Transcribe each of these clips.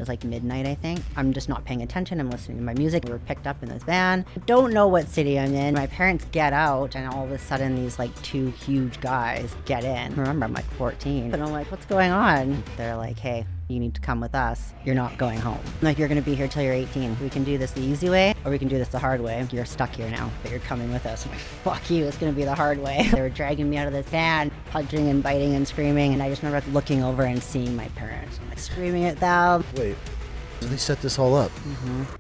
It was like midnight, I think. I'm just not paying attention. I'm listening to my music. We were picked up in this van. Don't know what city I'm in. My parents get out, and all of a sudden, these like two huge guys get in. Remember, I'm like 14. And I'm like, what's going on? They're like, hey, you need to come with us. You're not going home. Like, you're going to be here till you're 18. We can do this the easy way, or we can do this the hard way. You're stuck here now, but you're coming with us. I'm like, fuck you, it's going to be the hard way. They were dragging me out of this van, punching and biting and screaming, and I just remember looking over and seeing my parents, like, screaming at them. Wait, they set this all up? Mm-hmm.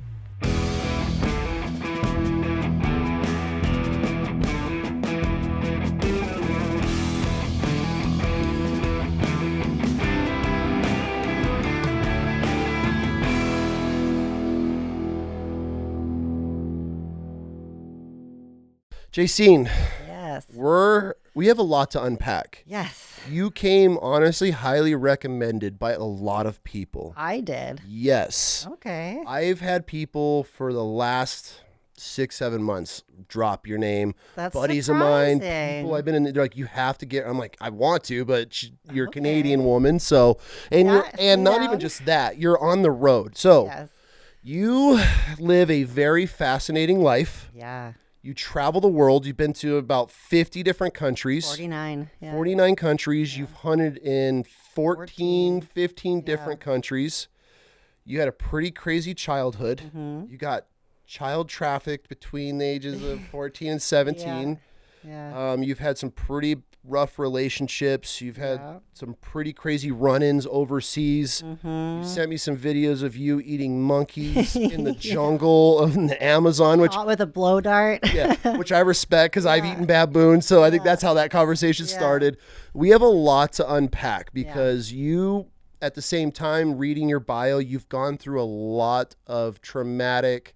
Jacine, Yes. we have a lot to unpack. Yes. You came honestly highly recommended by a lot of people. I did. Yes. Okay. I've had people for the last 6-7 months drop your name. That's buddies of mine, surprising. people I've been in, they're like, you have to get, I'm like, I want to, but you're a Okay. Canadian woman. So, and Yeah, you're, and not yeah. even just that, you're on the road. So Yes. you live a very fascinating life. Yeah. You travel the world. You've been to about 50 different countries. 49. Yeah. 49 countries. You've hunted in 15 different countries. You had a pretty crazy childhood. Mm-hmm. You got child trafficked between the ages of 14 and 17. Yeah. You've had some pretty rough relationships. You've had Yeah. some pretty crazy run-ins overseas. Mm-hmm. You sent me some videos of you eating monkeys in the jungle of the Amazon, which Caught with a blow dart. yeah, which I respect because I've eaten baboons. So I think that's how that conversation started. We have a lot to unpack because you, at the same time, reading your bio, you've gone through a lot of traumatic,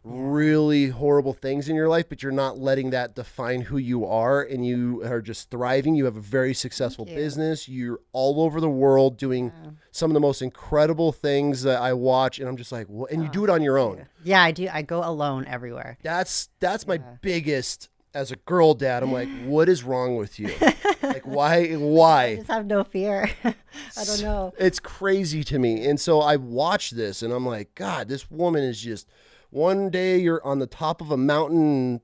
really horrible things in your life, but you're not letting that define who you are, and you are just thriving. You have a very successful business. You're all over the world doing some of the most incredible things that I watch, and I'm just like, what? And you do it on your own. Yeah, I do. I go alone everywhere. That's my biggest, as a girl dad, I'm like, what is wrong with you? Like, I why? just have no fear. I don't know. It's crazy to me. And so I watch this and I'm like, God, this woman is just, one day you're on the top of a mountain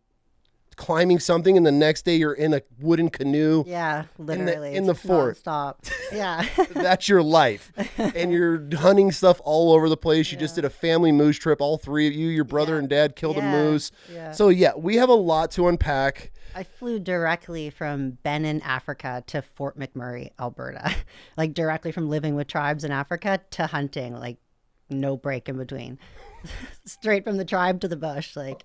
climbing something, and the next day you're in a wooden canoe. Yeah, literally. in the fort. Stop. Yeah. That's your life. And you're hunting stuff all over the place. You just did a family moose trip. All three of you, your brother and dad killed a moose. Yeah. So yeah, we have a lot to unpack. I flew directly from Benin, Africa to Fort McMurray, Alberta. Like directly from living with tribes in Africa to hunting, like no break in between. Straight from the tribe to the bush. Like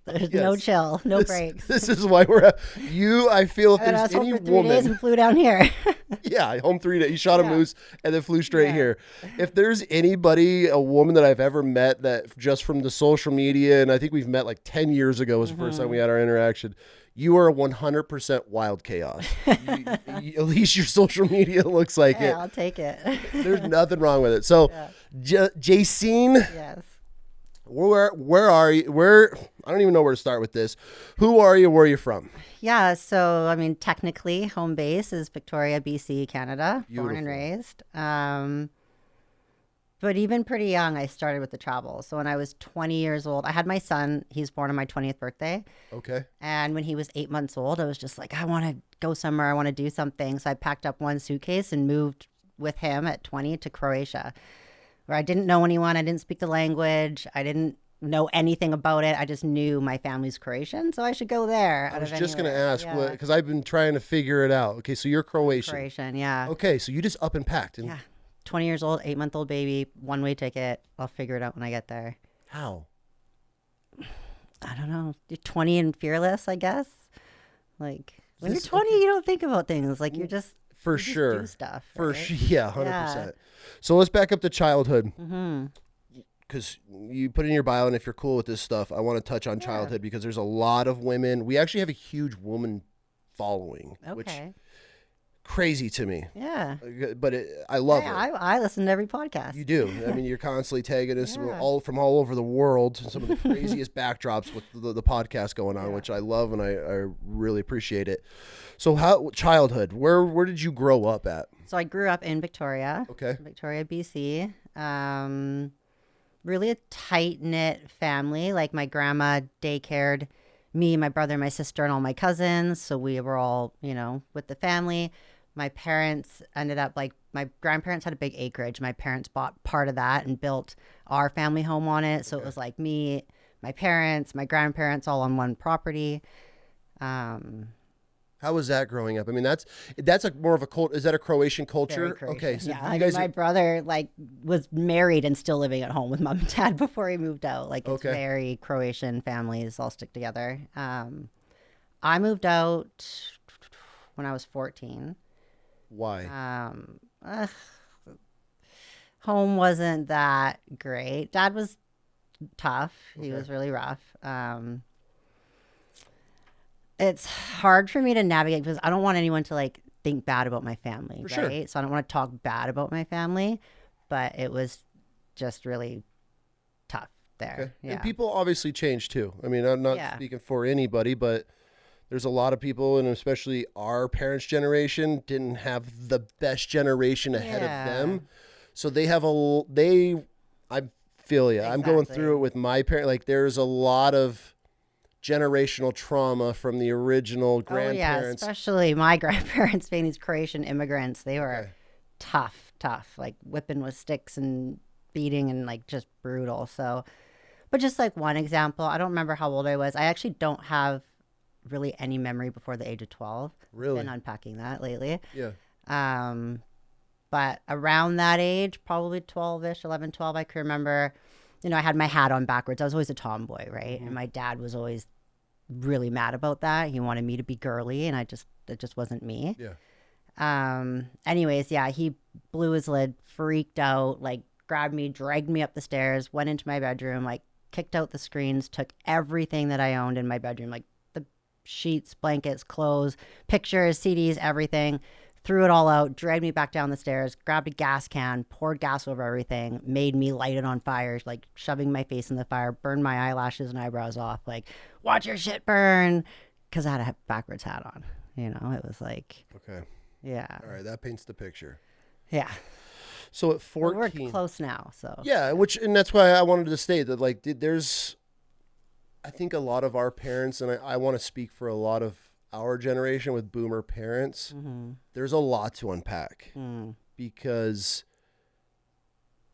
there's no chill, no breaks. This is why we're at you. I feel if And I there's was home any for 3 days woman, and flew down here. yeah, home 3 days. You shot a moose and then flew straight here. If there's anybody, a woman that I've ever met that just from the social media, and I think we've met like 10 years ago was the first time we had our interaction. You are 100% wild chaos. At least your social media looks like it. I'll take it. There's nothing wrong with it. So, Jacine, Yes. where are you? I don't even know where to start with this. Who are you? Where are you from? Yeah, so I mean, technically, home base is Victoria, BC, Canada, born and raised. But even pretty young, I started with the travel. So when I was 20 years old, I had my son. He's born on my 20th birthday. Okay. And when he was 8 months old, I was just like, I want to go somewhere. I want to do something. So I packed up one suitcase and moved with him at 20 to Croatia, where I didn't know anyone. I didn't speak the language. I didn't know anything about it. I just knew my family's Croatian, so I should go there. I was just going to ask, because I've been trying to figure it out. Okay, so you're Croatian. Croatian, yeah. Okay, so you just up and packed. And Yeah. 20 years old, 8-month-old baby, one-way ticket. I'll figure it out when I get there. How? I don't know. You're 20 and fearless, I guess. Like, when you're 20, you don't think about things. Like, you're just... For you just sure. do stuff. For right? sure. Yeah, 100%. Yeah. So let's back up to childhood. Mm-hmm. Because you put in your bio, and if you're cool with this stuff, I want to touch on childhood because there's a lot of women. We actually have a huge woman following, which crazy to me. Yeah. But I love it. I listen to every podcast. You do. I mean, you're constantly tagging us all from all over the world. Some of the craziest backdrops with the podcast going on, which I love and I really appreciate it. So, how childhood? Where did you grow up at? So I grew up in Victoria. Okay. Victoria, BC. Really a tight-knit family. Like my grandma daycared me, my brother, my sister, and all my cousins. So we were all, with the family. My parents ended up my grandparents had a big acreage. My parents bought part of that and built our family home on it. So it was like me, my parents, my grandparents all on one property. How was that growing up? I mean, that's more of a cult. Is that a Croatian culture? Croatian. Okay, so yeah, you guys my brother was married and still living at home with mom and dad before he moved out. It's very Croatian families all stick together. I moved out when I was 14. Why? Home wasn't that great. Dad was tough. He was really rough. It's hard for me to navigate because I don't want anyone to think bad about my family, right? Sure. So I don't want to talk bad about my family, but it was just really tough there. Okay. Yeah. And people obviously change too. I mean, I'm not speaking for anybody, but there's a lot of people, and especially our parents' generation, didn't have the best generation ahead of them. So they have I feel you. Exactly. I'm going through it with my parents. There's a lot of generational trauma from the original grandparents. Especially my grandparents being these Croatian immigrants. They were tough, whipping with sticks and beating and just brutal. So, but just one example, I don't remember how old I was. I actually don't have really any memory before the age of 12. Really? Been unpacking that lately. Yeah. But around that age, probably 12-ish, 11, 12, I can remember, I had my hat on backwards. I was always a tomboy, right? Mm-hmm. And my dad was always really mad about that. He wanted me to be girly, and it just wasn't me. Yeah. Anyways, he blew his lid, freaked out, grabbed me, dragged me up the stairs, went into my bedroom, kicked out the screens, took everything that I owned in my bedroom, the sheets, blankets, clothes, pictures, CDs, everything. Threw it all out, dragged me back down the stairs, grabbed a gas can, poured gas over everything, made me light it on fire, shoving my face in the fire, burned my eyelashes and eyebrows off, watch your shit burn, because I had a backwards hat on. It was Okay. Yeah. All right, that paints the picture. Yeah. So at 14. We're close now, so. Yeah, and that's why I wanted to state that, there's, I think a lot of our parents, and I want to speak for a lot of our generation with boomer parents, there's a lot to unpack because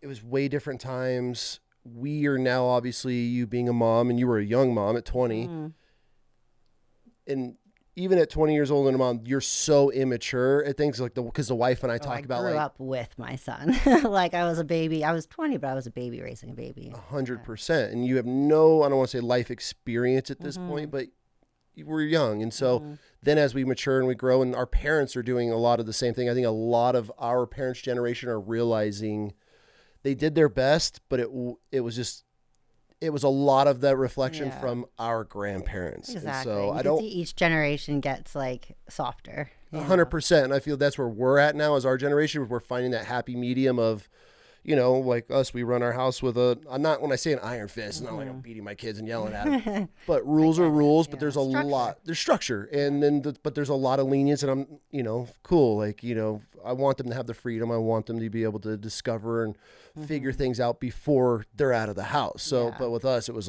it was way different times. We are now, obviously, you being a mom, and you were a young mom at 20. And even at 20 years old and a mom, you're so immature at things because the wife and I talk about I grew up with my son. I was a baby. I was 20, but I was a baby raising a baby. 100%. And you have no, I don't want to say life experience at this point, but we're young. And so then as we mature and we grow, and our parents are doing a lot of the same thing, I think a lot of our parents' generation are realizing they did their best, but it was a lot of that reflection from our grandparents. Exactly. And so each generation gets softer. 100%. And I feel that's where we're at now as our generation. We're finding that happy medium of, like us, we run our house with I'm not, when I say an iron fist, it's not I'm beating my kids and yelling at them, but rules are rules, but there's there's structure. And then, but there's a lot of lenience, and I'm, cool. I want them to have the freedom. I want them to be able to discover and figure things out before they're out of the house. So, but with us, it was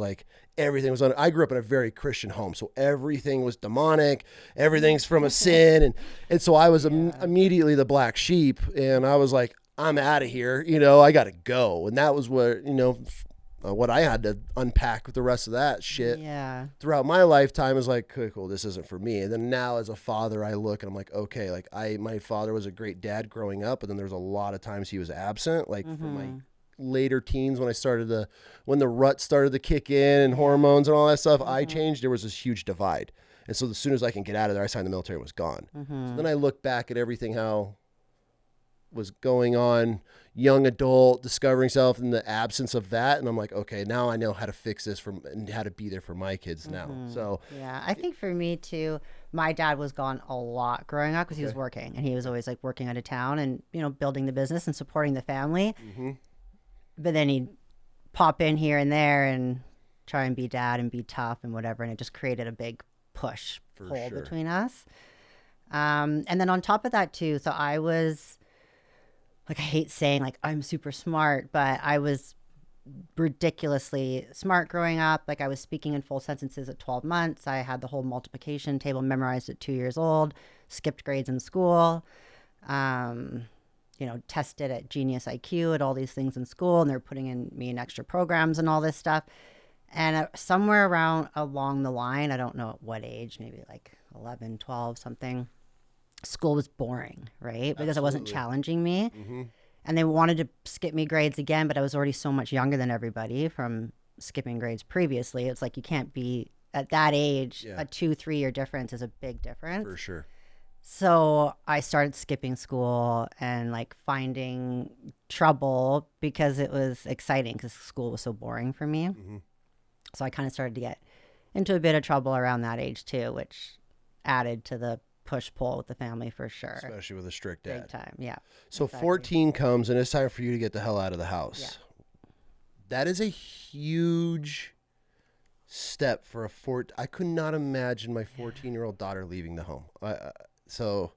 everything was I grew up in a very Christian home, so everything was demonic. Everything's from a sin. And so I was immediately the black sheep, and I was I'm out of here, I got to go. And that was what I had to unpack with the rest of that shit throughout my lifetime is okay, cool, this isn't for me. And then now as a father, I look and I'm okay, my father was a great dad growing up, but then there's a lot of times he was absent, for my later teens when the rut started to kick in and hormones and all that stuff, I changed. There was this huge divide. And so as soon as I can get out of there, I signed the military and was gone. So then I look back at everything, how was going on, young adult, discovering self in the absence of that. And I'm okay, now I know how to fix this and how to be there for my kids now. So yeah, I think for me too, my dad was gone a lot growing up because he was working, and he was always working out of town and, building the business and supporting the family. But then he'd pop in here and there and try and be dad and be tough and whatever. And it just created a big push pull between us. And then on top of that too, so I was like, I hate saying like I'm super smart, but I was ridiculously smart growing up. Like, I was speaking in full sentences at 12 months. I had the whole multiplication table memorized at 2 years old, skipped grades in school, tested at Genius IQ at all these things in school. And they're putting me in extra programs and all this stuff. And somewhere along the line, I don't know at what age, maybe like 11, 12, something, school was boring, right? Because it wasn't challenging me. Mm-hmm. And they wanted to skip me grades again, but I was already so much younger than everybody from skipping grades previously. It's like you can't be at that age. A 2-3 year difference is a big difference. For sure. So I started skipping school and like finding trouble because it was exciting because school was so boring for me. Mm-hmm. So I kind of started to get into a bit of trouble around that age too, which added to the push-pull with the family for sure. Especially with a strict dad. Big time, yeah. So exactly. 14 comes and it's time for you to get the hell out of the house. Yeah. That is a huge step for I could not imagine my 14-year-old daughter leaving the home. So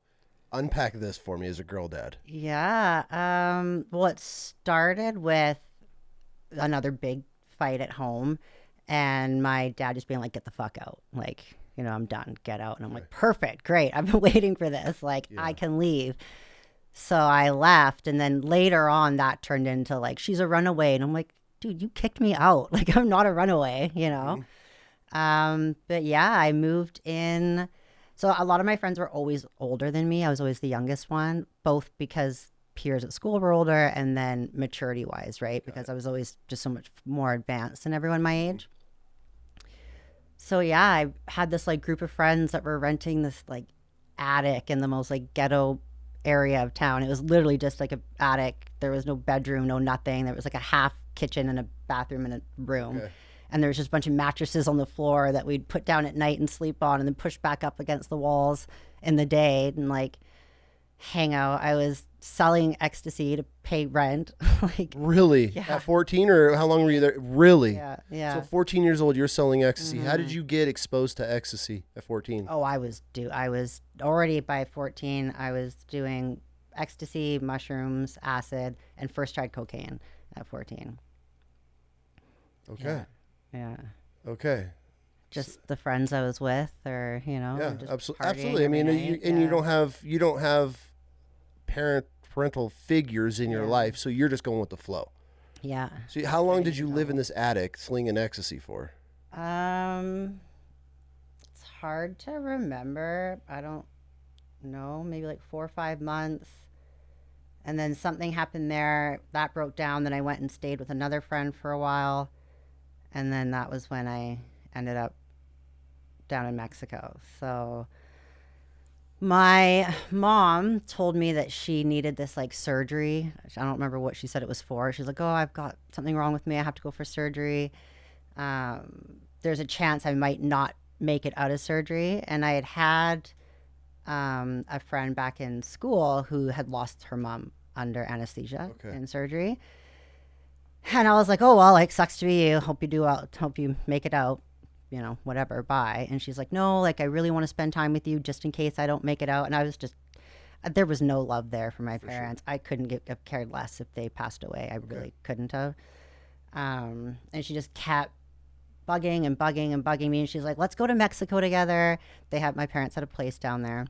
unpack this for me as a girl dad. Yeah. Well, it started with another big fight at home and my dad just being like, get the fuck out. Like, I'm done, get out. And I'm like, perfect, great. I've been waiting for this. Like, I can leave. So I left. And then later on that turned into like, she's a runaway. And I'm like, dude, you kicked me out. Like, I'm not a runaway, Mm-hmm. But yeah, I moved in. So a lot of my friends were always older than me. I was always the youngest one, both because peers at school were older and then maturity wise, right? Because I was always just so much more advanced than everyone my age. So yeah, I had this like group of friends that were renting this like attic in the most like ghetto area of town. It was literally just like an attic. There was no bedroom, no nothing. There was like a half kitchen and a bathroom and a room. Okay. And there was just a bunch of mattresses on the floor that we'd put down at night and sleep on and then push back up against the walls in the day and like hang out. I was selling ecstasy to pay rent. Like, really? Yeah. At 14 or how long were you there? Really? Yeah. So 14 years old, you're selling ecstasy. Mm-hmm. How did you get exposed to ecstasy at 14? Oh, I was already by 14. I was doing ecstasy, mushrooms, acid, and first tried cocaine at 14. Okay. Yeah. Okay. Just the friends I was with, or Yeah, just absolutely. I mean, you don't have parental figures in your life, so you're just going with the flow. Yeah. So how long did you live in this attic slinging ecstasy for? It's hard to remember. I don't know, maybe like 4 or 5 months. And then something happened there that broke down. Then I went and stayed with another friend for a while. And then that was when I ended up down in Mexico. So my mom told me that she needed this like surgery. I don't remember what she said it was for. She's like, oh, I've got something wrong with me. I have to go for surgery. There's a chance I might not make it out of surgery. And I had a friend back in school who had lost her mom under anesthesia in surgery. And I was like, oh, well, like, sucks to be you. Hope you make it out, whatever, bye. And she's like, no, like, I really want to spend time with you just in case I don't make it out. And I was just, there was no love there for my parents. Sure. I couldn't have cared less if they passed away. I really couldn't have. And she just kept bugging and bugging and bugging me. And she's like, let's go to Mexico together. My parents had a place down there.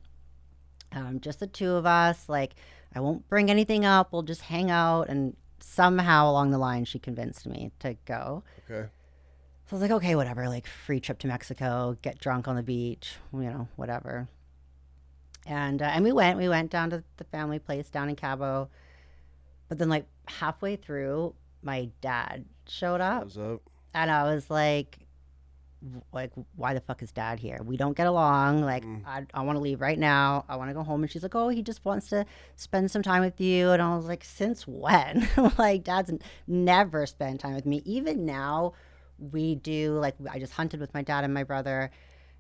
Just the two of us. Like, I won't bring anything up. We'll just hang out. And somehow along the line, she convinced me to go. Okay. So I was like, okay, whatever. Like, free trip to Mexico, get drunk on the beach, whatever. And we went down to the family place down in Cabo. But then like halfway through, my dad showed up. What's up? And I was like, why the fuck is dad here? We don't get along. Like, I want to leave right now. I want to go home. And she's like, oh, he just wants to spend some time with you. And I was like, since when? Like, dad's never spent time with me. Even now, we do, like, I just hunted with my dad and my brother.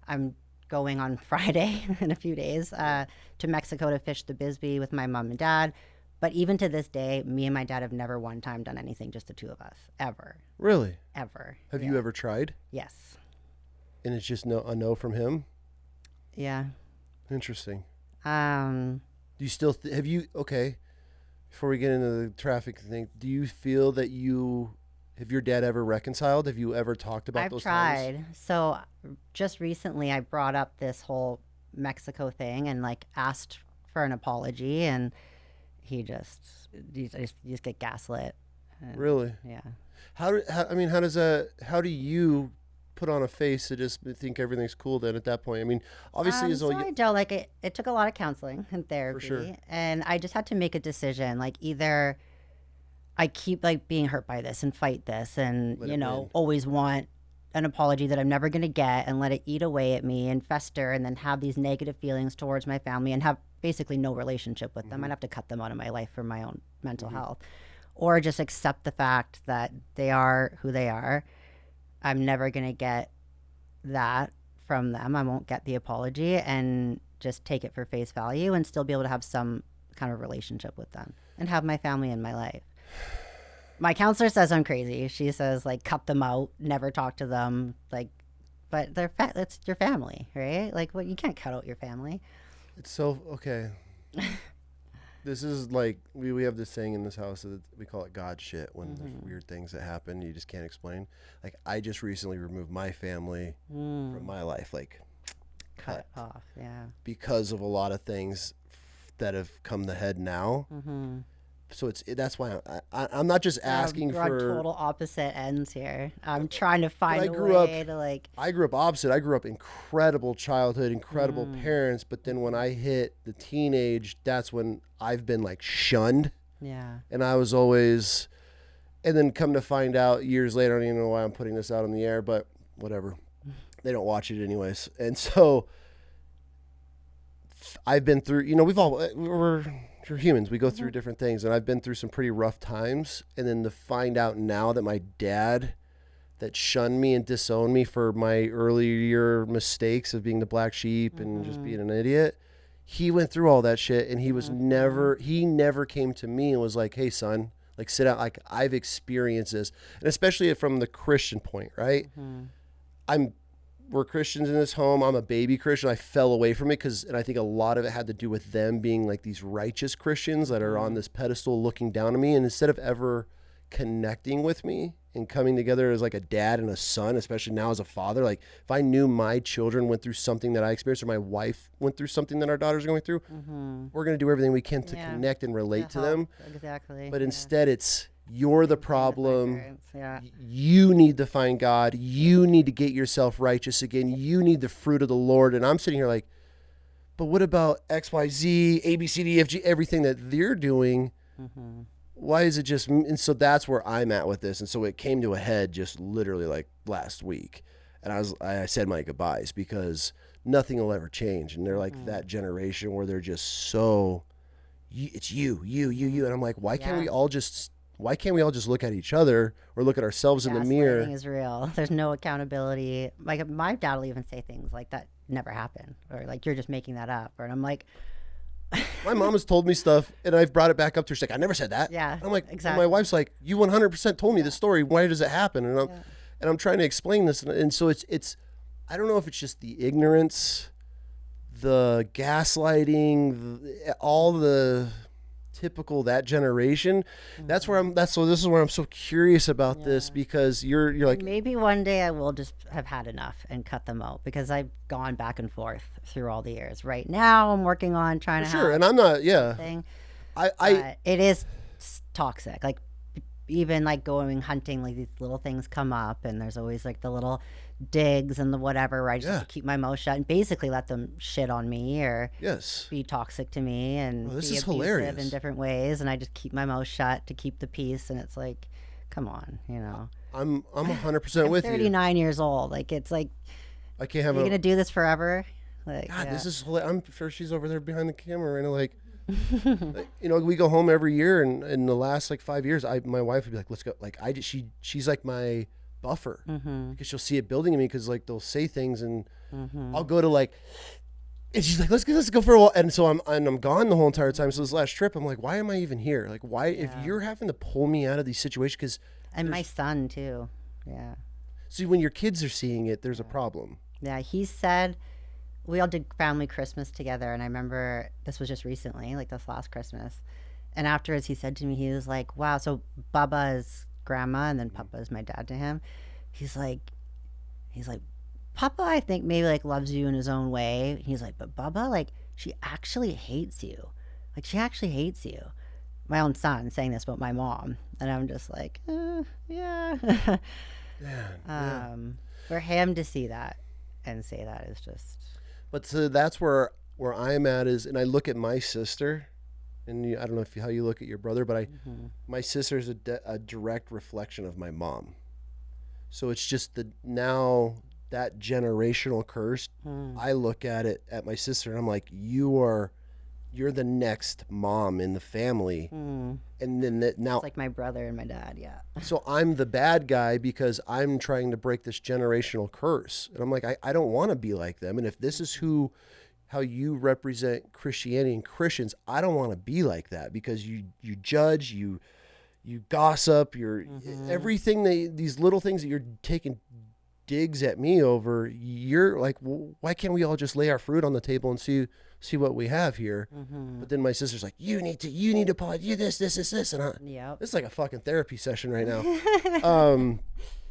I'm going on Friday in a few days to Mexico to fish the Bisbee with my mom and dad. But even to this day, me and my dad have never one time done anything, just the two of us, ever. Really? Ever. Have you ever tried? Yes. And it's just a no from him? Yeah. Interesting. Do you still, have you, okay. Before we get into the traffic thing, do you feel that have your dad ever reconciled? Have you ever talked about those I've times? tried. So just recently I brought up this whole Mexico thing and like asked for an apology, and you just get gaslit. And, Really? yeah. I mean, how do you put on a face to just think everything's cool then at that point? I mean, obviously as So well, I don't like it. It took a lot of counseling and therapy, sure. and I just had to make a decision. Like either I keep like being hurt by this and fight this, and Let it win. always want an apology that I'm never going to get, and let it eat away at me and fester, and then have these negative feelings towards my family and have basically no relationship with them. I'd have to cut them out of my life for my own mental health, or just accept the fact that they are who they are. I'm never going to get that from them. I won't get the apology, and just take it for face value and still be able to have some kind of relationship with them and have my family in my life. My counselor says I'm crazy. She says like cut them out, never talk to them, like, but it's your family, right? Like, what, you can't cut out your family. It's so okay. This is like we have this saying in this house that we call it God shit when there's weird things that happen you just can't explain. Like I just recently removed my family from my life, like Cut off, yeah. because of a lot of things that have come to head now. So that's why I'm not just asking We're on for. total opposite ends here. I'm trying to find I a grew way up- to like. I grew up opposite. I grew up incredible childhood, incredible parents, but then when I hit the teenage, that's when I've been like shunned, Yeah. and I was always, and then come to find out years later, I don't even know why I'm putting this out on the air, but whatever. They don't watch it anyways. And so I've been through, we're humans. We go through different things, and I've been through some pretty rough times. And then to find out now that my dad that shunned me and disowned me for my earlier mistakes of being the black sheep and just being an idiot, he went through all that shit, and he never came to me and was like, hey son, like sit out. Like I've experienced this. And especially from the Christian point, right? We're Christians in this home. I'm a baby Christian. I fell away from it and I think a lot of it had to do with them being like these righteous Christians that are on this pedestal looking down on me. And instead of ever connecting with me and coming together as like a dad and a son, especially now as a father, like if I knew my children went through something that I experienced or my wife went through something that our daughters are going through, we're going to do everything we can to connect and relate to them. Exactly. But instead it's, you're the problem. Yeah. You need to find God. You need to get yourself righteous again. You need the fruit of the Lord. And I'm sitting here like, but what about X, Y, Z, A, B, C, D, F, G, everything that they're doing? Why is it just, and so that's where I'm at with this. And so it came to a head just literally like last week. And I said my goodbyes because nothing will ever change. And they're like that generation where they're just so, it's you. And I'm like, why can't we all just look at each other or look at ourselves in the mirror? Gaslighting is real. There's no accountability. Like my dad will even say things like that never happened, or like you're just making that up. And I'm like, My mom has told me stuff, and I've brought it back up to her. She's like, I never said that. Yeah, I'm like, exactly. My wife's like, you 100% told me this story. Why does it happen? And I'm trying to explain this, and so it's I don't know if it's just the ignorance, the gaslighting, all the typical that generation. This is where I'm so curious about this, because you're like, maybe one day I will just have had enough and cut them out, because I've gone back and forth through all the years. Right now I'm working on trying to sure, have and I'm not, thing. I it is toxic. Like even like going hunting, like these little things come up, and there's always like the little digs and the whatever where I just have to keep my mouth shut and basically let them shit on me or be toxic to me and this be is abusive hilarious. in different ways, and I just keep my mouth shut to keep the peace. And it's like, come on, I'm 100% with you. 39 years old. Like it's like, I can't have you're gonna do this forever. Like, God, this is hilarious. I'm sure she's over there behind the camera and like, we go home every year, and in the last like 5 years, my wife would be like, let's go. Like she's like my buffer, because she'll see it building in me, because like they'll say things, and I'll go to like, and she's like, let's go for a walk. And so I'm gone the whole entire time. So this last trip, I'm like, why am I even here? Like, why, if you're having to pull me out of these situations, and my son too. See, when your kids are seeing it, there's a problem. He said, we all did family Christmas together, and I remember this was just recently, like this last Christmas, And afterwards, he said to me, he was like, wow, so Baba is grandma and then Papa is my dad to him. He's like, Papa, I think maybe like loves you in his own way. He's like, but Baba, like, she actually hates you. Like, she actually hates you. My own son saying this about my mom. And I'm just like, yeah. Yeah. For him to see that and say that is just. But so that's where I'm at is, and I look at my sister, and I don't know how you look at your brother, but my sister is a direct reflection of my mom. So it's just now that generational curse. I look at it at my sister, and I'm like, you're the next mom in the family. And then now it's like my brother and my dad. Yeah. So I'm the bad guy because I'm trying to break this generational curse. And I'm like, I don't want to be like them. And if this is how you represent Christianity and Christians, I don't want to be like that, because you judge, you gossip, everything, these little things that you're taking digs at me over, you're like, well, why can't we all just lay our fruit on the table and see what we have here? But then my sister's like, you need to pod, you this, and this is like a fucking therapy session right now.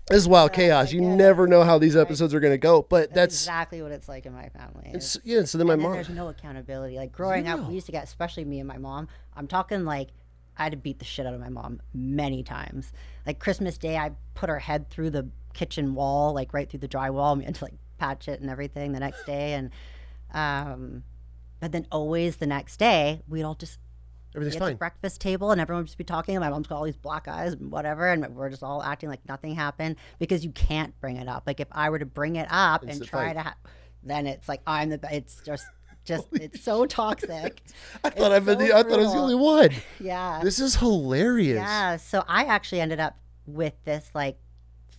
This is wild chaos. You never know how these episodes are going to go, but that's exactly what it's like in my family. So then my mom, there's no accountability. Like growing up, we used to get, especially me and my mom, I'm talking like I had to beat the shit out of my mom many times. Like Christmas Day, I put her head through the kitchen wall, like right through the drywall, and to like patch it and everything the next day. And but then always the next day, we'd all just everything's be at fine. the breakfast table, and everyone would just be talking, and my mom's got all these black eyes and whatever, and we're just all acting like nothing happened, because you can't bring it up. Like if I were to bring it up and try to then it's like it's just it's so toxic. I thought I was the only one. Yeah. This is hilarious. Yeah. So I actually ended up with this like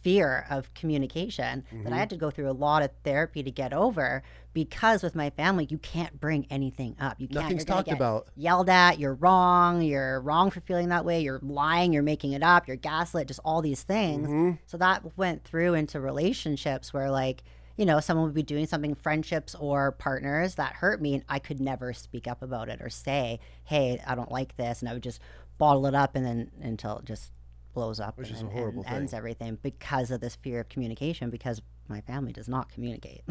fear of communication that I had to go through a lot of therapy to get over, because with my family, you can't bring anything up. You can't. Nothing's talked about. Yelled at. You're wrong for feeling that way. You're lying. You're making it up. You're gaslit. Just all these things. So that went through into relationships where, like, you know, someone would be doing something, friendships or partners that hurt me, and I could never speak up about it or say, hey, I don't like this. And I would just bottle it up, and then until it just blows up, which is a horrible thing. Ends everything because of this fear of communication, because my family does not communicate.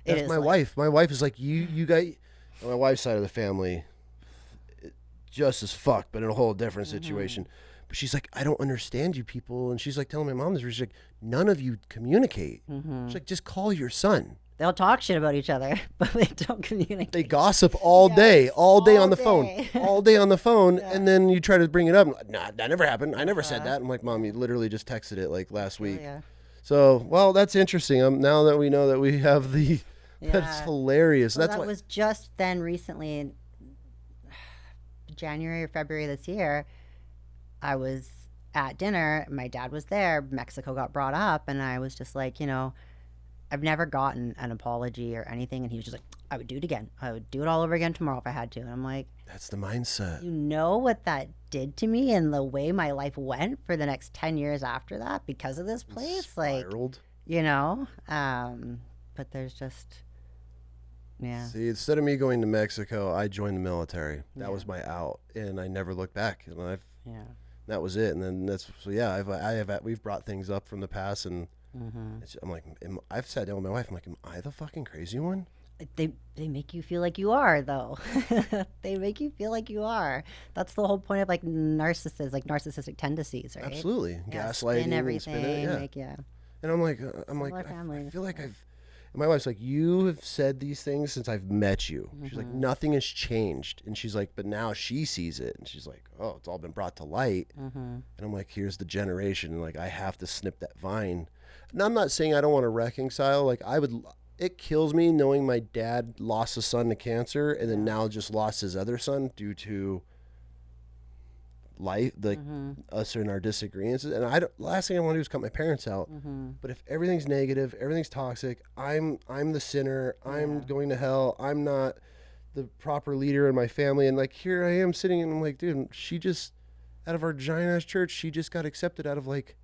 That's my wife. My wife is like, you guys, on my wife's side of the family, just as fucked, but in a whole different situation. But she's like, I don't understand you people. And she's like telling my mom this. She's like, none of you communicate. She's like, just call your son. They'll talk shit about each other, but they don't communicate. They gossip all day on the phone, all day on the phone. And then you try to bring it up. Nah, that never happened. I never said that. I'm like, Mom, you literally just texted it like last week. So, well, that's interesting. Now that we know that we have that's hilarious. Well, that was just then recently in January or February this year. I was at dinner. My dad was there. Mexico got brought up. And I was just like, you know, I've never gotten an apology or anything. And he was just like, I would do it again. I would do it all over again tomorrow if I had to. And I'm like, that's the mindset. You know what that did to me and the way my life went for the next 10 years after that because of this place? Spiraled. Like, you know, but there's just, yeah. See, instead of me going to Mexico, I joined the military. That was my out. And I never looked back. And that was it. And then we've brought things up from the past, and I'm like, I've sat down with my wife. I'm like, am I the fucking crazy one? They make you feel like you are, though. They make you feel like you are. That's the whole point of like narcissistic tendencies, right? Absolutely, yeah, gaslighting, spin everything, And I'm like, I feel like and my wife's like, you have said these things since I've met you. She's like, nothing has changed. And she's like, but now she sees it. And she's like, oh, it's all been brought to light. And I'm like, here's the generation. And like, I have to snip that vine. And I'm not saying I don't want to reconcile. Like it kills me knowing my dad lost a son to cancer and then now just lost his other son due to life, like us and our disagreements. And last thing I want to do is cut my parents out. But if everything's negative, everything's toxic, I'm the sinner, I'm going to hell, I'm not the proper leader in my family. And like, here I am sitting and I'm like, dude, she just, out of our giant ass church, she just got accepted out of like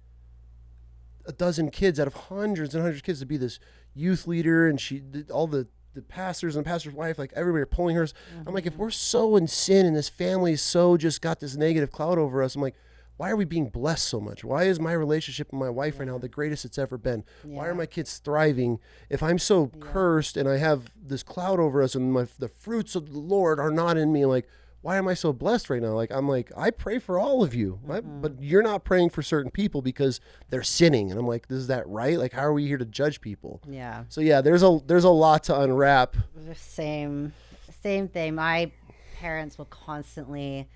a dozen kids, out of hundreds and hundreds of kids, to be this youth leader. And she did all the the pastors and the pastor's wife, like everybody are pulling hers. I'm like, if we're so in sin and this family is so just got this negative cloud over us, I'm like, why are we being blessed so much? Why is my relationship with my wife right now the greatest it's ever been? Why are my kids thriving? If I'm so cursed and I have this cloud over us and the fruits of the Lord are not in me, like, why am I so blessed right now? Like, I'm like, I pray for all of you, but you're not praying for certain people because they're sinning. And I'm like, is that right? Like, how are we here to judge people? Yeah. So yeah, there's a lot to unwrap. Same thing. My parents will constantly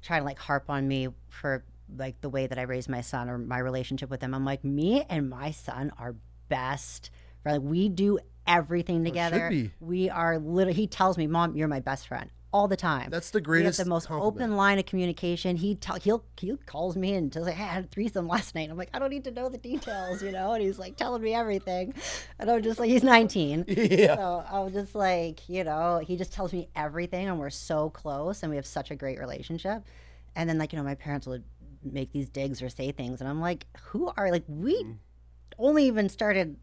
try to like harp on me for like the way that I raised my son or my relationship with him. I'm like, me and my son are best friends. Like, we do everything together. We are literally, he tells me, Mom, you're my best friend all the time. That's the greatest. We have the most compliment. open line of communication. He calls me and tells me, hey, I had a threesome last night. I'm like, I don't need to know the details, you know? And he's like telling me everything. And I'm just like, he's 19. Yeah. So I was just like, you know, he just tells me everything and we're so close and we have such a great relationship. And then like, you know, my parents would make these digs or say things. And I'm like, we only even started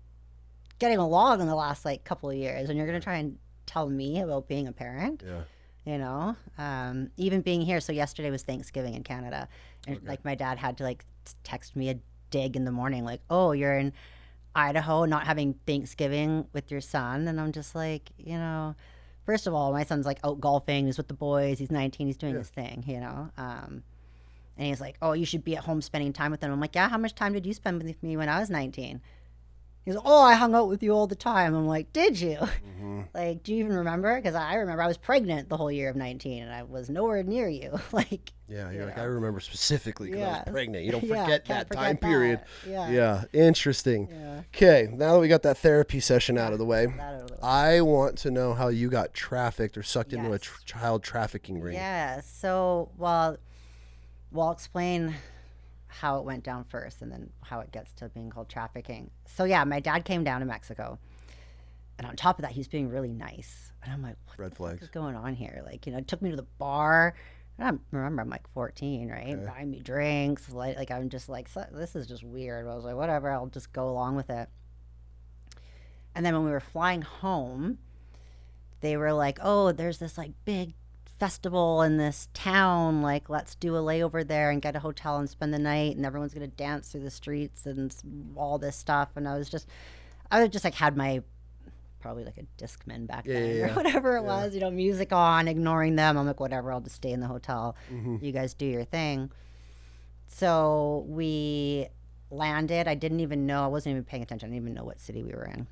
getting along in the last like couple of years. And you're going to try and tell me about being a parent? Yeah. You know, even being here. So yesterday was Thanksgiving in Canada, and like my dad had to like text me a dig in the morning, like, "Oh, you're in Idaho, not having Thanksgiving with your son," and I'm just like, you know, first of all, my son's like out golfing, he's with the boys, he's 19, he's doing his thing, you know, and he's like, "Oh, you should be at home spending time with them." I'm like, "Yeah, how much time did you spend with me when I was 19?" He's like, "Oh, I hung out with you all the time." I'm like, "Did you?" Like, do you even remember? Because I remember I was pregnant the whole year of 19 and I was nowhere near you. Like, yeah, you're like, I remember specifically because I was pregnant. You don't Yeah, forget can't that forget time that. period. Yeah. Interesting. Yeah. Okay, now that we got that therapy session out of the way, That out of the way. I want to know how you got trafficked or sucked into a Yes. child trafficking ring. Yeah. So, well, I'll explain how it went down first and then how it gets to being called trafficking. So, yeah, my dad came down to Mexico. And on top of that, he's being really nice. And I'm like, what Red the flags. fuck is going on here? Like, you know, took me to the bar. And remember, I'm like 14, right? Okay. Buying me drinks. Like I'm just like, this is just weird. I was like, whatever, I'll just go along with it. And then when we were flying home, they were like, oh, there's this like big festival in this town. Like, let's do a layover there and get a hotel and spend the night. And everyone's going to dance through the streets and all this stuff. And I was just like, had my, probably like a Discman back then or whatever it was, you know, music on, ignoring them. I'm like, whatever, I'll just stay in the hotel. You guys do your thing. So we landed. I didn't even know, I wasn't even paying attention. I didn't even know what city we were in.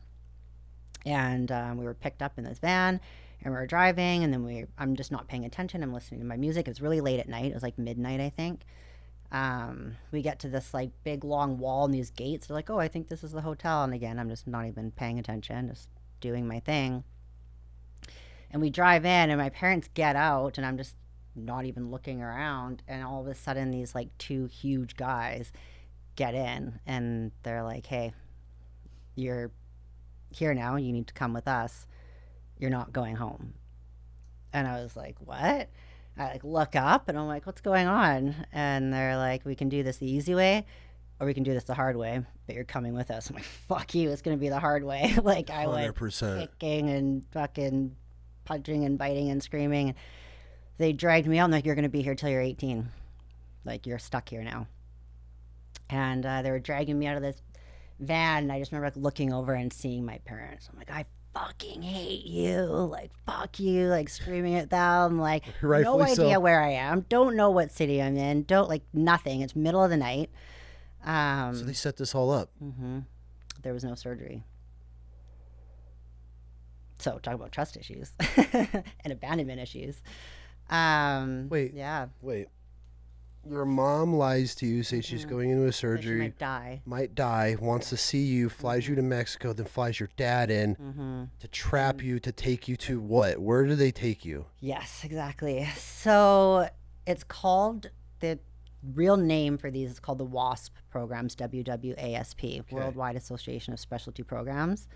And we were picked up in this van and we were driving, and then I'm just not paying attention. I'm listening to my music. It was really late at night. It was like midnight, I think. We get to this like big long wall and these gates. They're like, oh, I think this is the hotel. And again, I'm just not even paying attention, just doing my thing. And we drive in and my parents get out and I'm just not even looking around. And all of a sudden these like two huge guys get in and they're like, hey, you're here now. You need to come with us. You're not going home. And I was like, what? I like look up and I'm like, what's going on? And they're like, we can do this the easy way or we can do this the hard way, but you're coming with us. I'm like, fuck you, it's going to be the hard way. Like, I went 100%. kicking and fucking punching and biting and screaming. They dragged me out and like, you're going to be here till you're 18. Like, you're stuck here now. And they were dragging me out of this van. And I just remember like looking over and seeing my parents. I'm like, I fucking hate you. Like, fuck you. Like, screaming at them. Like, no idea where I am. Don't know what city I'm in. Don't, like, nothing. It's middle of the night. So they set this all up. There was no surgery. So talk about trust issues and abandonment issues. Wait. Yeah. Wait. Your mom lies to you, says she's going into a surgery. She might die, wants to see you, flies you to Mexico, then flies your dad in to trap you, to take you to what? Where do they take you? Yes, exactly. So it's called, the real name for these is called the WASP programs, WWASP, Worldwide Association of Specialty Programs.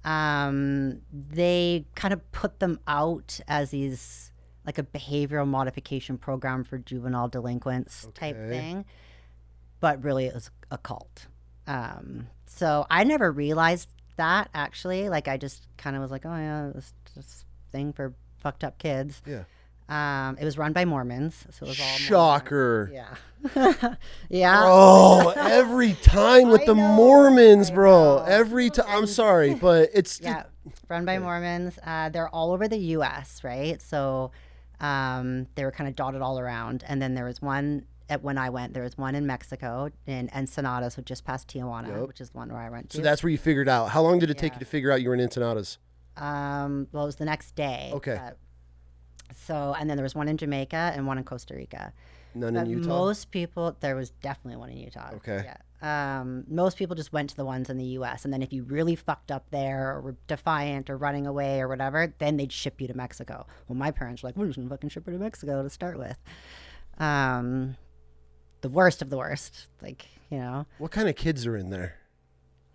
They kind of put them out as these, like a behavioral modification program for juvenile delinquents type thing. But really it was a cult. So I never realized that actually, like I just kind of was like, oh yeah, this thing for fucked up kids. Yeah. It was run by Mormons, so it was all Shocker. Mormon. Yeah. Yeah. Bro, every time with the Mormons, bro. Every time. I'm sorry, but it's yeah, run by Mormons. They're all over the U.S., right? So they were kind of dotted all around. And then there was one when I went. There was one in Mexico, in Ensenada, so just past Tijuana, which is the one where I went to. So that's where you figured out. How long did it take you to figure out you were in Ensenadas? Well, it was the next day. Okay. So, and then there was one in Jamaica and one in Costa Rica. None in Utah? Most people, there was definitely one in Utah. Okay. Yeah. Most people just went to the ones in the U.S. And then if you really fucked up there or were defiant or running away or whatever, then they'd ship you to Mexico. Well, my parents were like, we're just going to fucking ship her to Mexico to start with. The worst of the worst. Like, you know. What kind of kids are in there?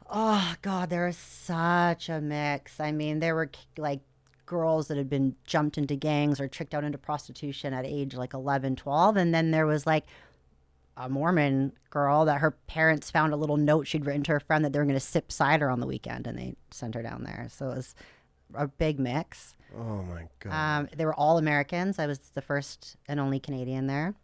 Oh, God, there was such a mix. I mean, there were like girls that had been jumped into gangs or tricked out into prostitution at age like 11, 12. And then there was like a Mormon girl that her parents found a little note she'd written to her friend that they were going to sip cider on the weekend, and they sent her down there. So it was a big mix. Oh, my God. They were all Americans. I was the first and only Canadian there.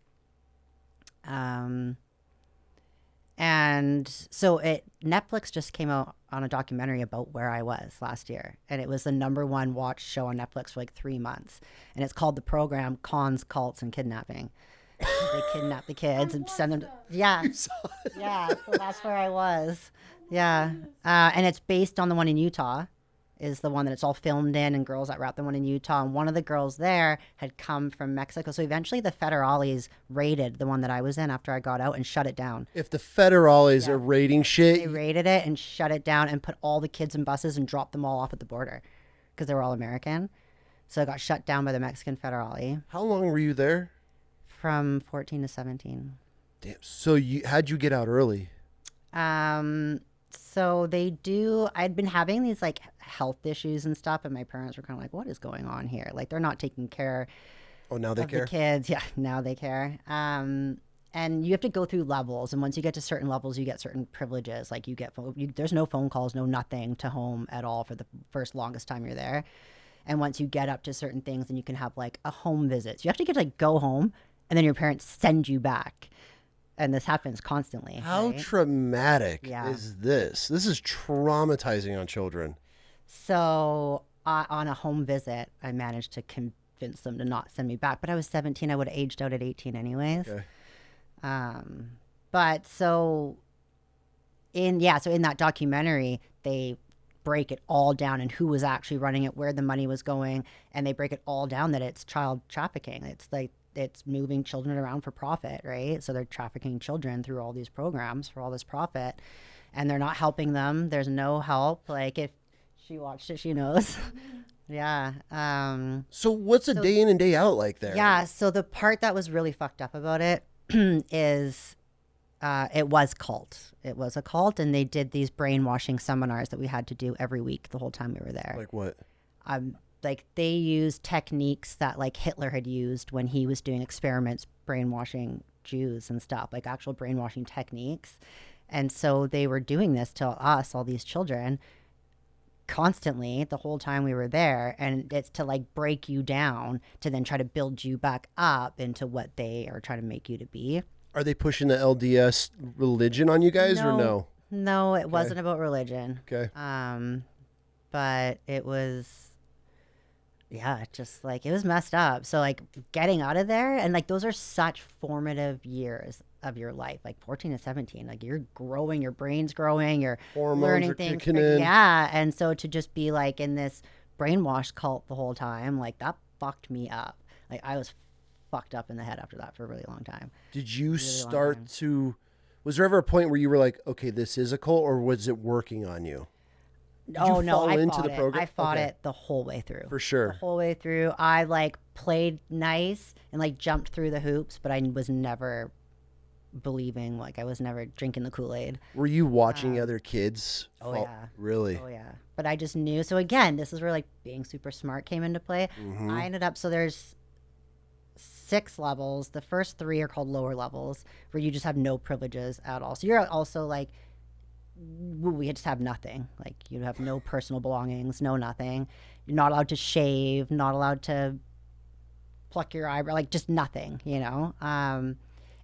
And so Netflix just came out on a documentary about where I was last year. And it was the #1 watched show on Netflix for like 3 months. And it's called the program Cons, Cults, and Kidnapping. They kidnap the kids and send them to... Yeah. Yeah, so that's where I was. Yeah. And it's based on the one in Utah. Is the one that it's all filmed in, and girls that were at the one in Utah. And one of the girls there had come from Mexico. So eventually the federales raided the one that I was in after I got out and shut it down. If the federales are raiding shit. They raided it and shut it down and put all the kids in buses and dropped them all off at the border because they were all American. So it got shut down by the Mexican federale. How long were you there? From 14 to 17. Damn. So how'd you get out early? So I'd been having these like health issues and stuff, and my parents were kind of like, what is going on here? Like, they're not taking care now they of care? the kids. Yeah, now they care. And you have to go through levels, and once you get to certain levels, you get certain privileges. Like there's no phone calls, no nothing to home at all for the first longest time you're there. And once you get up to certain things, then you can have like a home visit. So you have to get to like go home, and then your parents send you back. And this happens constantly. How right? traumatic is this? This is traumatizing on children. So on a home visit, I managed to convince them to not send me back. But I was 17. I would have aged out at 18 anyways. Okay. But so in that documentary, they break it all down and who was actually running it, where the money was going. And they break it all down that it's child trafficking. It's like, it's moving children around for profit, right? So they're trafficking children through all these programs for all this profit, and they're not helping them. There's no help. Like, if she watched it, she knows. Yeah. So what's a day in and day out like there? Yeah. So the part that was really fucked up about it is it was cult. It was a cult, and they did these brainwashing seminars that we had to do every week the whole time we were there. Like what? Like, they used techniques that like Hitler had used when he was doing experiments brainwashing Jews and stuff, like actual brainwashing techniques. And so they were doing this to us, all these children, constantly the whole time we were there. And it's to like break you down to then try to build you back up into what they are trying to make you to be. Are they pushing the LDS religion on you guys or no? No, it wasn't about religion. Okay. But it was... Yeah, just like, it was messed up. So like getting out of there, and like those are such formative years of your life, like 14 to 17, like you're growing, your brain's growing, you're hormones learning are things. Kicking in. Yeah. And so to just be like in this brainwash cult the whole time, like that fucked me up. Like I was fucked up in the head after that for a really long time. Did you start to, was there ever a point where you were like, okay, this is a cult, or was it working on you? I fought it the whole way through. For sure. The whole way through. I like played nice and like jumped through the hoops, but I was never believing, like I was never drinking the Kool-Aid. Were you watching other kids? Yeah. Really? Oh yeah. But I just knew. So again, this is where like being super smart came into play. Mm-hmm. I ended up, so there's 6 levels. The first 3 are called lower levels, where you just have no privileges at all. So you're also like we just have nothing. Like, you have no personal belongings, no nothing. You're not allowed to shave, not allowed to pluck your eyebrow, like just nothing, you know?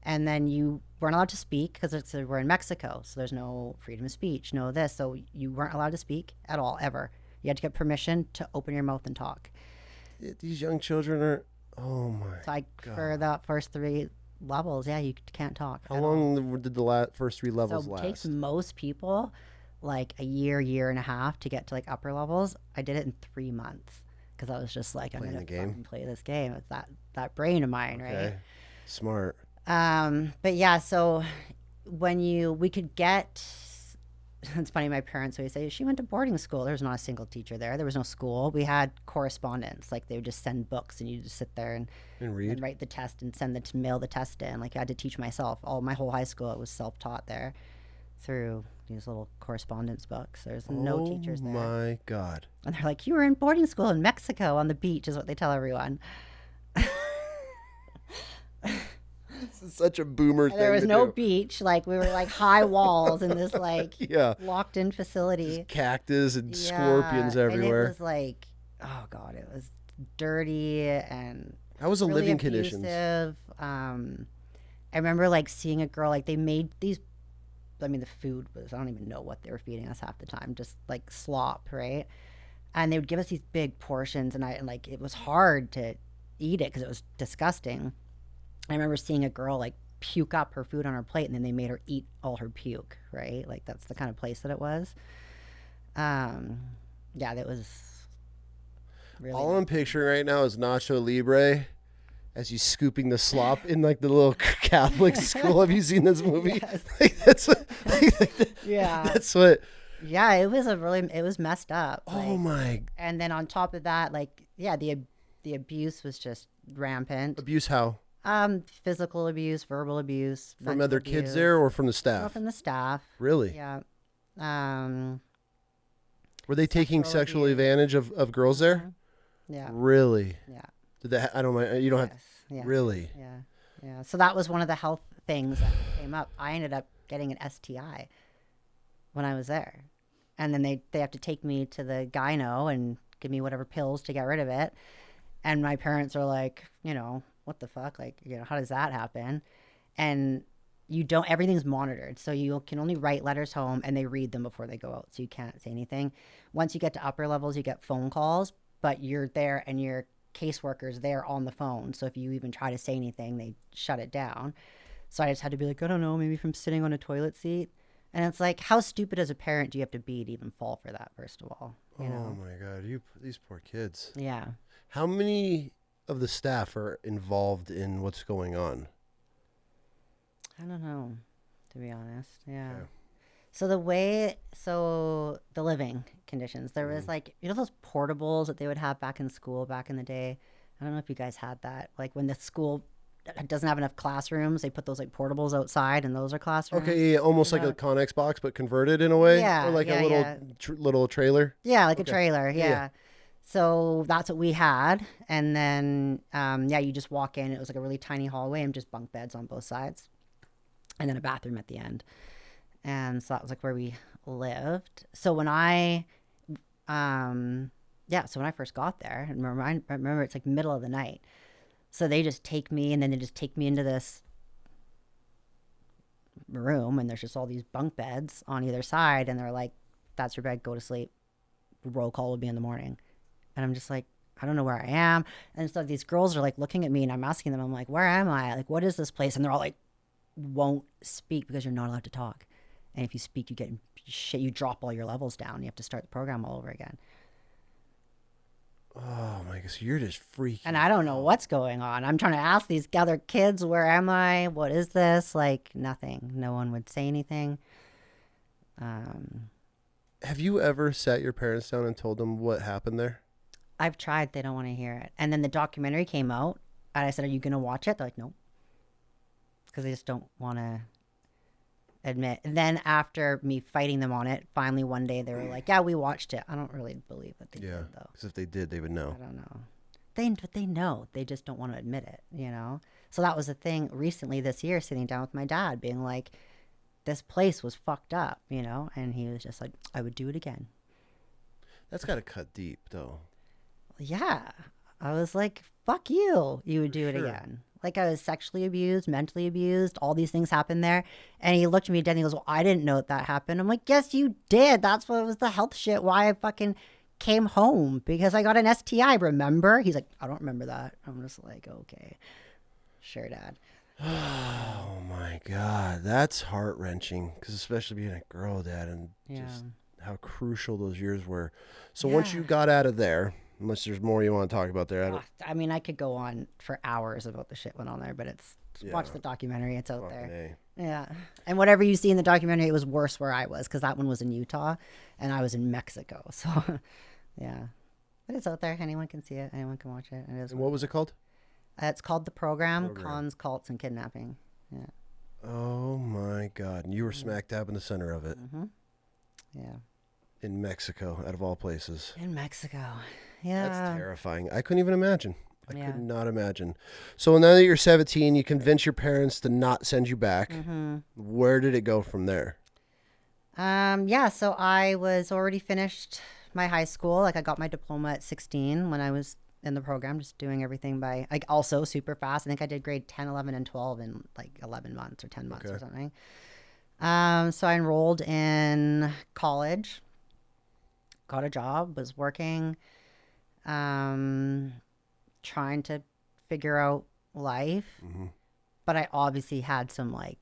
And then you weren't allowed to speak because we're in Mexico, so there's no freedom of speech, no this. So you weren't allowed to speak at all, ever. You had to get permission to open your mouth and talk. These young children are, oh my So God. for the first 3 levels, yeah, you can't talk. How long did the first 3 levels So it last? takes most people like a year and a half to get to like upper levels. I did it in 3 months because I was just like, I'm going to play this game. It's that brain of mine, Okay. right? Smart. But yeah, so we could get, it's funny, my parents always say, she went to boarding school. There was not a single teacher there. There was no school. We had correspondence. Like, they would just send books and you just sit there and read and write the test and mail the test in. Like, I had to teach myself. My whole high school, it was self-taught there through these little correspondence books. There's no teachers there. Oh my God. And they're like, you were in boarding school in Mexico on the beach, is what they tell everyone. This is such a boomer thing. There was to no do. beach. Like, we were like high walls in this like Yeah. locked in facility. Just cactus and scorpions everywhere. And it was like, oh God, it was dirty and How was the really living abusive. conditions? I remember like seeing a girl, like they made these, I mean, the food was, I don't even know what they were feeding us half the time, just like slop, right? And they would give us these big portions, and like, it was hard to eat it because it was disgusting. I remember seeing a girl like puke up her food on her plate, and then they made her eat all her puke, right? Like, that's the kind of place that it was. Yeah, that was really. All I'm picturing right now is Nacho Libre as he's scooping the slop in like the little Catholic school. Have you seen this movie? Yes. Like, that's what, Yeah. That's what. Yeah, it was messed up. Oh like, my. And then on top of that, like, yeah, the abuse was just rampant. Abuse how? Physical abuse, verbal abuse. From mental other kids abuse. there or from the Well, staff? from the staff. Really? Yeah. Were they taking sexual abuse. advantage of girls there? Yeah. Really? Yeah. Did that? I don't mind. You don't have. Yes. Yeah. Really? Yeah. Yeah. So that was one of the health things that came up. I ended up getting an STI when I was there. And then they have to take me to the gyno and give me whatever pills to get rid of it. And my parents are like, you know, what the fuck? Like, you know, how does that happen? And everything's monitored. So you can only write letters home and they read them before they go out. So you can't say anything. Once you get to upper levels, you get phone calls, but you're there and your caseworker's there on the phone. So if you even try to say anything, they shut it down. So I just had to be like, I don't know, maybe from sitting on a toilet seat. And it's like, how stupid as a parent do you have to be to even fall for that, first of all? You know? Oh my God, these poor kids. Yeah. How many of the staff are involved in what's going on? I don't know, to be honest. Yeah. Okay. So the living conditions, there was like, you know, those portables that they would have back in school back in the day. I don't know if you guys had that. Like, when the school doesn't have enough classrooms, they put those like portables outside, and those are classrooms. Okay, yeah, almost like a Connex box, but converted in a way. Yeah, Or like yeah, a little yeah. little trailer. Yeah, like Okay. a trailer. Yeah. Yeah. So that's what we had. And then, yeah, you just walk in. It was like a really tiny hallway and just bunk beds on both sides. And then a bathroom at the end. And so that was like where we lived. So when I first got there, and I remember it's like middle of the night. So they just take me, and then they just take me into this room, and there's just all these bunk beds on either side. And they're like, that's your bed, go to sleep. Roll call will be in the morning. And I'm just like, I don't know where I am. And so these girls are like looking at me, and I'm asking them, I'm like, where am I? Like, what is this place? And they're all like, won't speak because you're not allowed to talk. And if you speak, you get shit, you drop all your levels down. You have to start the program all over again. Oh my God, so you're just freaking. And I don't know what's going on. I'm trying to ask these other kids, where am I? What is this? Like, nothing. No one would say anything. Have you ever sat your parents down and told them what happened there? I've tried. They don't want to hear it. And then the documentary came out, and I said, are you going to watch it? They're like, no. Because they just don't want to admit. And then after me fighting them on it, finally one day they were like, yeah, we watched it. I don't really believe that they did, though. Because if they did, they would know. I don't know. They know. They just don't want to admit it, you know? So that was the thing recently this year, sitting down with my dad, being like, this place was fucked up, you know? And he was just like, I would do it again. That's got to cut deep, though. Yeah. I was like, fuck you. You would do it again. Like, I was sexually abused, mentally abused. All these things happened there. And he looked at me dead and he goes, well, I didn't know that happened. I'm like, yes, you did. That's what was the health shit. Why I fucking came home, because I got an STI, remember? He's like, I don't remember that. I'm just like, okay. Sure, Dad. Oh my God. That's heart-wrenching, because especially being a girl dad and just how crucial those years were. So once you got out of there, unless there's more you want to talk about there. I mean, I could go on for hours about the shit went on there, but watch the documentary. It's out there. Yeah. And whatever you see in the documentary, it was worse where I was, because that one was in Utah and I was in Mexico. So, yeah. But it's out there. Anyone can see it. Anyone can watch it. And what was it called? It's called The Program, Cons, Cults, and Kidnapping. Yeah. Oh, my God. And you were smack dab in the center of it. Mm-hmm. Yeah. In Mexico, out of all places. In Mexico. Yeah. That's terrifying. I couldn't even imagine. I could not imagine. So now that you're 17, you convince your parents to not send you back. Mm-hmm. Where did it go from there? So I was already finished my high school. Like, I got my diploma at 16 when I was in the program, just doing everything by, like, also super fast. I think I did grade 10, 11, and 12 in like 11 months or 10 months or something. So I enrolled in college, got a job, was working, trying to figure out life. Mm-hmm. But I obviously had some like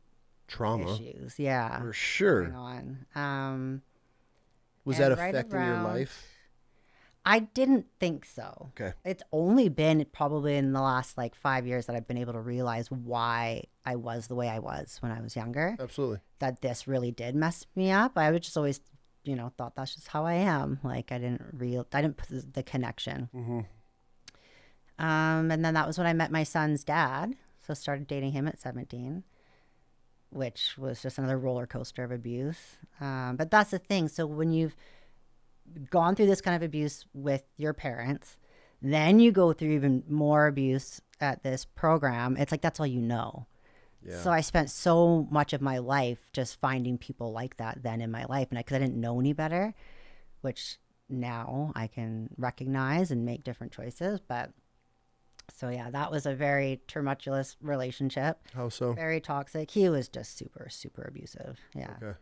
trauma issues. Yeah. For sure. Going on. Was that affecting your life? I didn't think so. Okay. It's only been probably in the last like 5 years that I've been able to realize why I was the way I was when I was younger. Absolutely. That this really did mess me up. I would just always, thought that's just how I am. Like, I didn't put the connection. Mm-hmm. And then that was when I met my son's dad. So started dating him at 17, which was just another roller coaster of abuse. But that's the thing. So when you've gone through this kind of abuse with your parents, then you go through even more abuse at this program. It's like, that's all you know. Yeah. So I spent so much of my life just finding people like that then in my life. And because I didn't know any better, which now I can recognize and make different choices. But so, yeah, that was a very tumultuous relationship. How so? Very toxic. He was just super, super abusive. Yeah. Okay.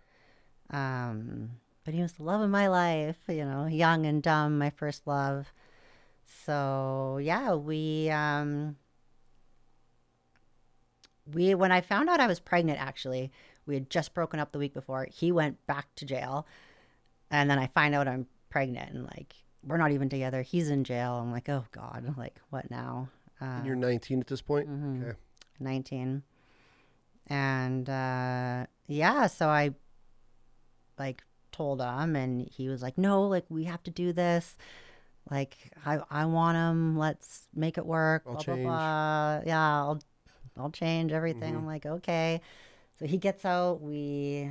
But he was the love of my life, young and dumb, my first love. So, yeah, when I found out I was pregnant, actually, we had just broken up the week before. He went back to jail. And then I find out I'm pregnant and like, we're not even together. He's in jail. I'm like, oh God, like what now? And you're 19 at this point? Mm-hmm. Okay. 19. And, so I like told him and he was like, no, like we have to do this. Like, I want him. Let's make it work. I'll blah, change. Blah, blah. Yeah, I'll change everything. Mm-hmm. I'm like, okay. So he gets out. We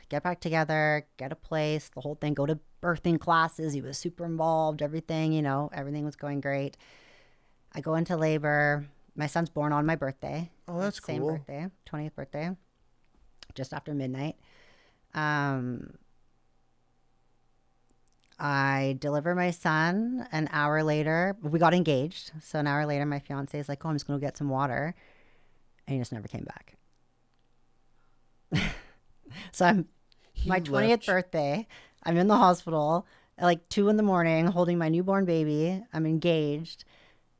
get back together, get a place, the whole thing, go to birthing classes. He was super involved, everything, everything was going great. I go into labor. My son's born on my birthday. Oh, that's Same cool. birthday, 20th birthday, just after midnight. I deliver my son an hour later. We got engaged. So an hour later, my fiance is like, oh, I'm just going to get some water. And he just never came back. So my 20th birthday, I'm in the hospital at like 2 a.m, holding my newborn baby. I'm engaged.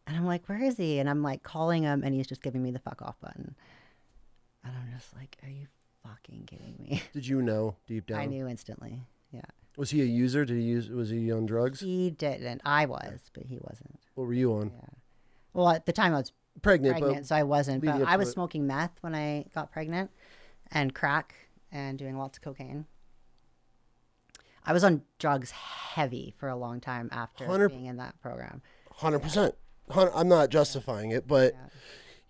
And I'm like, where is he? And I'm like calling him and he's just giving me the fuck off button. And I'm just like, are you fucking kidding me? Did you know deep down? I knew instantly. Yeah. Was he a user? Was he on drugs? He didn't. I was, but he wasn't. What were you on? Yeah. Well, at the time I was pregnant, so I wasn't. But I was it. Smoking meth when I got pregnant and crack and doing lots of cocaine. I was on drugs heavy for a long time after being in that program. 100%. I'm not justifying it, but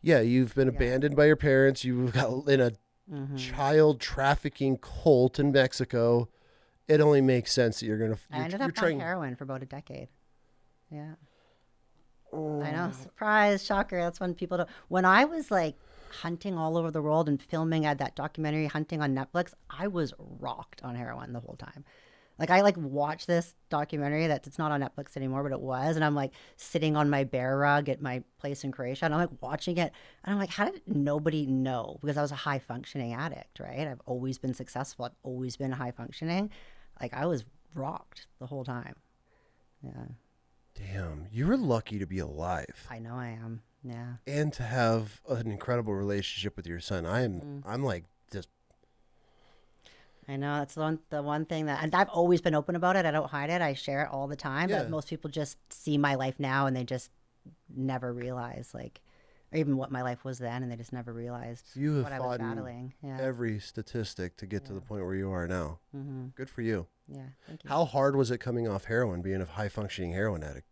you've been abandoned by your parents. You got in a child trafficking cult in Mexico. It only makes sense that you're going to... I ended up on heroin for about a decade. Yeah. I know. Surprise, shocker. That's when people don't... When I was like hunting all over the world and filming. I had that documentary Hunting on Netflix. I was rocked on heroin the whole time. Like I watched this documentary that it's not on Netflix anymore, but it was. And I'm like sitting on my bear rug at my place in Croatia and I'm like watching it. And I'm like, how did nobody know? Because I was a high functioning addict, right? I've always been successful. I've always been high functioning. Like I was rocked the whole time. Yeah. Damn, you were lucky to be alive. I know I am. Yeah. And to have an incredible relationship with your son. I'm like just. I know that's the one thing that, and I've always been open about it. I don't hide it. I share it all the time. Yeah. But most people just see my life now and they just never realize like, or even what my life was then, and they just never realized You have what I was fought battling. Yeah. every statistic to get to the point where you are now. Good for you. Yeah. Thank you. How hard was it coming off heroin, being a high functioning heroin addict?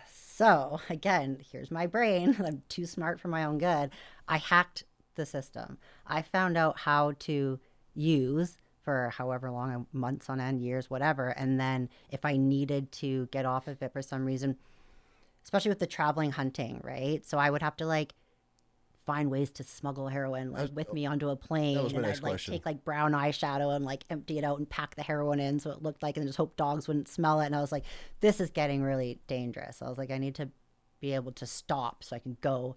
So again, here's my brain. I'm too smart for my own good. I hacked the system. I found out how to use for however long, months on end, years, whatever. And then if I needed to get off of it for some reason, especially with the traveling hunting, right? So I would have to like find ways to smuggle heroin with me onto a plane. That was my and next I'd like question. take like brown eyeshadow and like empty it out and pack the heroin in so it looked like, and just hope dogs wouldn't smell it. And I was like, this is getting really dangerous. I was like, I need to be able to stop so I can go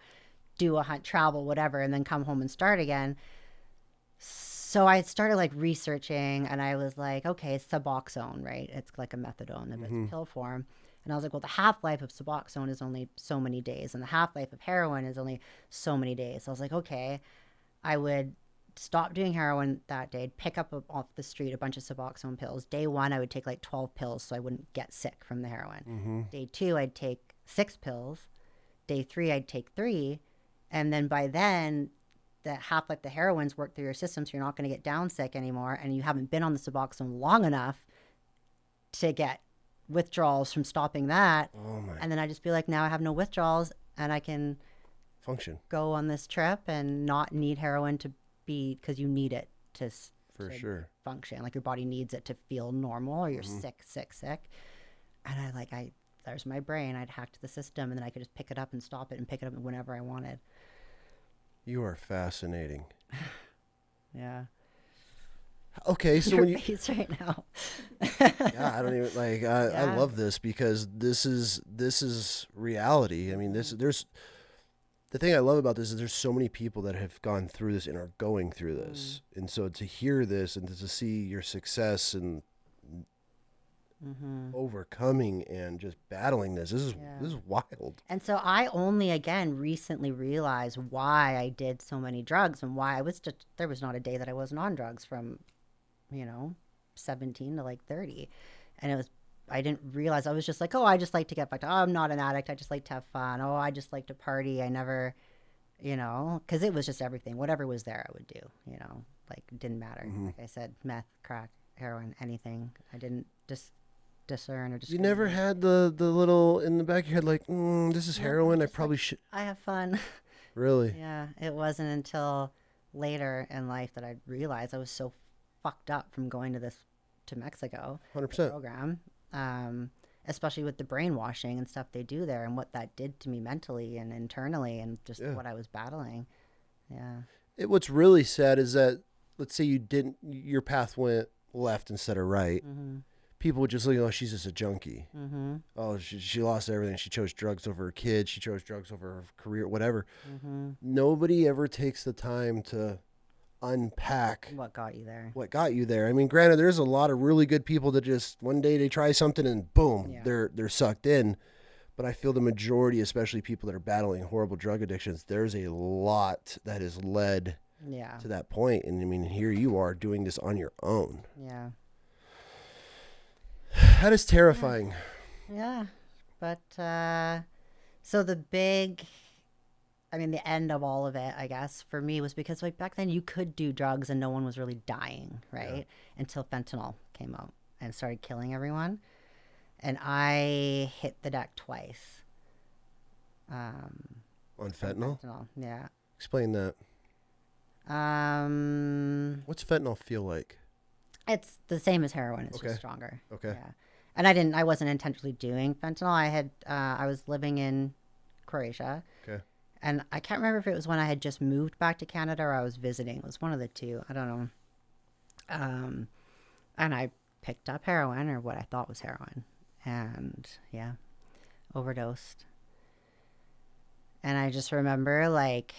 do a hunt, travel, whatever, and then come home and start again. So I started like researching and I was like, okay, Suboxone, right? It's like a methadone if it's pill form. And I was like, well, the half-life of Suboxone is only so many days and the half-life of heroin is only so many days. So I was like, okay, I would stop doing heroin that day, pick up off the street a bunch of Suboxone pills. Day one, I would take like 12 pills so I wouldn't get sick from the heroin. Day two, I'd take 6 pills. Day three, I'd take 3. And then by then, the half-life, the heroin's worked through your system, so you're not going to get down sick anymore, and you haven't been on the Suboxone long enough to get withdrawals from stopping that. Oh my. And then I just be like, now I have no withdrawals, and I can Function. go on this trip and not need heroin to be, because you need it to Sure. function. Like your body needs it to feel normal, or you're sick. And there's my brain. I'd hacked the system, and then I could just pick it up and stop it and pick it up whenever I wanted. You are fascinating. Yeah. Okay, so Your when you face right now. yeah, I don't even like I love this because this is reality. I mean, there's the thing I love about this is there's so many people that have gone through this and are going through this. And so to hear this and to see your success and overcoming and just battling this is wild. And so I only again recently realized why I did so many drugs and why there was not a day that I wasn't on drugs from 17 to like 30. And I didn't realize, I was just like, oh, I just like to get back to, I'm not an addict, I just like to have fun. Oh, I just like to party. I never, because it was just everything. Whatever was there, I would do, like it didn't matter. Like I said, meth, crack, heroin, anything. I didn't just discern or just. You never had the little in the back of your head like, this is heroin, I probably should. I have fun. Really? Yeah, it wasn't until later in life that I realized I was so fucked up from going to Mexico 100%. program, especially with the brainwashing and stuff they do there and what that did to me mentally and internally and just what I was battling. Yeah. What's really sad is that, let's say your path went left instead of right. People would just look, oh, she's just a junkie. Oh, she lost everything. She chose drugs over her kids. She chose drugs over her career, whatever. Nobody ever takes the time to unpack What got you there? I mean, granted, there's a lot of really good people that just one day they try something and boom, they're sucked in. But I feel the majority, especially people that are battling horrible drug addictions, there's a lot that has led to that point. And I mean, here you are doing this on your own. Yeah. That is terrifying. Yeah. But so the end of all of it, I guess, for me was because like back then you could do drugs and no one was really dying, right? Until fentanyl came out and started killing everyone. And I hit the deck twice. On fentanyl? Yeah. Explain that. What's fentanyl feel like? It's the same as heroin. It's just stronger. Okay. Yeah. And I wasn't intentionally doing fentanyl. I was living in Croatia. Okay. And I can't remember if it was when I had just moved back to Canada or I was visiting. It was one of the two. I don't know. And I picked up heroin, or what I thought was heroin. And yeah, overdosed. And I just remember, like,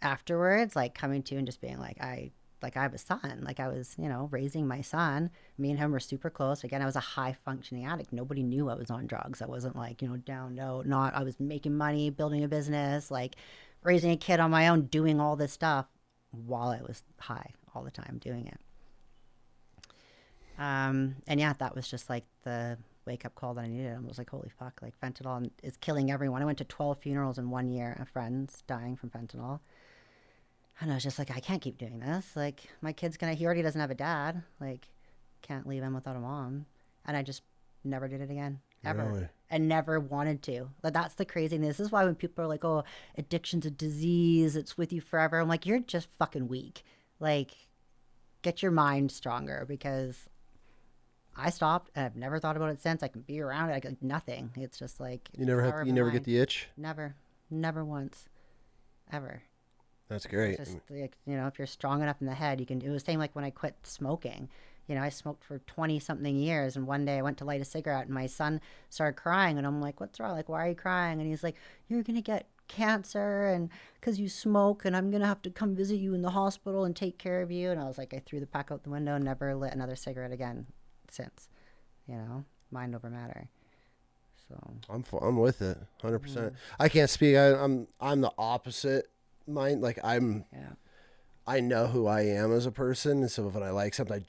afterwards, like, coming to and just being like, I have a son. Like, I was, raising my son. Me and him were super close. Again, I was a high functioning addict. Nobody knew I was on drugs. I wasn't like, down, no, not. I was making money, building a business, like raising a kid on my own, doing all this stuff while I was high all the time doing it. And yeah, that was just like the wake up call that I needed. I was like, holy fuck, like fentanyl is killing everyone. I went to 12 funerals in 1 year of friends dying from fentanyl. And I was just like, I can't keep doing this. Like, my kid's he already doesn't have a dad. Like, can't leave him without a mom. And I just never did it again, ever. Really? And never wanted to. But that's the crazy thing. This is why when people are like, oh, addiction's a disease, it's with you forever. I'm like, you're just fucking weak. Like, get your mind stronger, because I stopped and I've never thought about it since. I can be around it. Like, nothing. It's just like, you never get the itch? Never once, ever. That's great. It's just like, if you're strong enough in the head, you can do. It was the same like when I quit smoking. I smoked for 20 something years, and one day I went to light a cigarette and my son started crying, and I'm like, what's wrong? Like, why are you crying? And he's like, you're going to get cancer and because you smoke, and I'm going to have to come visit you in the hospital and take care of you. And I was like, I threw the pack out the window and never lit another cigarette again since, mind over matter. So I'm with it 100%. I can't speak. I'm the opposite. Mind, like I know who I am as a person, and so when I like something,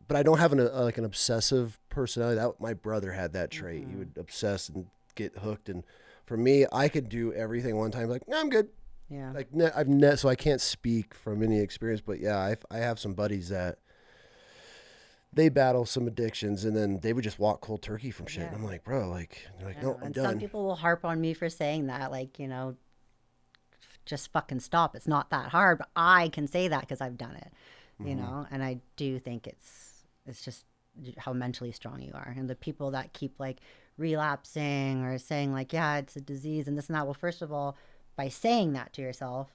but I don't have an obsessive personality. That my brother had that trait. He would obsess and get hooked, and for me, I could do everything one time. Like, no, I'm good. Yeah. Like so I can't speak from any experience, but yeah, I have some buddies that they battle some addictions, and then they would just walk cold turkey from shit. And I'm like, bro, like, they're like, no, I'm done. Some people will harp on me for saying that, like, just fucking stop. It's not that hard, but I can say that because I've done it, and I do think it's just how mentally strong you are. And the people that keep like relapsing or saying like, yeah, it's a disease and this and that. Well, first of all, by saying that to yourself,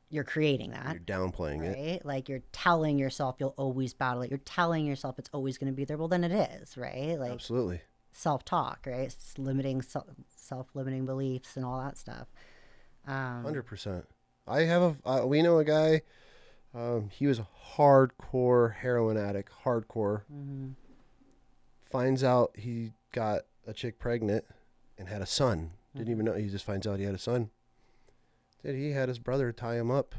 you're creating that. You're downplaying it. Right? Like, you're telling yourself you'll always battle it. You're telling yourself it's always going to be there. Well, then it is, right? Like, absolutely. Self-talk, right? It's limiting, self-limiting beliefs and all that stuff. 100%. We know a guy, he was a hardcore heroin addict, finds out he got a chick pregnant and had a son. Didn't even know. He just finds out he had a son. He had his brother tie him up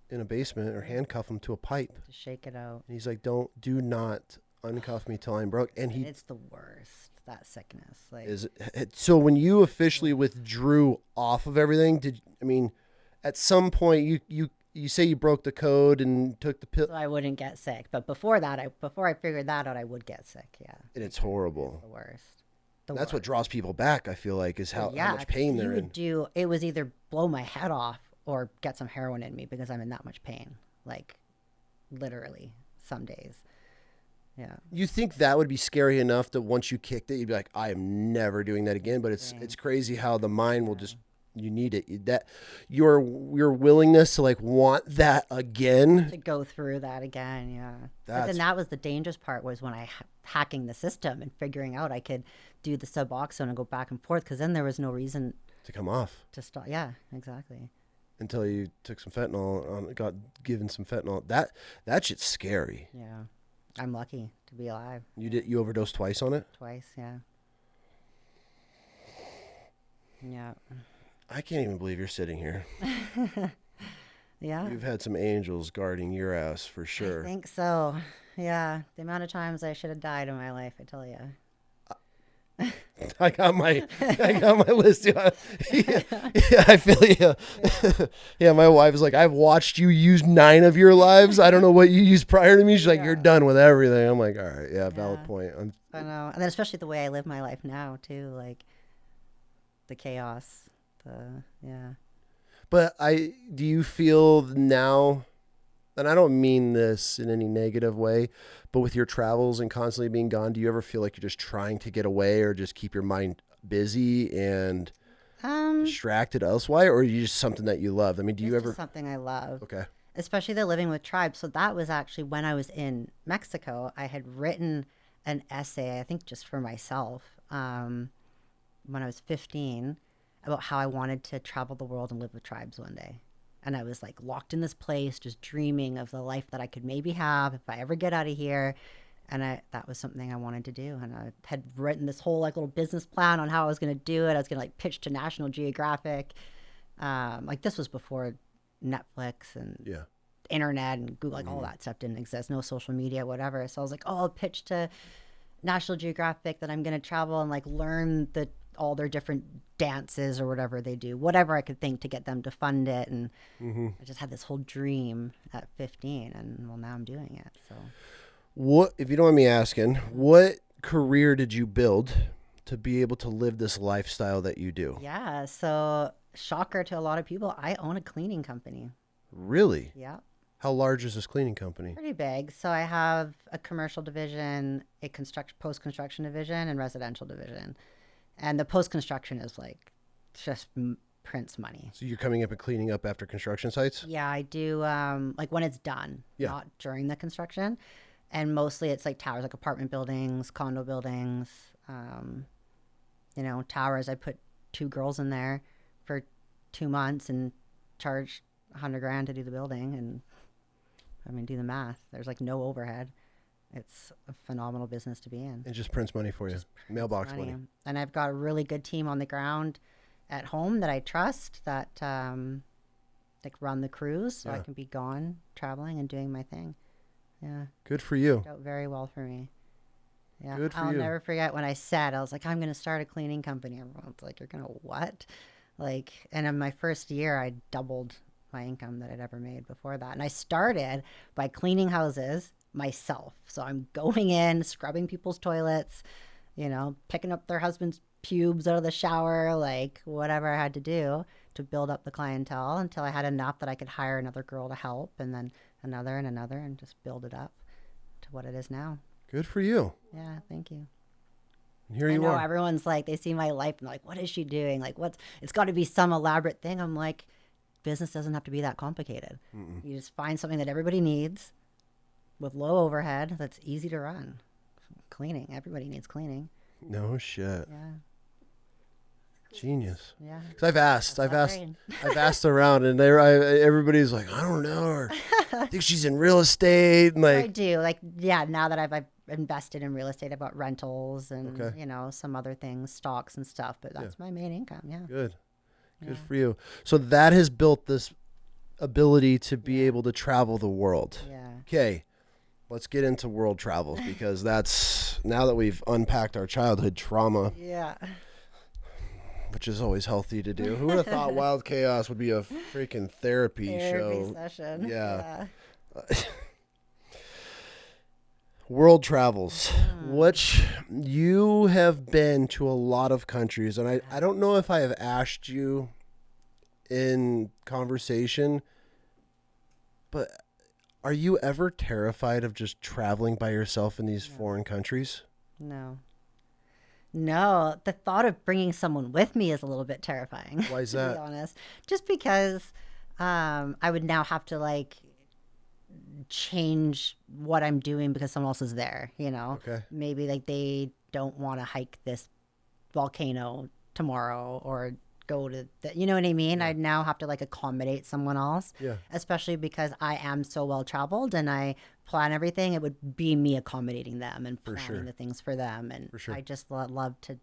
in a basement or handcuff him to a pipe. To shake it out. And he's like, do not uncuff me till I'm broke. And it's the worst, that sickness. Like, so when you officially withdrew off of everything, at some point you say you broke the code and took the pill. So I wouldn't get sick. But before I figured that out, I would get sick. Yeah. And it's horrible. It's the worst. That's what draws people back, I feel like, is how much pain they're in. It was either blow my head off or get some heroin in me because I'm in that much pain. Like, literally, some days. Yeah. You think that would be scary enough that once you kicked it, you'd be like, I am never doing that again. But it's crazy how the mind will just, you need it. That your willingness to like want that again. To go through that again, yeah. But then that was the dangerous part, was when I hacking the system and figuring out I could do the Suboxone and go back and forth, because then there was no reason to come off. To stop. Yeah, exactly. Until you took some fentanyl, got given some fentanyl. That shit's scary. Yeah. I'm lucky to be alive. You overdosed twice on it? Twice, yeah. Yeah. I can't even believe you're sitting here. Yeah. You've had some angels guarding your ass for sure. I think so. Yeah. The amount of times I should have died in my life, I tell you. I got my list. Yeah, I feel you. Yeah, my wife is like, I've watched you use 9 of your lives. I don't know what you used prior to me. She's like, you're done with everything. I'm like, all right, yeah, valid point. I know. And then especially the way I live my life now too, like the chaos, But do you feel now, and I don't mean this in any negative way, but with your travels and constantly being gone, do you ever feel like you're just trying to get away or just keep your mind busy? And distracted elsewhere, or are you just something that you love? I mean, do you It's ever? just something I love. Okay. Especially the living with tribes. So that was actually when I was in Mexico. I had written an essay, I think just for myself, when I was 15, about how I wanted to travel the world and live with tribes one day. And I was like locked in this place, just dreaming of the life that I could maybe have if I ever get out of here. And that was something I wanted to do. And I had written this whole like little business plan on how I was going to do it. I was going to like pitch to National Geographic. Like this was before Netflix and internet and Google, like all that stuff didn't exist. No social media, whatever. So I was like, oh, I'll pitch to National Geographic that I'm going to travel and like learn all their different dances or whatever they do, whatever I could think to get them to fund it. And I just had this whole dream at 15, and well, now I'm doing it. So. What, if you don't mind me asking, what career did you build to be able to live this lifestyle that you do? Yeah. So shocker to a lot of people, I own a cleaning company. Really? Yeah. How large is this cleaning company? Pretty big. So I have a commercial division, a post-construction division, and residential division. And the post-construction is like just prints money. So you're coming up and cleaning up after construction sites? Yeah, I do like when it's done, not during the construction. And mostly it's like towers, like apartment buildings, condo buildings, you know, towers. I put 2 girls in there for 2 months and charge $100,000 to do the building. And I mean, do the math. There's like no overhead. It's a phenomenal business to be in. It just prints money for you. Mailbox money. And I've got a really good team on the ground at home that I trust that like run the crews, so I can be gone traveling and doing my thing. Yeah. Good for you. Worked out very well for me. Yeah. Good for I'll you. never forget when I said, I was like, I'm going to start a cleaning company. Everyone's like, you're going to what? Like, and in my first year, I doubled my income that I'd ever made before that. And I started by cleaning houses myself. So I'm going in, scrubbing people's toilets, you know, picking up their husband's pubes out of the shower, like whatever I had to do to build up the clientele until I had enough that I could hire another girl to help, and then another and another, and just build it up to what it is now. Good for you. Yeah, thank you. And here you are. Everyone's like, they see my life and they're like, what is she doing? Like, it's got to be some elaborate thing. I'm like, business doesn't have to be that complicated. You just find something that everybody needs with low overhead that's easy to run. Cleaning. Everybody needs cleaning. No shit. Yeah. Genius. Yeah. Because I've asked around, and everybody's like, I don't know, or I think she's in real estate, and like I do. Like, yeah. Now that I've invested in real estate, about rentals and you know, some other things, stocks and stuff. But that's my main income. Yeah. Good for you. So that has built this ability to be able to travel the world. Yeah. Okay. Let's get into world travels, because that's, now that we've unpacked our childhood trauma. Yeah. Which is always healthy to do. Who would have thought Wild Chaos would be a freaking therapy show? Session. Yeah. World travels, which you have been to a lot of countries. And I don't know if I have asked you in conversation, but are you ever terrified of just traveling by yourself in these foreign countries? No, the thought of bringing someone with me is a little bit terrifying. Why is that? To be honest, just because I would now have to like change what I'm doing because someone else is there. You know, maybe like they don't want to hike this volcano tomorrow or go to you know what I mean? I'd now have to like accommodate someone else. Yeah. Especially because I am so well traveled and I plan everything. It would be me accommodating them and planning the things for them. And I just love to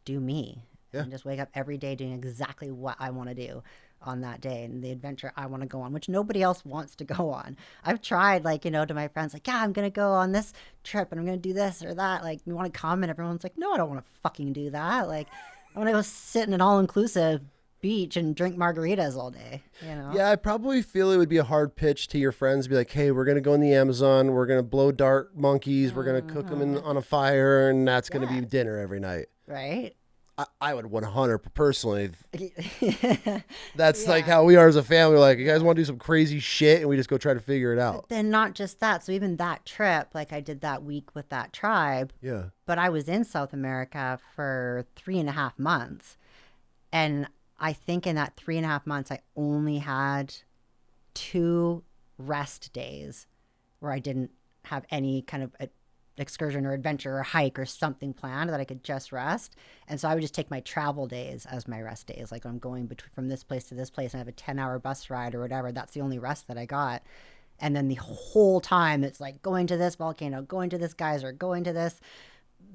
do me and just wake up every day doing exactly what I want to do on that day and the adventure I want to go on, which nobody else wants to go on. I've tried, like, you know, to my friends, like, yeah, I'm going to go on this trip and I'm going to do this or that. Like, you want to come? And everyone's like, no, I don't want to fucking do that. Like, I want to go sit in an all-inclusive beach and drink margaritas all day, you know? Yeah, I probably feel it would be a hard pitch to your friends to be like, hey, we're going to go in the Amazon. We're going to blow dart monkeys. We're going to cook them on a fire, and that's going to be dinner every night. Right? I would 100 personally. That's like how we are as a family. We're like, you guys want to do some crazy shit, and we just go try to figure it out. But then not just that. So even that trip, like I did that week with that tribe. Yeah. But I was in South America for 3.5 months. And I think in that 3.5 months, I only had 2 rest days where I didn't have any kind of excursion or adventure or hike or something planned, that I could just rest. And so I would just take my travel days as my rest days. Like I'm going from this place to this place and I have a 10-hour bus ride or whatever. That's the only rest that I got. And then the whole time it's like going to this volcano, going to this geyser, going to this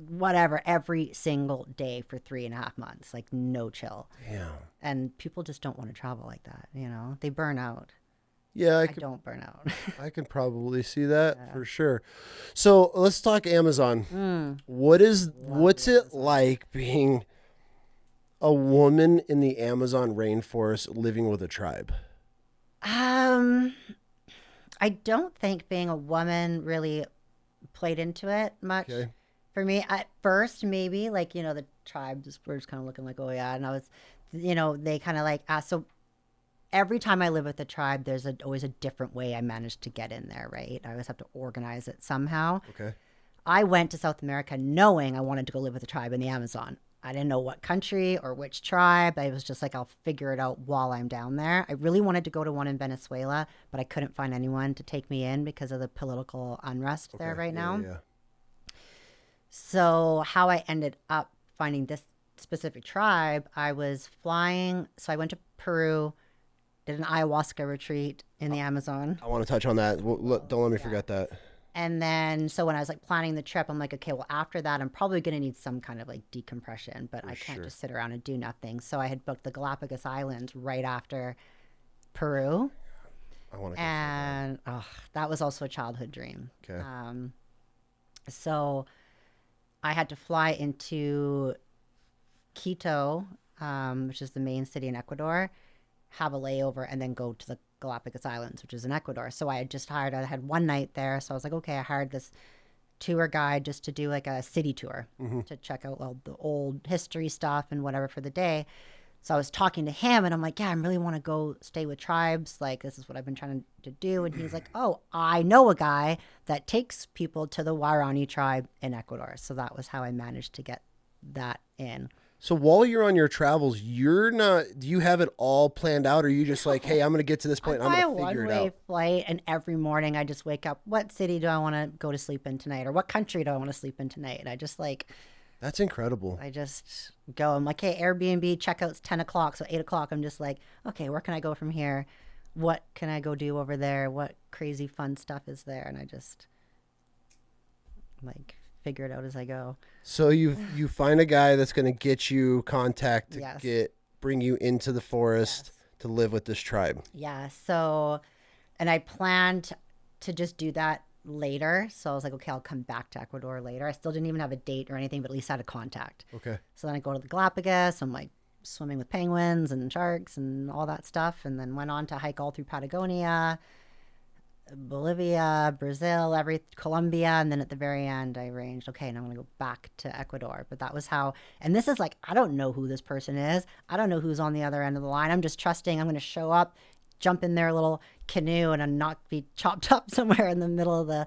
whatever, every single day for 3.5 months, like no chill. Yeah. And people just don't want to travel like that. They burn out. Yeah, I don't burn out. I can probably see that for sure. So let's talk Amazon. What's it like being a woman in the Amazon rainforest living with a tribe? I don't think being a woman really played into it much. Okay. For me, at first, maybe like, the tribes were just kind of looking like, oh yeah. And I was, they kind of like asked. So every time I live with a tribe, there's always a different way I managed to get in there, right? I always have to organize it somehow. Okay. I went to South America knowing I wanted to go live with a tribe in the Amazon. I didn't know what country or which tribe. I was just like, I'll figure it out while I'm down there. I really wanted to go to one in Venezuela, but I couldn't find anyone to take me in because of the political unrest there right now. Yeah. So how I ended up finding this specific tribe, I was flying. So I went to Peru, did an ayahuasca retreat in the Amazon. I want to touch on that. Don't let me forget that. And then, so when I was like planning the trip, I'm like, okay, well, after that, I'm probably going to need some kind of like decompression, but I can't just sit around and do nothing. So I had booked the Galapagos Islands right after Peru. I want to. And that was also a childhood dream. Okay. So I had to fly into Quito, which is the main city in Ecuador, have a layover, and then go to the Galapagos Islands, which is in Ecuador. So I had one night there. So I was like, okay, I hired this tour guide just to do like a city tour to check out all the old history stuff and whatever for the day. So I was talking to him and I'm like, yeah, I really want to go stay with tribes. Like, this is what I've been trying to do. And he's like, oh, I know a guy that takes people to the Waorani tribe in Ecuador. So that was how I managed to get that in. So while you're on your travels, do you have it all planned out? Or are you just like, hey, I'm going to get to this point. I'm going to figure it out. I one-way flight, and every morning I just wake up, what city do I want to go to sleep in tonight? Or what country do I want to sleep in tonight? And I just like... That's incredible. I just go. I'm like, hey, Airbnb checkout's 10 o'clock. So 8 o'clock, I'm just like, okay, where can I go from here? What can I go do over there? What crazy fun stuff is there? And I just like figure it out as I go. So you find a guy that's going to get you contact to bring you into the forest to live with this tribe. Yeah. So, and I planned to just do that later. So I was like, okay, I'll come back to Ecuador later. I still didn't even have a date or anything, but at least I had a contact. Okay. So then I go to the Galapagos. I'm like swimming with penguins and sharks and all that stuff. And then went on to hike all through Patagonia, Bolivia, Brazil, Colombia. And then at the very end, I arranged, okay, now I'm going to go back to Ecuador. But that was how, and this is like, I don't know who this person is. I don't know who's on the other end of the line. I'm just trusting I'm going to show up, jump in their little canoe and not be chopped up somewhere in the middle of the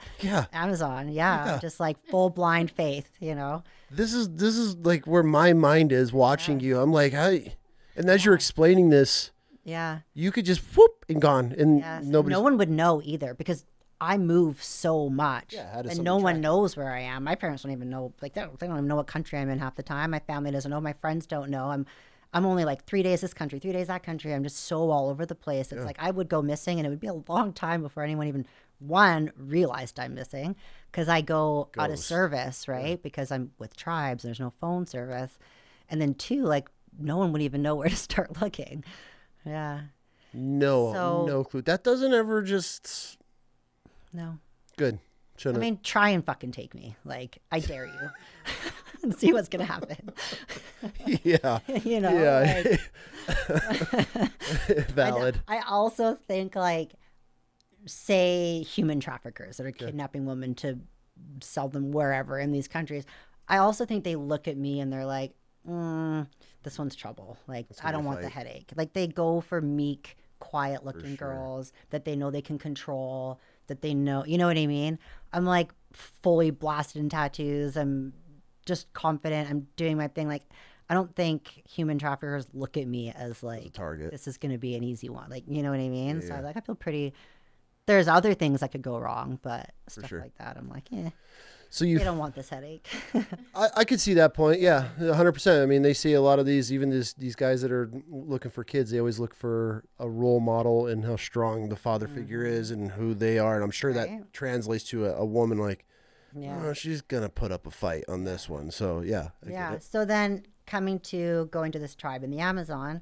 Amazon. Yeah. Just like full blind faith, you know? This is like where my mind is watching you. I'm like, hey, and as you're explaining this, you could just whoop and gone, and no one would know either because I move so much, and no one knows where I am. My parents don't even know, like they don't even know what country I'm in half the time. My family doesn't know. My friends don't know. I'm only like 3 days this country, 3 days that country. I'm just so all over the place. It's like I would go missing, and it would be a long time before anyone even realized I'm missing because I go out of service, right? Because I'm with tribes. There's no phone service, and then 2, like no one would even know where to start looking. Yeah. No clue. That doesn't ever just... No. Good. Shouldn't. I mean, try and fucking take me. Like, I dare you. And see what's going to happen. Yeah. You know? Yeah. Valid. I also think, like, say human traffickers that are kidnapping women to sell them wherever in these countries. I also think they look at me and they're like, this one's trouble. Like, I don't want the headache. Like, they go for meek, quiet looking girls that they know they can control, that they know, you know what I mean? I'm like fully blasted in tattoos. I'm just confident. I'm doing my thing. Like, I don't think human traffickers look at me as like, target. this is going to be an easy one. Like, you know what I mean? Yeah, So yeah. like, I feel pretty, there's other things that could go wrong, but stuff sure. like that, I'm like, yeah, So you don't want this headache. I could see that point. Yeah, 100%. I mean, they see a lot of these, even these guys that are looking for kids, they always look for a role model and how strong the father figure is and who they are. And I'm sure that translates to a woman like, oh, she's going to put up a fight on this one. So, yeah. I get it. So then going to this tribe in the Amazon,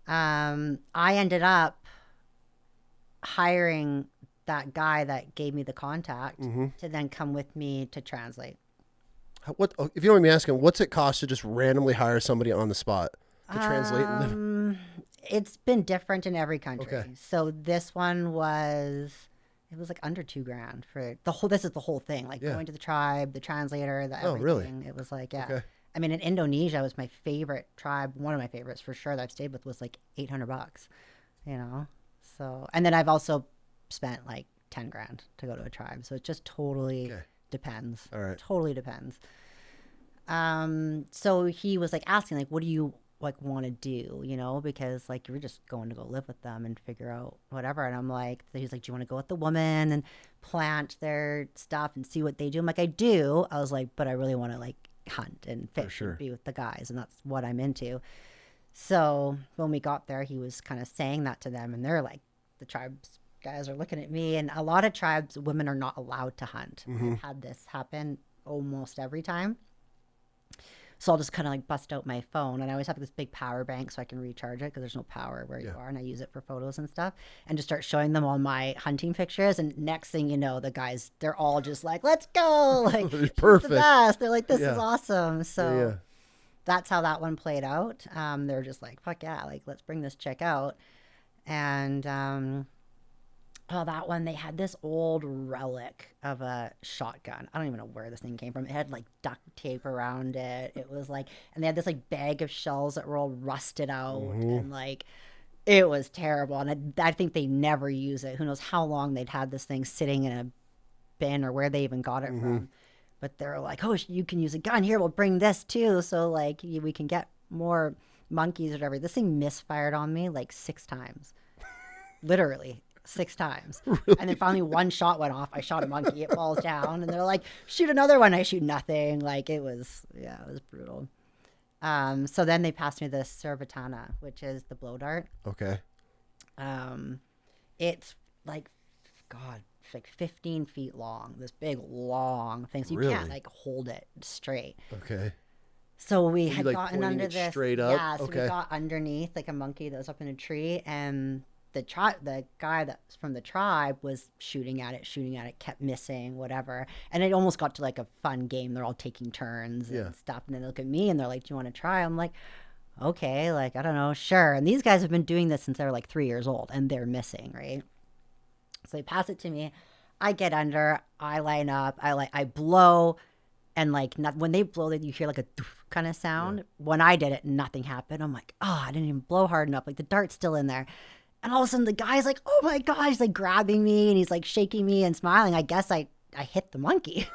I ended up hiring that guy that gave me the contact to then come with me to translate. What, if you don't mind me asking, what's it cost to just randomly hire somebody on the spot to translate? It's been different in every country. Okay. So this one it was like under $2,000 for the whole. This is the whole thing, like going to the tribe, the translator, the everything. Really? It was like, yeah. Okay. I mean, in Indonesia was my favorite tribe. One of my favorites for sure that I've stayed with was like $800, you know? So, and then I've also spent like 10 grand to go to a tribe. So it just totally depends. All right. Totally depends. So he was like asking, like, what do you like want to do, you know, because like you're just going to go live with them and figure out whatever. And I'm like, he's like, do you want to go with the woman and plant their stuff and see what they do? I'm like, I do. I was like, but I really want to like hunt and fish and be with the guys, and that's what I'm into. So when we got there, he was kind of saying that to them, and they're like, the tribes guys are looking at me, and a lot of tribes, women are not allowed to hunt. I've had this happen almost every time. So I'll just kind of like bust out my phone, and I always have this big power bank so I can recharge it because there's no power where you are, and I use it for photos and stuff, and just start showing them all my hunting pictures. And next thing you know, the guys, they're all just like, let's go. Like, perfect. The best. They're like, this is awesome. So that's how that one played out. They're just like, fuck yeah, like, let's bring this chick out. And that one, they had this old relic of a shotgun. I don't even know where this thing came from. It had like duct tape around it. It was like, and they had this like bag of shells that were all rusted out, and like, it was terrible. And I think they never use it. Who knows how long they'd had this thing sitting in a bin or where they even got it from. But they're like, oh, you can use a gun here. We'll bring this too. So like we can get more monkeys or whatever. This thing misfired on me like 6 times, literally. 6 times. Really? And then finally one shot went off. I shot a monkey. It falls down. And they're like, shoot another one. I shoot nothing. Like, it was brutal. So then they passed me the Cervatana, which is the blow dart. Okay. It's like, God, like 15 feet long. This big, long thing. So you really? can't like hold it straight. Okay. So we had like gotten under this. Straight up? Yeah. So we got underneath like a monkey that was up in a tree, and the guy that's from the tribe was shooting at it, kept missing, whatever. And it almost got to like a fun game. They're all taking turns and stuff. And then they look at me and they're like, do you want to try? I'm like, okay, like, I don't know, sure. And these guys have been doing this since they were like 3 years old, and they're missing, right? So they pass it to me. I get under, I line up, I blow, and like when they blow, you hear like a kind of sound. When I did it, nothing happened. I'm like, oh, I didn't even blow hard enough. Like the dart's still in there. And all of a sudden the guy's like, oh my gosh, he's like grabbing me and he's like shaking me and smiling. I guess I hit the monkey.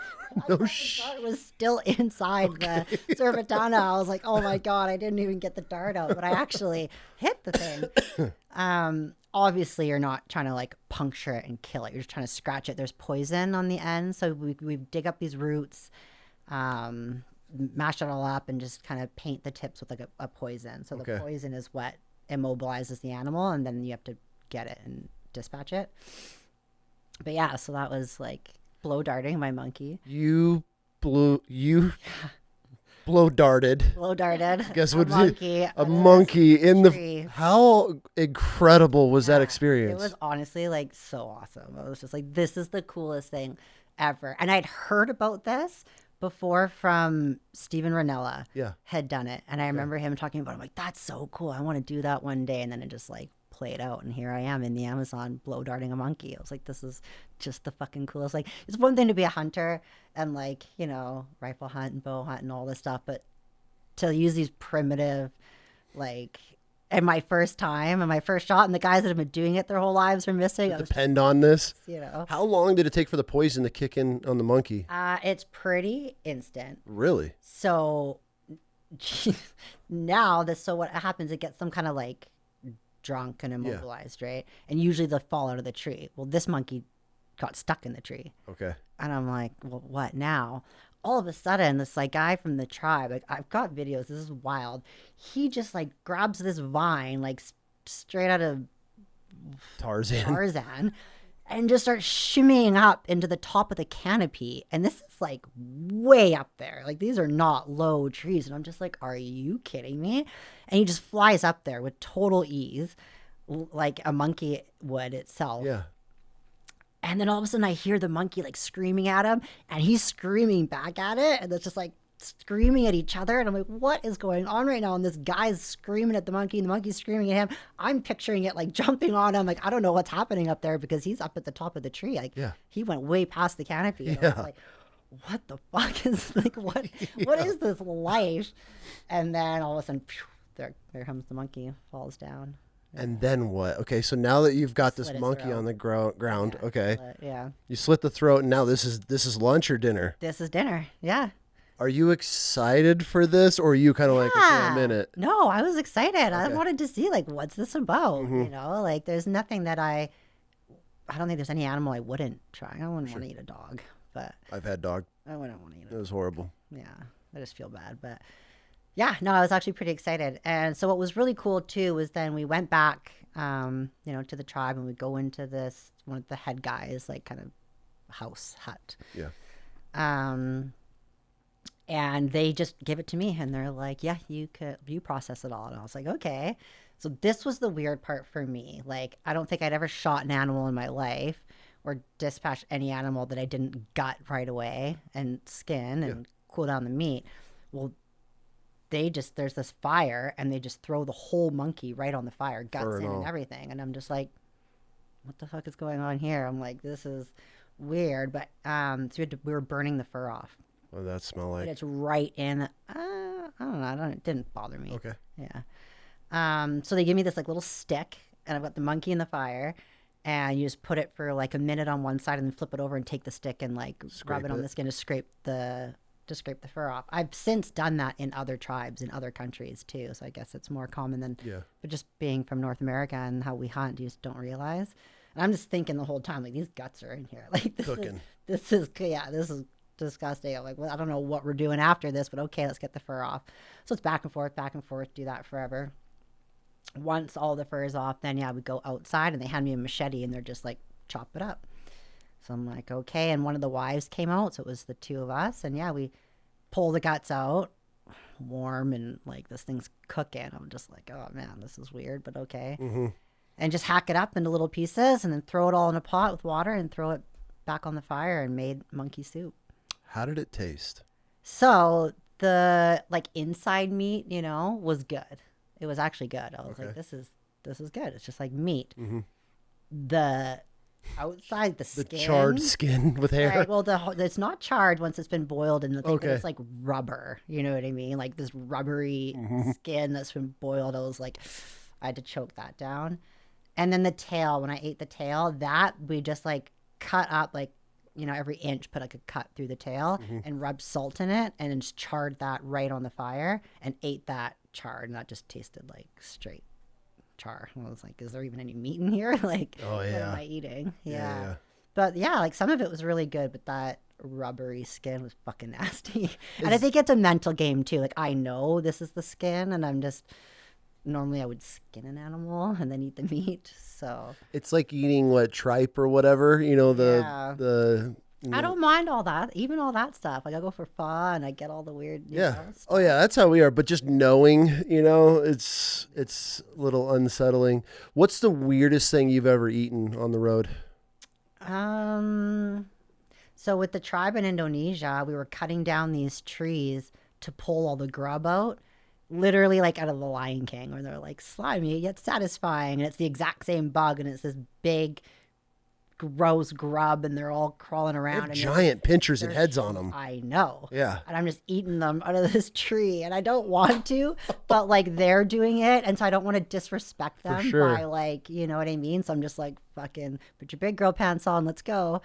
The dart was still inside the Cervatana. I was like, oh my God, I didn't even get the dart out, but I actually hit the thing. Obviously you're not trying to like puncture it and kill it. You're just trying to scratch it. There's poison on the end. So we dig up these roots, mash it all up, and just kind of paint the tips with like a poison. So the poison is what immobilizes the animal, and then you have to get it and dispatch it. But yeah, so that was like blow darting my monkey. You blow darted. Guess what? A monkey in the. How incredible was that experience? It was honestly like so awesome. I was just like, this is the coolest thing ever. And I'd heard about this before from Steven Ranella. Had done it, and I remember him talking about it. I'm like, that's so cool. I want to do that one day. And then it just like played out, and here I am in the Amazon blow darting a monkey. I was like, this is just the fucking coolest. Like, it's one thing to be a hunter and like, you know, rifle hunt and bow hunt and all this stuff, but to use these primitive, like, and my first time and my first shot, and the guys that have been doing it their whole lives are missing. Depend on this, you know. How long did it take for the poison to kick in on the monkey? It's pretty instant. Really? So now so what happens, it gets them kind of like drunk and immobilized, right? And usually they'll fall out of the tree. Well, this monkey got stuck in the tree. Okay. And I'm like, well, what now? All of a sudden, this like guy from the tribe, like I've got videos, this is wild. He just like grabs this vine, like straight out of Tarzan, and just starts shimmying up into the top of the canopy. And this is like way up there. Like these are not low trees. And I'm just like, are you kidding me? And he just flies up there with total ease, like a monkey would itself. Yeah. And then all of a sudden I hear the monkey like screaming at him, and he's screaming back at it. And it's just like screaming at each other. And I'm like, what is going on right now? And this guy's screaming at the monkey, and the monkey's screaming at him. I'm picturing it like jumping on him. Like, I don't know what's happening up there because he's up at the top of the tree. Like he went way past the canopy. And I was like, what the fuck is like, what is this life? And then all of a sudden, there comes the monkey, falls down. And then what? Okay, so now that you've got this monkey on the ground, okay. You slit the throat, and now this is lunch or dinner? This is dinner, yeah. Are you excited for this, or are you kind of like, okay, I'm in it? No, I was excited. Okay. I wanted to see, like, what's this about? You know, like, there's nothing that I don't think there's any animal I wouldn't try. I wouldn't want to eat a dog, but... I've had dog. I wouldn't want to eat it. It was horrible. Yeah, I just feel bad, but... Yeah, no, I was actually pretty excited. And so what was really cool, too, was then we went back, you know, to the tribe, and we go into this, one of the head guys, like, kind of hut. Yeah. And they just give it to me, and they're like, yeah, you process it all. And I was like, okay. So this was the weird part for me. Like, I don't think I'd ever shot an animal in my life or dispatched any animal that I didn't gut right away and skin and cool down the meat. Well, there's this fire, and they just throw the whole monkey right on the fire, guts in and everything. And I'm just like, what the fuck is going on here? I'm like, this is weird. But so we were burning the fur off. What did that smell like? But it's right in, I don't know, it didn't bother me. Okay. Yeah. So they give me this like little stick, and I've got the monkey in the fire, and you just put it for like a minute on one side, and then flip it over and take the stick and like rub it on the skin to scrape the fur off. I've since done that in other tribes in other countries too, so I guess it's more common than but just being from North America and how we hunt, you just don't realize. And I'm just thinking the whole time, like, these guts are in here, like this is disgusting. I'm like, well, I don't know what we're doing after this, but okay, let's get the fur off. So it's back and forth, do that forever. Once all the fur is off, then we go outside, and they hand me a machete, and they're just like, chop it up. So I'm like, okay. And one of the wives came out, so it was the two of us. And we pull the guts out, warm, and like this thing's cooking. I'm just like, oh man, this is weird, but okay. And just hack it up into little pieces, and then throw it all in a pot with water, and throw it back on the fire, and made monkey soup. How did it taste? So the like inside meat, you know, was good. It was actually good. I was like, this is good. It's just like meat. The outside, the skin, charred skin with hair. Right, well, it's not charred once it's been boiled, and it's like rubber. You know what I mean? Like this rubbery skin that's been boiled. I was like, I had to choke that down. And then the tail. When I ate the tail, that we just like cut up, like, you know, every inch, put like a cut through the tail, and rubbed salt in it, and then just charred that right on the fire, and ate that charred, and that just tasted like straight char. I was like, is there even any meat in here? Like, what am I eating? Yeah. But like some of it was really good, but that rubbery skin was fucking nasty. And I think it's a mental game too. Like, I know this is the skin, and I'm just, normally I would skin an animal and then eat the meat. So it's like eating tripe or whatever, you know, the I don't mind all that, even all that stuff. Like, I go for fun. I get all the weird. You know, stuff. Oh yeah, that's how we are. But just knowing, you know, it's a little unsettling. What's the weirdest thing you've ever eaten on the road? So with the tribe in Indonesia, we were cutting down these trees to pull all the grub out. Literally like out of The Lion King, where they're like slimy yet satisfying, and it's the exact same bug, and it's this big gross grub, and they're all crawling around. They have giant pinchers and heads on them. I know. Yeah. And I'm just eating them out of this tree, and I don't want to, but like they're doing it, and so I don't want to disrespect them by like, you know what I mean? So I'm just like, fucking put your big girl pants on, let's go.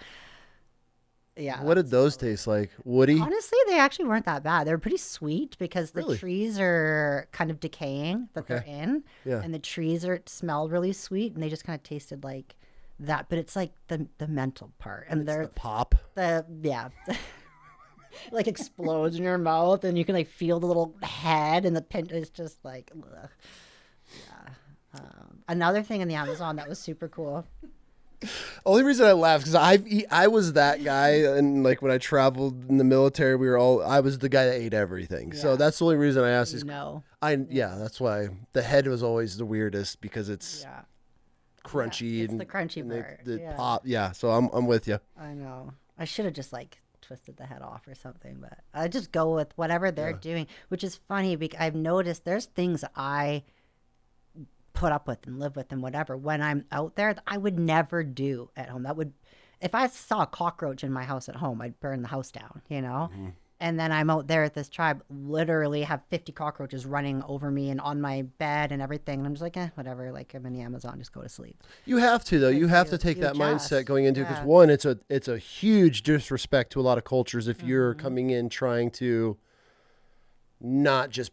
Yeah. What did those taste like? Woody? Honestly, they actually weren't that bad. They're pretty sweet because the Really? trees are kind of decaying that they're in. Yeah. And the trees smell really sweet, and they just kind of tasted like that. But it's like the mental part. And they're The pop. like explodes in your mouth, and you can like feel the little head, and the pin is just like, ugh. Yeah. Another thing in the Amazon that was super cool. Only reason I laughed because I was that guy, and like when I traveled in the military, I was the guy that ate everything. So that's the only reason I asked. That's why the head was always the weirdest because it's crunchy it's and the crunchy part. The pop. Yeah, so I'm with you. I know. I should have just like twisted the head off or something, but I just go with whatever they're doing, which is funny because I've noticed there's things I put up with and live with and whatever when I'm out there that I would never do at home. If I saw a cockroach in my house at home, I'd burn the house down, you know? And then I'm out there at this tribe, literally have 50 cockroaches running over me and on my bed and everything. And I'm just like, whatever. Like, I'm in the Amazon, just go to sleep. You have to, though. You have to take that mindset going into it because, one, it's a huge disrespect to a lot of cultures if you're coming in trying to not just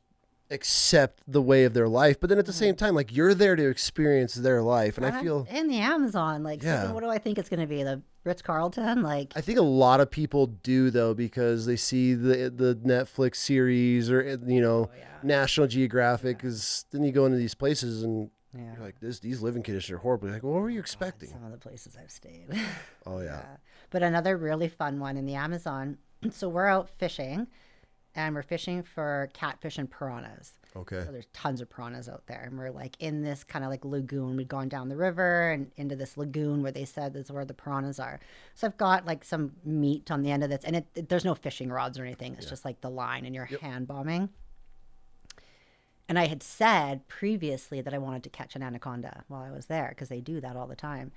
accept the way of their life, but then at the same time, like, you're there to experience their life. And I feel in the Amazon, like, so what do I think it's going to be? The Ritz-Carlton? Like, I think a lot of people do, though, because they see the Netflix series or, National Geographic, because then you go into these places and you're like, these living conditions are horrible. You're like, well, what were you expecting? Some of the places I've stayed. Oh, yeah. But another really fun one in the Amazon. So we're out fishing, and we're fishing for catfish and piranhas. Okay. So there's tons of piranhas out there. And we're like in this kind of like lagoon. We'd gone down the river and into this lagoon where they said this is where the piranhas are. So I've got like some meat on the end of this. And there's no fishing rods or anything. It's just like the line and you're hand bombing. And I had said previously that I wanted to catch an anaconda while I was there because they do that all the time.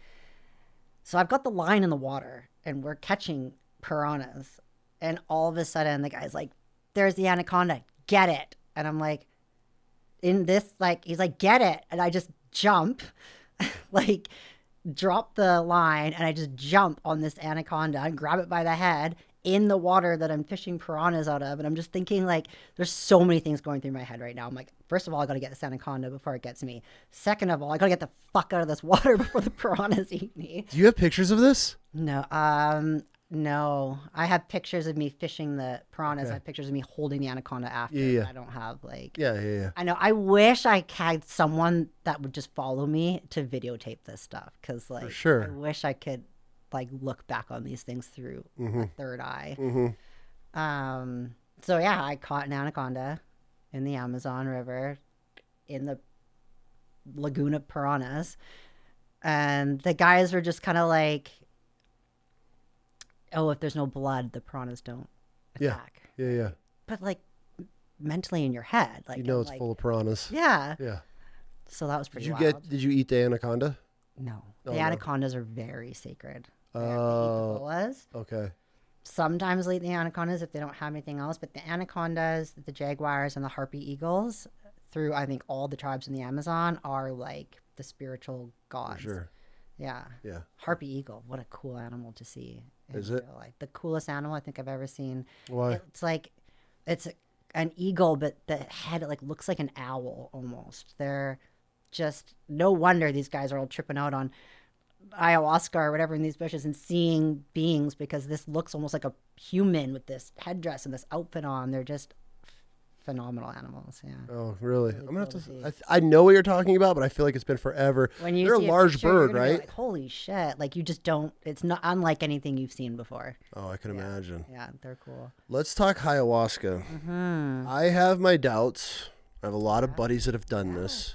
So I've got the line in the water and we're catching piranhas. And all of a sudden the guy's like, there's the anaconda, get it. And I'm like, he's like, get it. And I just jump, like drop the line and I just jump on this anaconda and grab it by the head in the water that I'm fishing piranhas out of. And I'm just thinking like, there's so many things going through my head right now. I'm like, first of all, I got to get this anaconda before it gets me. Second of all, I got to get the fuck out of this water before the piranhas eat me. Do you have pictures of this? No, I have pictures of me fishing the piranhas. I have pictures of me holding the anaconda after. I don't have like. Yeah. I know. I wish I had someone that would just follow me to videotape this stuff because, like, for sure. I wish I could like look back on these things through a third eye. So yeah, I caught an anaconda in the Amazon River in the lagoon of piranhas, and the guys were just kind of like, oh, if there's no blood, the piranhas don't attack. Yeah. But like mentally in your head, like it's full of piranhas. Yeah. Yeah. So that was pretty wild. Did you eat the anaconda? No. The anacondas are very sacred. Oh. They eat the boas. Okay. Sometimes they eat the anacondas if they don't have anything else, but the anacondas, the jaguars, and the harpy eagles, through I think all the tribes in the Amazon, are like the spiritual gods. For sure. Yeah. Harpy eagle, what a cool animal to see. Is it? Like the coolest animal I think I've ever seen. Why? It's like, it's an eagle, but the head like looks like an owl almost. They're just, no wonder these guys are all tripping out on ayahuasca or whatever in these bushes and seeing beings, because this looks almost like a human with this headdress and this outfit on. They're just phenomenal animals. Yeah. Oh, really? I'm gonna have to. I know what you're talking about, but I feel like it's been forever. When you they're see a large picture, bird, you're gonna be right? like, holy shit! Like you just don't. It's not unlike anything you've seen before. Oh, I can imagine. Yeah, they're cool. Let's talk ayahuasca. I have my doubts. I have a lot of buddies that have done this.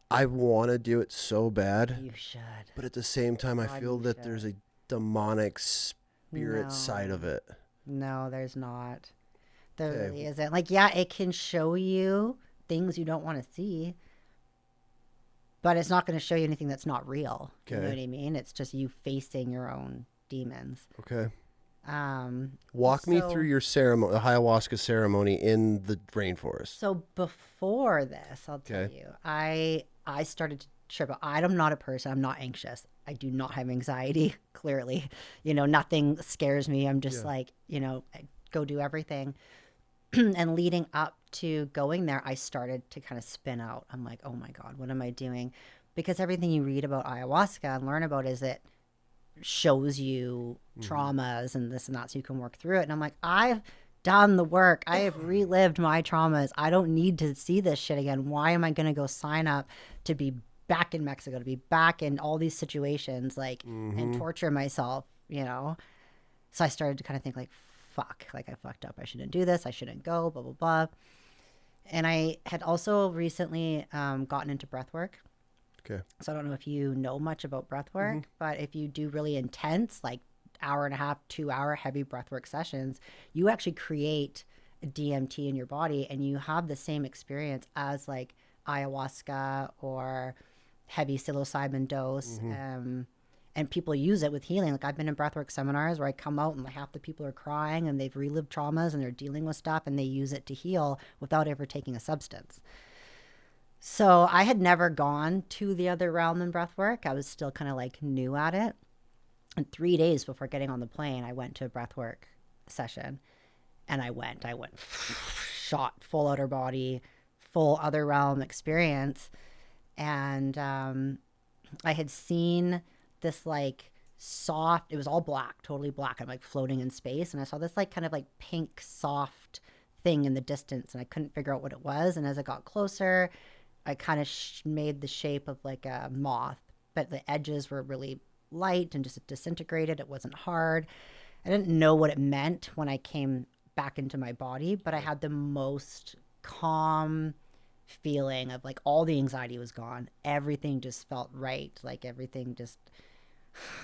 I want to do it so bad. You should. But at the same time, I feel that there's a demonic spirit side of it. No, there's not. There really isn't. Like, yeah, it can show you things you don't want to see, but it's not going to show you anything that's not real. You know what I mean? It's just you facing your own demons. Okay. Walk me through your ceremony, the ayahuasca ceremony in the rainforest. So before this, I'll tell you, I started to trip. I'm not a person. I'm not anxious I do not have anxiety, clearly. You know, nothing scares me. I'm just like, you know, I go do everything. And leading up to going there, I started to kind of spin out. I'm like, oh my God, what am I doing? Because everything you read about ayahuasca and learn about is it shows you traumas and this and that so you can work through it. And I'm like, I've done the work. I have relived my traumas. I don't need to see this shit again. Why am I going to go sign up to be back in Mexico, to be back in all these situations, like, and torture myself, you know? So I started to kind of think like, fuck, like I fucked up. I shouldn't do this. I shouldn't go, blah, blah, blah. And I had also recently gotten into breathwork. Okay. So I don't know if you know much about breathwork, but if you do really intense, like 1.5 to 2 hour heavy breathwork sessions, you actually create a DMT in your body and you have the same experience as like ayahuasca or heavy psilocybin dose. And people use it with healing. Like I've been in breathwork seminars where I come out and like half the people are crying and they've relived traumas and they're dealing with stuff and they use it to heal without ever taking a substance. So I had never gone to the other realm in breathwork. I was still kind of like new at it. And 3 days before getting on the plane, I went to a breathwork session and I went shot, full outer body, full other realm experience. And I had seen this like soft, it was all black, totally black. I'm like floating in space. And I saw this like kind of like pink soft thing in the distance and I couldn't figure out what it was. And as I got closer, I kind of made the shape of like a moth, but the edges were really light and just disintegrated. It wasn't hard. I didn't know what it meant when I came back into my body, but I had the most calm feeling of like all the anxiety was gone. Everything just felt right. Like everything just,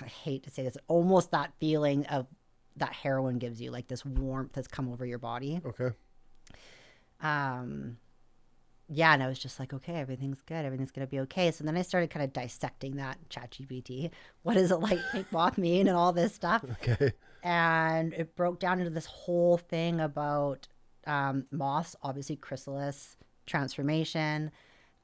I hate to say this, almost that feeling of that heroin gives you, like this warmth that's come over your body. Okay. Yeah, and I was just like, okay, everything's good. Everything's going to be okay. So then I started kind of dissecting that ChatGPT. What does a light pink moth mean and all this stuff? Okay. And it broke down into this whole thing about moths, obviously chrysalis transformation.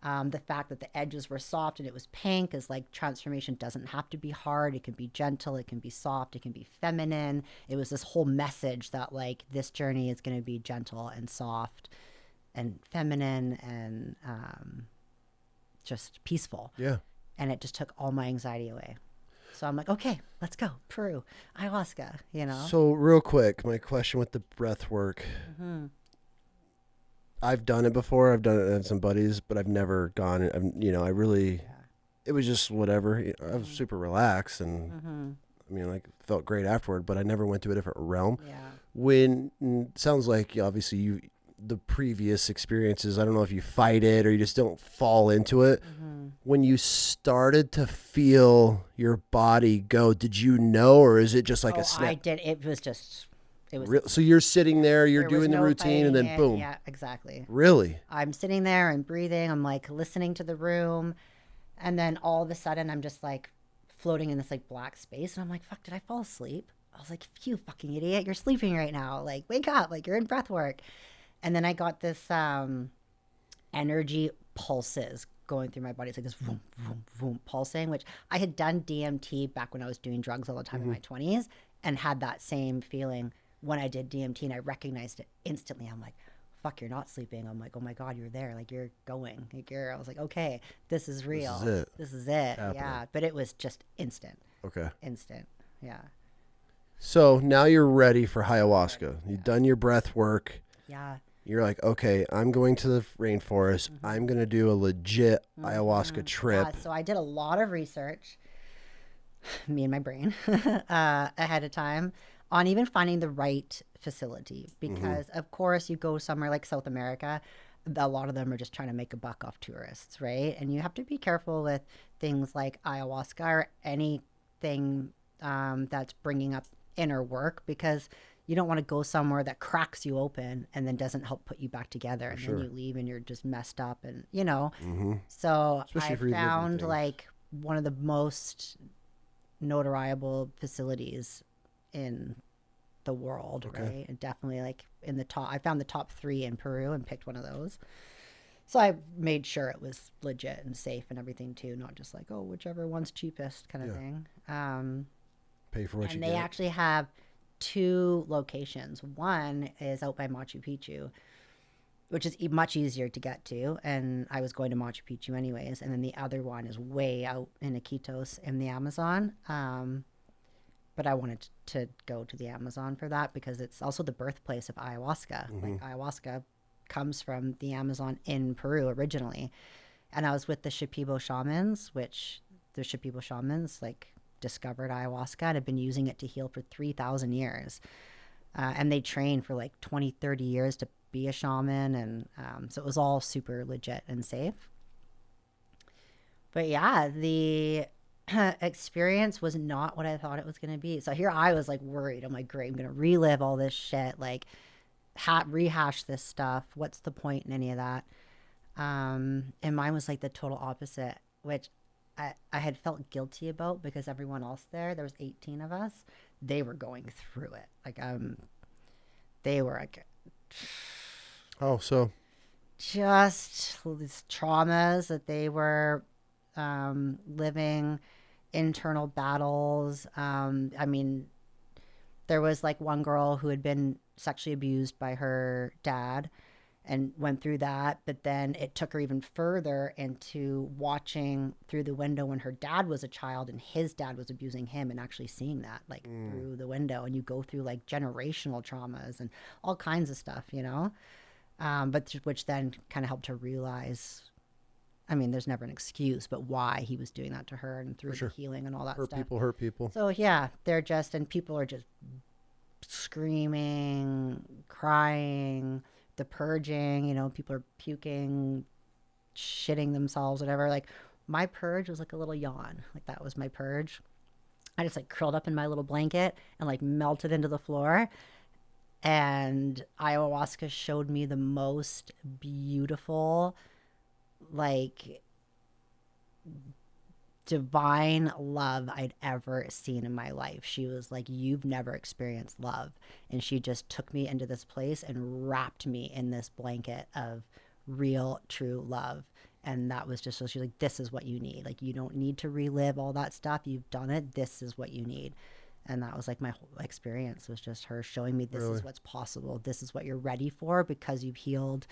The fact that the edges were soft and it was pink is like transformation doesn't have to be hard. It can be gentle. It can be soft. It can be feminine. It was this whole message that like this journey is going to be gentle and soft and feminine and just peaceful. Yeah. And it just took all my anxiety away. So I'm like, okay, let's go. Peru, ayahuasca, you know? So real quick, my question with the breath work. I've done it before. I've done it with some buddies, but I've never gone. It was just whatever. I was super relaxed and I mean, like felt great afterward, but I never went to a different realm. Yeah. Sounds like obviously the previous experiences, I don't know if you fight it or you just don't fall into it. When you started to feel your body go, did you know, or is it just like a snap? I did. It was So you're sitting there, you're doing the routine and then boom. Yeah, exactly. Really? I'm sitting there and breathing. I'm like listening to the room. And then all of a sudden I'm just like floating in this like black space. And I'm like, fuck, did I fall asleep? I was like, you fucking idiot. You're sleeping right now. Like, wake up. Like, you're in breath work. And then I got this energy pulses going through my body. It's like this vroom, vroom, vroom pulsing, which I had done DMT back when I was doing drugs all the time in my 20s and had that same feeling when I did DMT, and I recognized it instantly. I'm like, fuck, you're not sleeping. I'm like, oh my God, you're there. Like, you're going. Like, I was like, okay, this is real. This is it. Yeah. But it was just instant. Okay. Instant. Yeah. So now you're ready for ayahuasca. You've done your breath work. Yeah. You're like, okay, I'm going to the rainforest. I'm going to do a legit ayahuasca trip. Yeah, so I did a lot of research, me and my brain, ahead of time on even finding the right facility. Because, of course, you go somewhere like South America, a lot of them are just trying to make a buck off tourists, right? And you have to be careful with things like ayahuasca or anything that's bringing up inner work, because you don't want to go somewhere that cracks you open and then doesn't help put you back together. And then you leave and you're just messed up and, you know. So especially I found like one of the most notariable facilities in the world, right? And definitely like in the top, I found the top 3 in Peru and picked one of those. So I made sure it was legit and safe and everything too, not just like, oh, whichever one's cheapest kind of thing. Pay for what you And get. they actually have 2 locations. One is out by Machu Picchu, which is much easier to get to. And I was going to Machu Picchu anyways. And then the other one is way out in Iquitos in the Amazon. But I wanted to go to the Amazon for that because it's also the birthplace of ayahuasca. Like ayahuasca comes from the Amazon in Peru originally. And I was with the Shipibo shamans, which the Shipibo shamans like discovered ayahuasca and have been using it to heal for 3,000 years. And they train for like 20, 30 years to be a shaman. And so it was all super legit and safe. But yeah, the experience was not what I thought it was going to be. So here I was like worried. I'm like, great, I'm going to relive all this shit, like rehash this stuff. What's the point in any of that? And mine was like the total opposite, which I had felt guilty about because everyone else there was 18 of us. They were going through it. Like, they were like, so just these traumas that they were living, internal battles. I mean, there was like one girl who had been sexually abused by her dad and went through that, but then it took her even further into watching through the window when her dad was a child and his dad was abusing him and actually seeing that like through the window. And you go through like generational traumas and all kinds of stuff, you know, but which then kind of helped her realize, I mean, there's never an excuse, but why he was doing that to her and through the healing and all that stuff. Hurt people. So yeah, they're just, and people are just screaming, crying, the purging, you know, people are puking, shitting themselves, whatever. Like my purge was like a little yawn. Like that was my purge. I just like curled up in my little blanket and like melted into the floor. And ayahuasca showed me the most beautiful, like divine love I'd ever seen in my life. She was like, you've never experienced love. And she just took me into this place and wrapped me in this blanket of real, true love. And that was just, so she's like, this is what you need. Like, you don't need to relive all that stuff. You've done it. This is what you need. And that was like my whole experience, was just her showing me this is what's possible. This is what you're ready for because you've healed.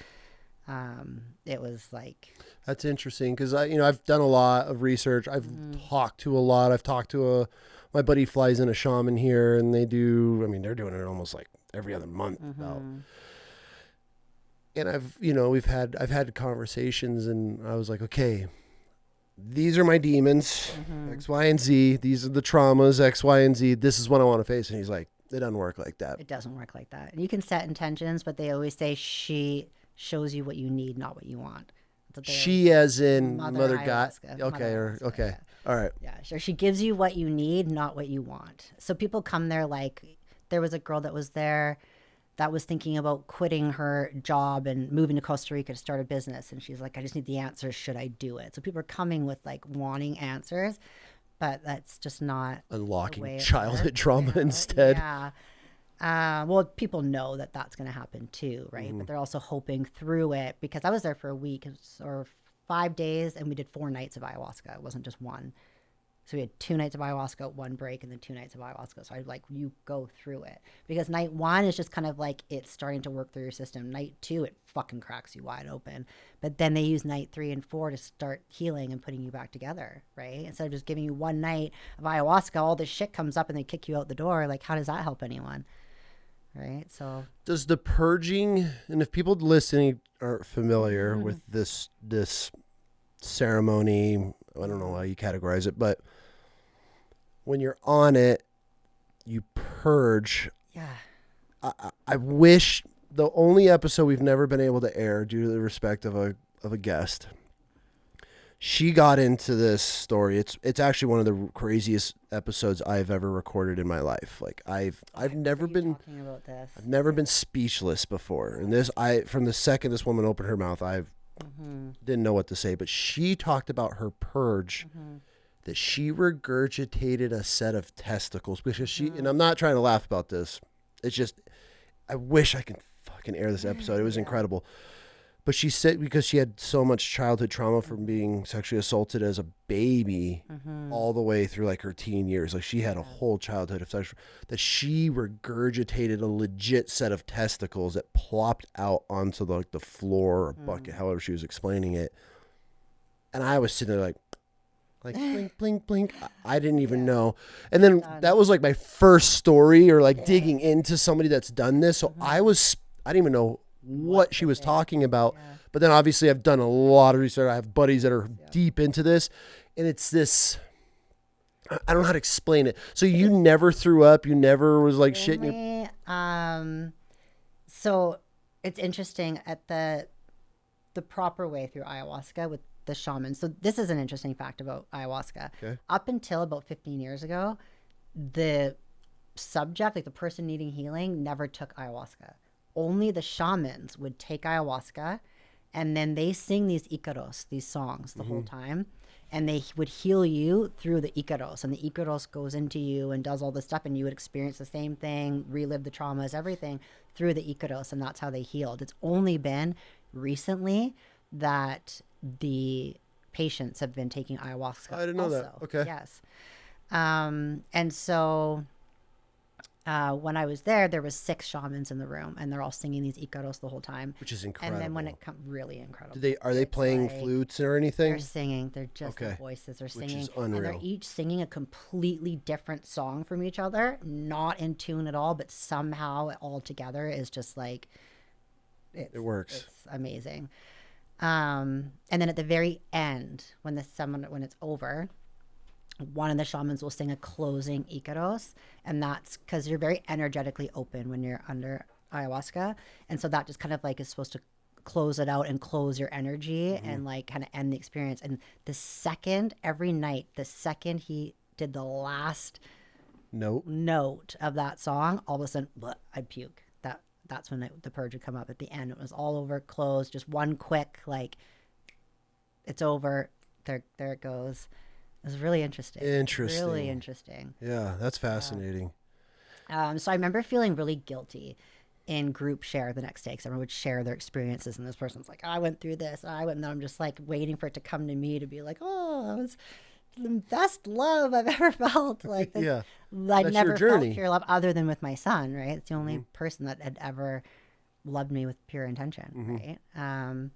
It was like, that's interesting because I've done a lot of research. I've talked to a lot. I've talked to my buddy flies in a shaman here, and they're doing it almost like every other month about. And I've had conversations, and I was like, okay, these are my demons, X, Y, and Z. These are the traumas, X, Y, and Z. This is what I want to face. And he's like, it doesn't work like that. It doesn't work like that. And you can set intentions, but they always say she shows you what you need, not what you want. She as in Mother God. Okay, okay. Yeah. All right. Yeah, sure. She gives you what you need, not what you want. So people come there like, there was a girl that was there that was thinking about quitting her job and moving to Costa Rica to start a business. And she's like, I just need the answers. Should I do it? So people are coming with like wanting answers, but that's just not unlocking childhood trauma instead. Yeah. Well, people know that that's going to happen too, right? But they're also hoping through it, because I was there for a week or 5 days and we did 4 nights of ayahuasca. It wasn't just one. So we had 2 nights of ayahuasca, 1 break, and then 2 nights of ayahuasca. So I like, you go through it, because night 1 is just kind of like it's starting to work through your system. Night 2, it fucking cracks you wide open. But then they use night 3 and 4 to start healing and putting you back together, right? Instead of just giving you 1 night of ayahuasca, all this shit comes up and they kick you out the door. Like, how does that help anyone? Right. So does the purging, and if people listening are familiar with this ceremony, I don't know how you categorize it, but when you're on it, you purge. Yeah. I wish the only episode we've never been able to air due to the respect of a guest, she got into this story. It's actually one of the craziest episodes I've ever recorded in my life. Like I've never been talking about this. I've never been speechless before. And from the second this woman opened her mouth, I didn't know what to say. But she talked about her purge, that she regurgitated a set of testicles because and I'm not trying to laugh about this. It's just, I wish I could fucking air this episode. It was incredible. But she said because she had so much childhood trauma from being sexually assaulted as a baby all the way through like her teen years. Like she had a whole childhood of sexual that she regurgitated a legit set of testicles that plopped out onto the floor or bucket, however she was explaining it. And I was sitting there like blink, blink, blink. I didn't even know. And then that was like my first story or like digging into somebody that's done this. So I didn't even know what she was talking about. But then obviously I've done a lot of research. I have buddies that are deep into this, and it's this, I don't know how to explain it. So you never threw up. You never was like shit. So it's interesting at the proper way through ayahuasca with the shaman. So this is an interesting fact about ayahuasca. Okay. Up until about 15 years ago, the subject, like the person needing healing, never took ayahuasca. Only the shamans would take ayahuasca, and then they sing these Icaros, these songs the whole time, and they would heal you through the Icaros, and the Icaros goes into you and does all this stuff, and you would experience the same thing, relive the traumas, everything through the Icaros, and that's how they healed. It's only been recently that the patients have been taking ayahuasca. I didn't know that. Okay. Yes. And so when I was there was 6 shamans in the room, and they're all singing these Icaros the whole time. Which is incredible. And then when it comes, really incredible. Are they playing like, flutes or anything? They're singing. They're just the voices are singing. Which is unreal. And they're each singing a completely different song from each other, not in tune at all, but somehow all together is just like, it works. It's amazing. And then at the very end, when it's over, one of the shamans will sing a closing Icaros, and that's because you're very energetically open when you're under ayahuasca, and so that just kind of like is supposed to close it out and close your energy and like kind of end the experience. And every night, the second he did the last note of that song, all of a sudden I'd puke. That's when the purge would come up at the end. It was all over, closed, just one quick, like, it's over, there it goes. It was really interesting. Really interesting. Yeah, that's fascinating. So I remember feeling really guilty in group share the next day, because everyone would share their experiences, and this person's like, I went through this, and then I'm just like waiting for it to come to me to be like, oh, that was the best love I've ever felt. Like, yeah, I'd never felt pure love other than with my son, right? It's the only person that had ever loved me with pure intention, right?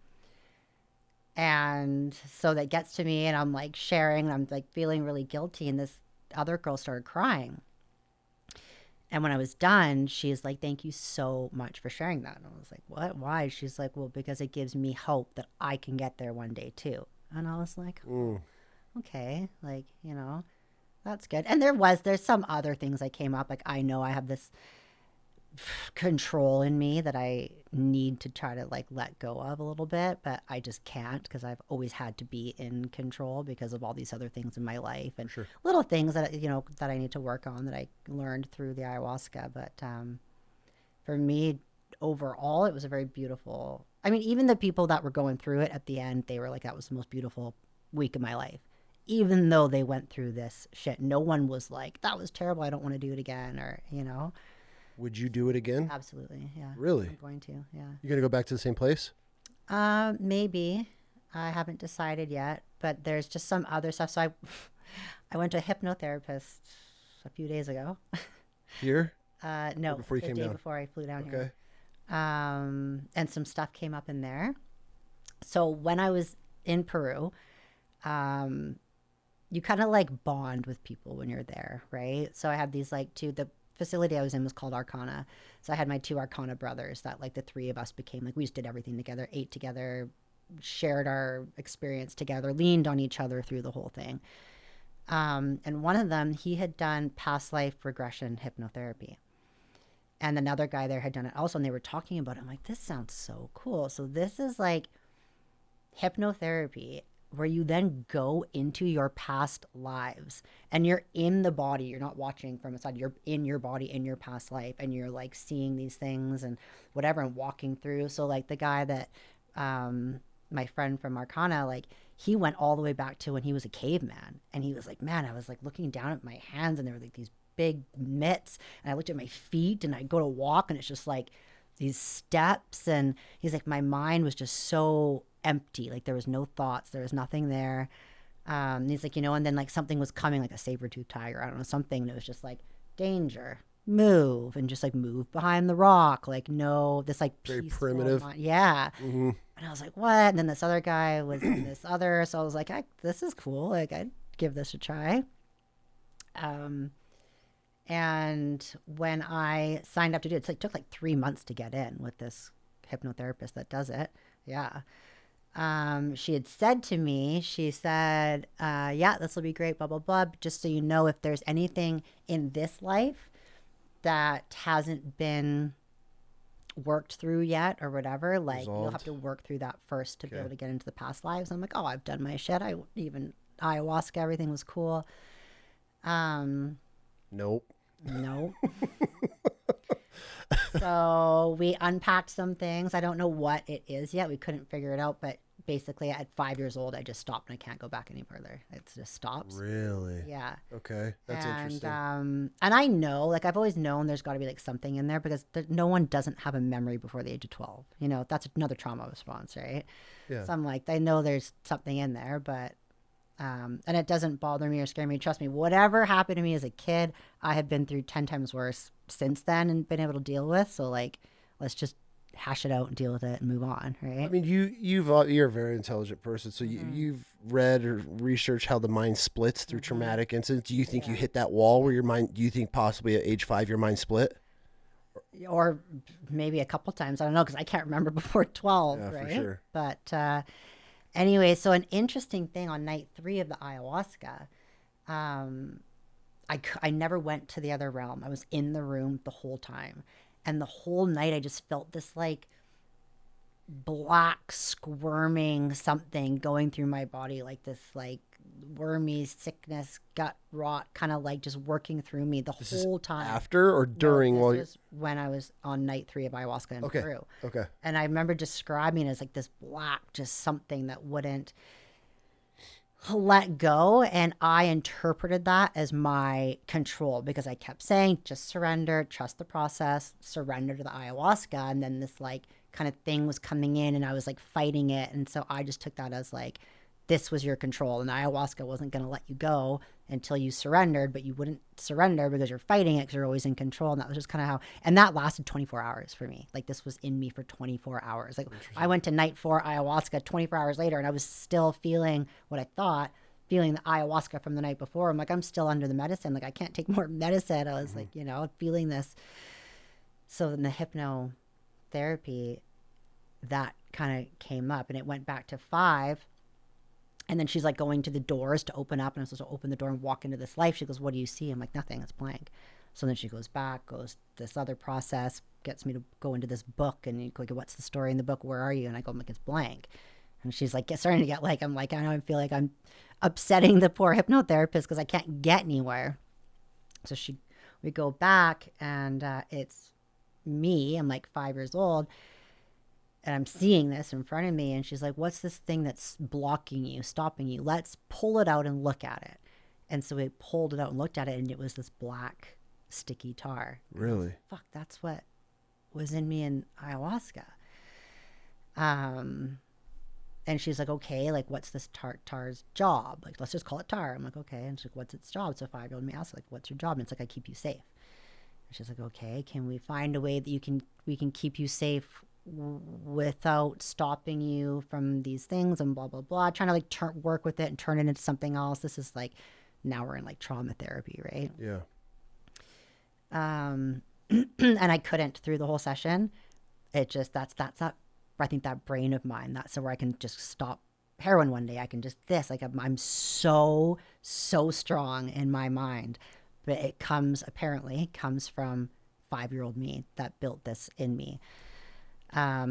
And so that gets to me, and I'm like sharing, and I'm like feeling really guilty, and this other girl started crying. And when I was done, she's like, thank you so much for sharing that. And I was like, what? Why? She's like, well, because it gives me hope that I can get there one day too. And I was like, okay, like, that's good. And there's some other things that came up. Like, I know I have this control in me that I need to try to like let go of a little bit, but I just can't, because I've always had to be in control because of all these other things in my life and little things that that I need to work on, that I learned through the ayahuasca. But for me, overall, it was a very beautiful. I mean, even the people that were going through it at the end, they were like, that was the most beautiful week of my life. Even though they went through this shit, no one was like, that was terrible, I don't want to do it again, or Would you do it again? Absolutely, yeah. Really? I'm going to, yeah. You're going to go back to the same place? Maybe. I haven't decided yet, but there's just some other stuff. So I went to a hypnotherapist a few days ago. Here? No, before you came down? Before I flew down here. And some stuff came up in there. So when I was in Peru, you kind of like bond with people when you're there, right? So I had these like the facility I was in was called Arcana. So I had my 2 Arcana brothers that like the 3 of us became like, we just did everything together, ate together, shared our experience together, leaned on each other through the whole thing. And one of them, he had done past life regression hypnotherapy. And another guy there had done it also, and they were talking about it. I'm like, this sounds so cool. So this is like hypnotherapy where you then go into your past lives, and you're in the body. You're not watching from outside. You're in your body, in your past life, and you're like seeing these things and whatever, and walking through. So like the guy that, my friend from Arcana, like he went all the way back to when he was a caveman, and he was like, man, I was like looking down at my hands, and there were like these big mitts, and I looked at my feet, and I go to walk, and it's just like these steps. And he's like, my mind was just so empty. Like there was no thoughts. There was nothing there. He's like, and then like something was coming, like a saber-toothed tiger. I don't know, something. And it was just like, danger, move, and just like move behind the rock. Like, no, this like very primitive. Yeah. And I was like, what? And then this other guy was in this other. So I was like, this is cool. Like, I'd give this a try. And when I signed up to do it, it took like 3 months to get in with this hypnotherapist that does it. Yeah. She had said to me, she said, yeah, this will be great, blah, blah, blah. Just so you know, if there's anything in this life that hasn't been worked through yet or whatever, like Resolved. You'll have to work through that first to be able to get into the past lives. I'm like, oh, I've done my shit. Even ayahuasca, everything was cool. Nope. So we unpacked some things. I don't know what it is yet. We couldn't figure it out, but basically at 5 years old, I just stopped and I can't go back any further. It just stops. Really? Yeah. Okay. That's interesting. And I know, like I've always known there's got to be like something in there because no one doesn't have a memory before the age of 12. That's another trauma response, right? Yeah. So I'm like, I know there's something in there, but and it doesn't bother me or scare me. Trust me, whatever happened to me as a kid, I have been through 10 times worse since then and been able to deal with. So like, let's just hash it out and deal with it and move on, right? I mean, you're a very intelligent person, so you've read or researched how the mind splits through traumatic incidents. Do you think you hit that wall where your mind? Do you think possibly at age 5 your mind split? Or maybe a couple times. I don't know because I can't remember before 12, right? For sure. But anyway, so an interesting thing on night 3 of the ayahuasca, I never went to the other realm. I was in the room the whole time. And the whole night I just felt this like black squirming something going through my body, like this like wormy sickness, gut rot, kind of like just working through me the whole time. After or during? No, this was when I was on night 3 of ayahuasca in Peru. Okay. And I remember describing it as like this black, just something that wouldn't let go. And I interpreted that as my control because I kept saying, just surrender, trust the process, surrender to the ayahuasca. And then this like kind of thing was coming in and I was like fighting it. And so I just took that as like, this was your control and ayahuasca wasn't going to let you go until you surrendered, but you wouldn't surrender because you're fighting it because you're always in control. And that was just kind of how, and that lasted 24 hours for me. Like this was in me for 24 hours. Like I went to night 4 ayahuasca 24 hours later and I was still feeling what I thought, feeling the ayahuasca from the night before. I'm like, I'm still under the medicine. Like I can't take more medicine. I was like, feeling this. So in the hypnotherapy, that kind of came up and it went back to 5. And then she's like going to the doors to open up and I'm supposed to open the door and walk into this life. She goes, what do you see? I'm like, nothing, it's blank. So then she goes back, goes this other process, gets me to go into this book and you go, what's the story in the book? Where are you? And I go, I'm like, it's blank. And she's like, starting to get like, I'm like, I know, I feel like I'm upsetting the poor hypnotherapist because I can't get anywhere. So we go back and it's me, I'm like 5 years old. And I'm seeing this in front of me. And she's like, what's this thing that's blocking you, stopping you? Let's pull it out and look at it. And so we pulled it out and looked at it. And it was this black, sticky tar. Really? Fuck, that's what was in me in ayahuasca. And she's like, okay, like, what's this tar's job? Like, let's just call it tar. I'm like, okay. And she's like, what's its job? So 5-year-old me asked, like, what's your job? And it's like, I keep you safe. And she's like, okay, can we find a way that we can keep you safe without stopping you from these things and blah blah blah, trying to like work with it and turn it into something else. This is like, now we're in like trauma therapy, right? Yeah. And I couldn't through the whole session. It just that's that, I think that brain of mine, that's where I can just stop heroin one day. I can just like I'm so strong in my mind, but it apparently comes from 5-year-old me that built this in me. I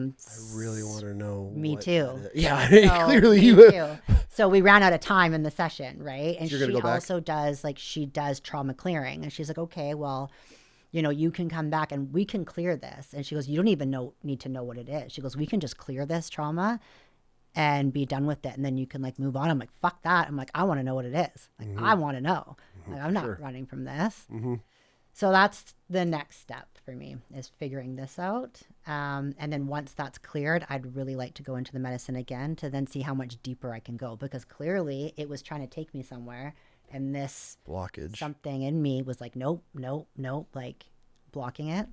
really want to know. Me too. Yeah, so, clearly me too. So we ran out of time in the session, right? And she also does trauma clearing. And she's like, okay, well, you can come back and we can clear this. And she goes, you don't even need to know what it is. She goes, we can just clear this trauma and be done with it. And then you can like move on. I'm like, fuck that. I'm like, I want to know what it is. Like, I want to know. Like, I'm not running from this. So that's the next step for me, is figuring this out. And then once that's cleared, I'd really like to go into the medicine again to then see how much deeper I can go, because clearly it was trying to take me somewhere. And this blockage, something in me was like, nope, nope, nope, like blocking it.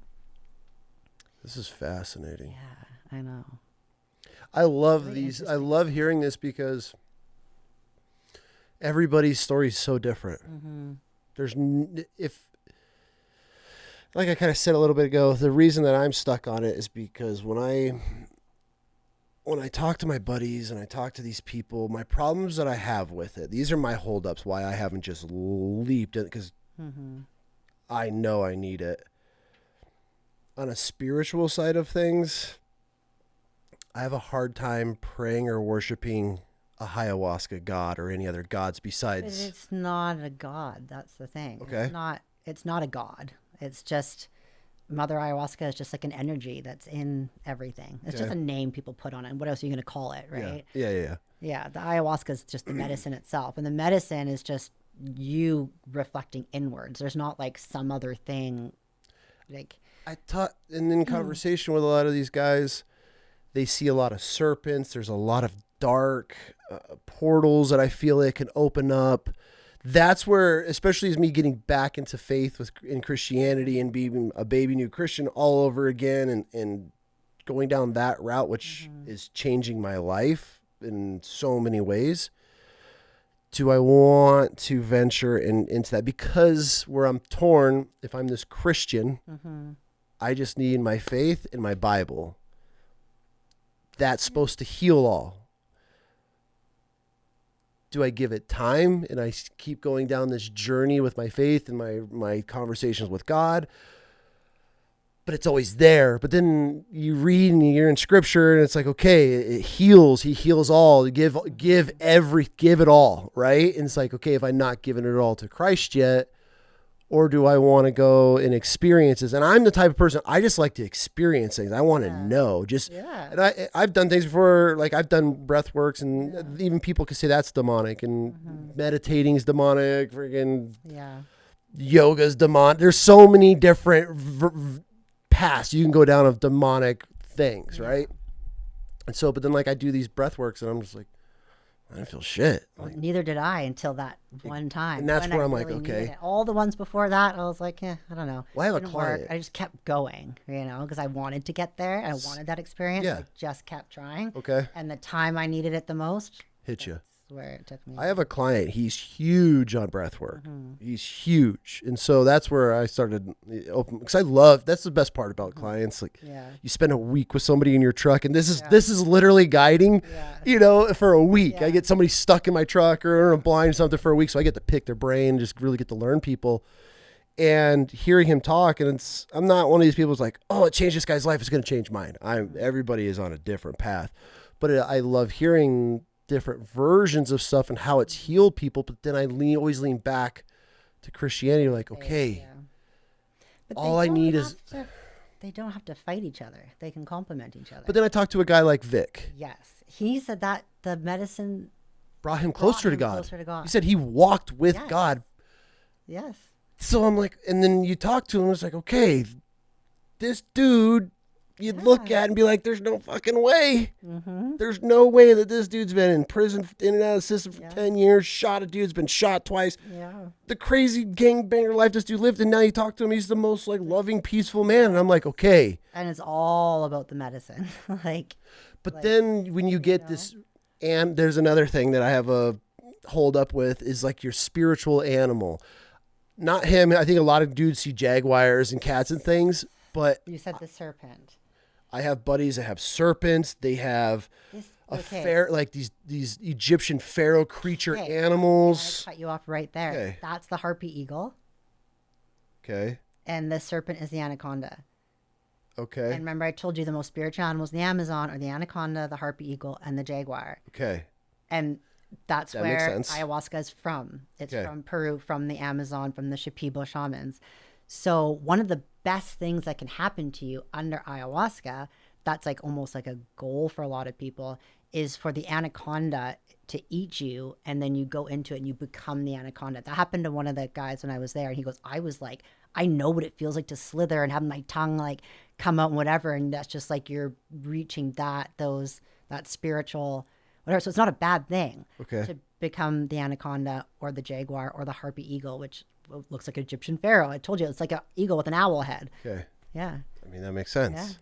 This is fascinating. Yeah, I know. I love these. I love hearing this because everybody's story is so different. Mm-hmm. Like I kind of said a little bit ago, the reason that I'm stuck on it is because when I talk to my buddies and I talk to these people, my problems that I have with it, these are my holdups, why I haven't just leaped in, because I know I need it. On a spiritual side of things, I have a hard time praying or worshiping a ayahuasca god or any other gods besides. But it's not a god. That's the thing. Okay. It's not a god. It's just Mother Ayahuasca is just like an energy that's in everything. It's just a name people put on it. What else are you going to call it, right? Yeah. Yeah, the ayahuasca is just the medicine itself. And the medicine is just you reflecting inwards. There's not like some other thing. Like I taught, and in conversation with a lot of these guys, they see a lot of serpents. There's a lot of dark portals that I feel it can open up. That's where, especially as me getting back into faith in Christianity and being a baby new Christian all over again and going down that route, which is changing my life in so many ways. Do I want to venture into that? Because where I'm torn, if I'm this Christian, I just need my faith and my Bible. That's supposed to heal all. Do I give it time and I keep going down this journey with my faith and my conversations with God? But it's always there. But then you read and you're in scripture and it's like, okay, it heals. He heals all. Give it all, right? And it's like, okay, if I'm not giving it all to Christ yet, or do I want to go and experience this? And I'm the type of person, I just like to experience things. I want to know. And I've done things before, like I've done breathworks, and even people can say that's demonic, and meditating is demonic, friggin' yoga's demonic. There's so many different paths you can go down of demonic things, right? And so, but then like I do these breathworks and I'm just like, I didn't feel shit. Well, neither did I until that one time. And that's where I'm like, okay. All the ones before that, I was like, I don't know. Well, I have a client. I just kept going, because I wanted to get there. I wanted that experience. Yeah. I just kept trying. Okay. And the time I needed it the most, hit you. that's where it took me. I have a client. He's huge on breathwork. He's huge. And so that's where I started open, because that's the best part about clients. Like you spend a week with somebody in your truck, and this is literally guiding, for a week. I get somebody stuck in my truck or in a blind or something for a week. So I get to pick their brain, just really get to learn people. And hearing him talk, and I'm not one of these people who's like, oh, it changed this guy's life, it's going to change mine. Everybody is on a different path. But I love hearing different versions of stuff and how it's healed people. But then I always lean back to Christianity, like, okay, all I need is... They don't have to fight each other. They can complement each other. But then I talked to a guy like Vic. Yes. He said that the medicine brought him closer to God. Closer to God. He said he walked with God. Yes. So I'm like, and then you talk to him, it's like, okay, this dude, you'd look at and be like, there's no fucking way. There's no way that this dude's been in prison, in and out of the system for 10 years, shot a dude's been shot twice. The crazy gangbanger life this dude lived, and now you talk to him, he's the most like loving, peaceful man. And I'm like, okay. And it's all about the medicine. But then when you get this, and there's another thing that I have a hold up with is like your spiritual animal. Not him. I think a lot of dudes see jaguars and cats and things, but you said the serpent. I have buddies that have serpents. They have like these Egyptian pharaoh creature animals. I cut you off right there. Okay. That's the harpy eagle. Okay. And the serpent is the anaconda. Okay. And remember, I told you the most spiritual animals in the Amazon are the anaconda, the harpy eagle, and the jaguar. Okay. And that's where ayahuasca is from. It's from Peru, from the Amazon, from the Shipibo shamans. So one of the best things that can happen to you under ayahuasca, that's like almost like a goal for a lot of people, is for the anaconda to eat you, and then you go into it and you become the anaconda. That happened to one of the guys when I was there, and he goes, I was like, I know what it feels like to slither and have my tongue like come out and whatever. And that's just like you're reaching that spiritual whatever. So it's not a bad thing to become the anaconda or the jaguar or the harpy eagle, which looks like an Egyptian pharaoh. I told you it's like an eagle with an owl head. Okay. Yeah. I mean, that makes sense.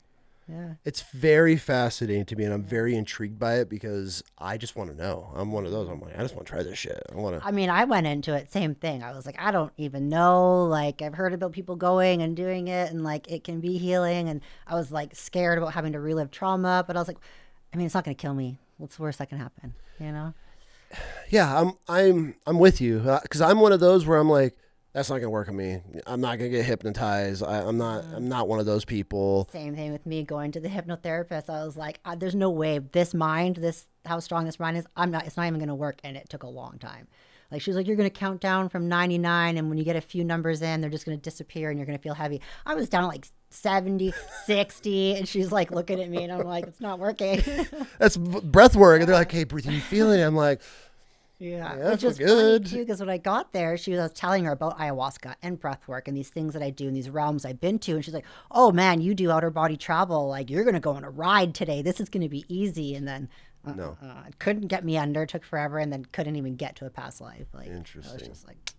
Yeah. It's very fascinating to me, and I'm very intrigued by it because I just want to know. I'm one of those. I'm like, I just want to try this shit. I mean, I went into it, same thing. I was like, I don't even know. Like, I've heard about people going and doing it, and like, it can be healing. And I was like scared about having to relive trauma, but I was like, I mean, it's not going to kill me. What's the worst that can happen? You know? Yeah, I'm with you because I'm one of those where I'm like, that's not gonna work on me. I'm not gonna get hypnotized. I'm not one of those people. Same thing with me going to the hypnotherapist. I was like, there's no way how strong this mind is. It's not even gonna work. And it took a long time. Like she was like, you're gonna count down from 99, and when you get a few numbers in, they're just gonna disappear, and you're gonna feel heavy. I was down at like 70, 60, and she's like looking at me, and I'm like, it's not working. That's breath work, and they're like, hey, breathe, you feeling it? I'm like. Yeah, which is good funny too, because when I got there, I was telling her about ayahuasca and breath work and these things that I do in these realms I've been to, and she's like, "Oh man, you do outer body travel. Like you're gonna go on a ride today. This is gonna be easy." And then it couldn't get me under. It took forever, and then couldn't even get to a past life. Like interesting. I was just like,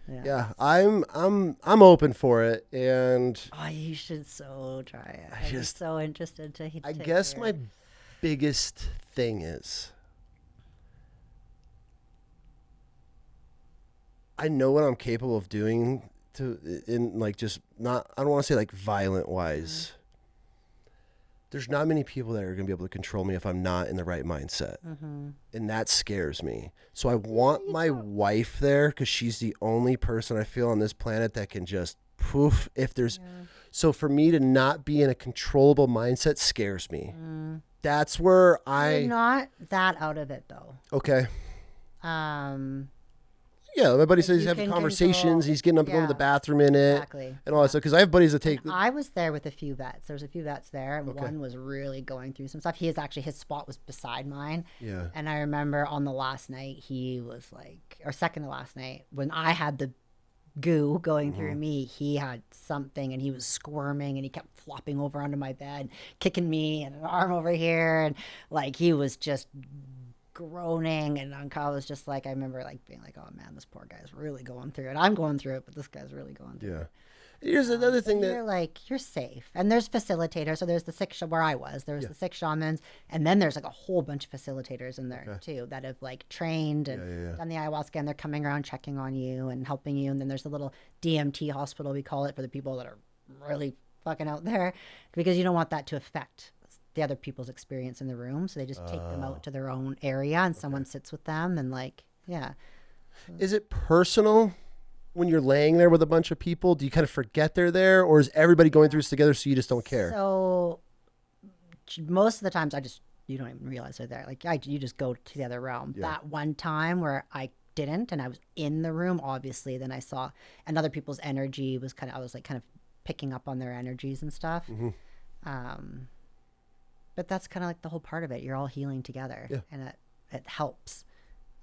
yeah, I'm open for it, and you should so try it. I'm just so interested to. I guess my biggest thing is. I know what I'm capable of doing I don't want to say like violent wise. There's not many people that are going to be able to control me if I'm not in the right mindset. And that scares me. So I want my wife there because she's the only person I feel on this planet that can just poof if there's. So for me to not be in a controllable mindset scares me. That's where You're not that out of it though. Okay. Yeah, my buddy says he's having conversations. He's getting up and going to the bathroom in it. Exactly. And all that stuff. Because I have buddies that take... I was there with a few vets. There was a few vets there. And one was really going through some stuff. His spot was beside mine. Yeah. And I remember on the last night, he was like... Or second to last night, when I had the goo going through me, he had something and he was squirming and he kept flopping over onto my bed, kicking me and an arm over here. And like, he was just... groaning, and I was just like, I remember like being like, oh man, this poor guy's really going through it. I'm going through it, but this guy's really going through it. Here's another thing that you're safe, and there's facilitators. So there's the 6 where I was. There's the 6 shamans, and then there's like a whole bunch of facilitators in there too that have like trained and done the ayahuasca, and they're coming around checking on you and helping you. And then there's a little DMT hospital, we call it, for the people that are really fucking out there, because you don't want that to affect the other people's experience in the room. So they just take them out to their own area, and someone sits with them, and like, Is it personal when you're laying there with a bunch of people? Do you kind of forget they're there, or is everybody going through this together so you just don't care? So most of the times you don't even realize they're there. Like you just go to the other realm. That one time where I didn't, and I was in the room, obviously, then I saw, and other people's energy was I was like kind of picking up on their energies and stuff. But that's kind of like the whole part of it. You're all healing together, and it helps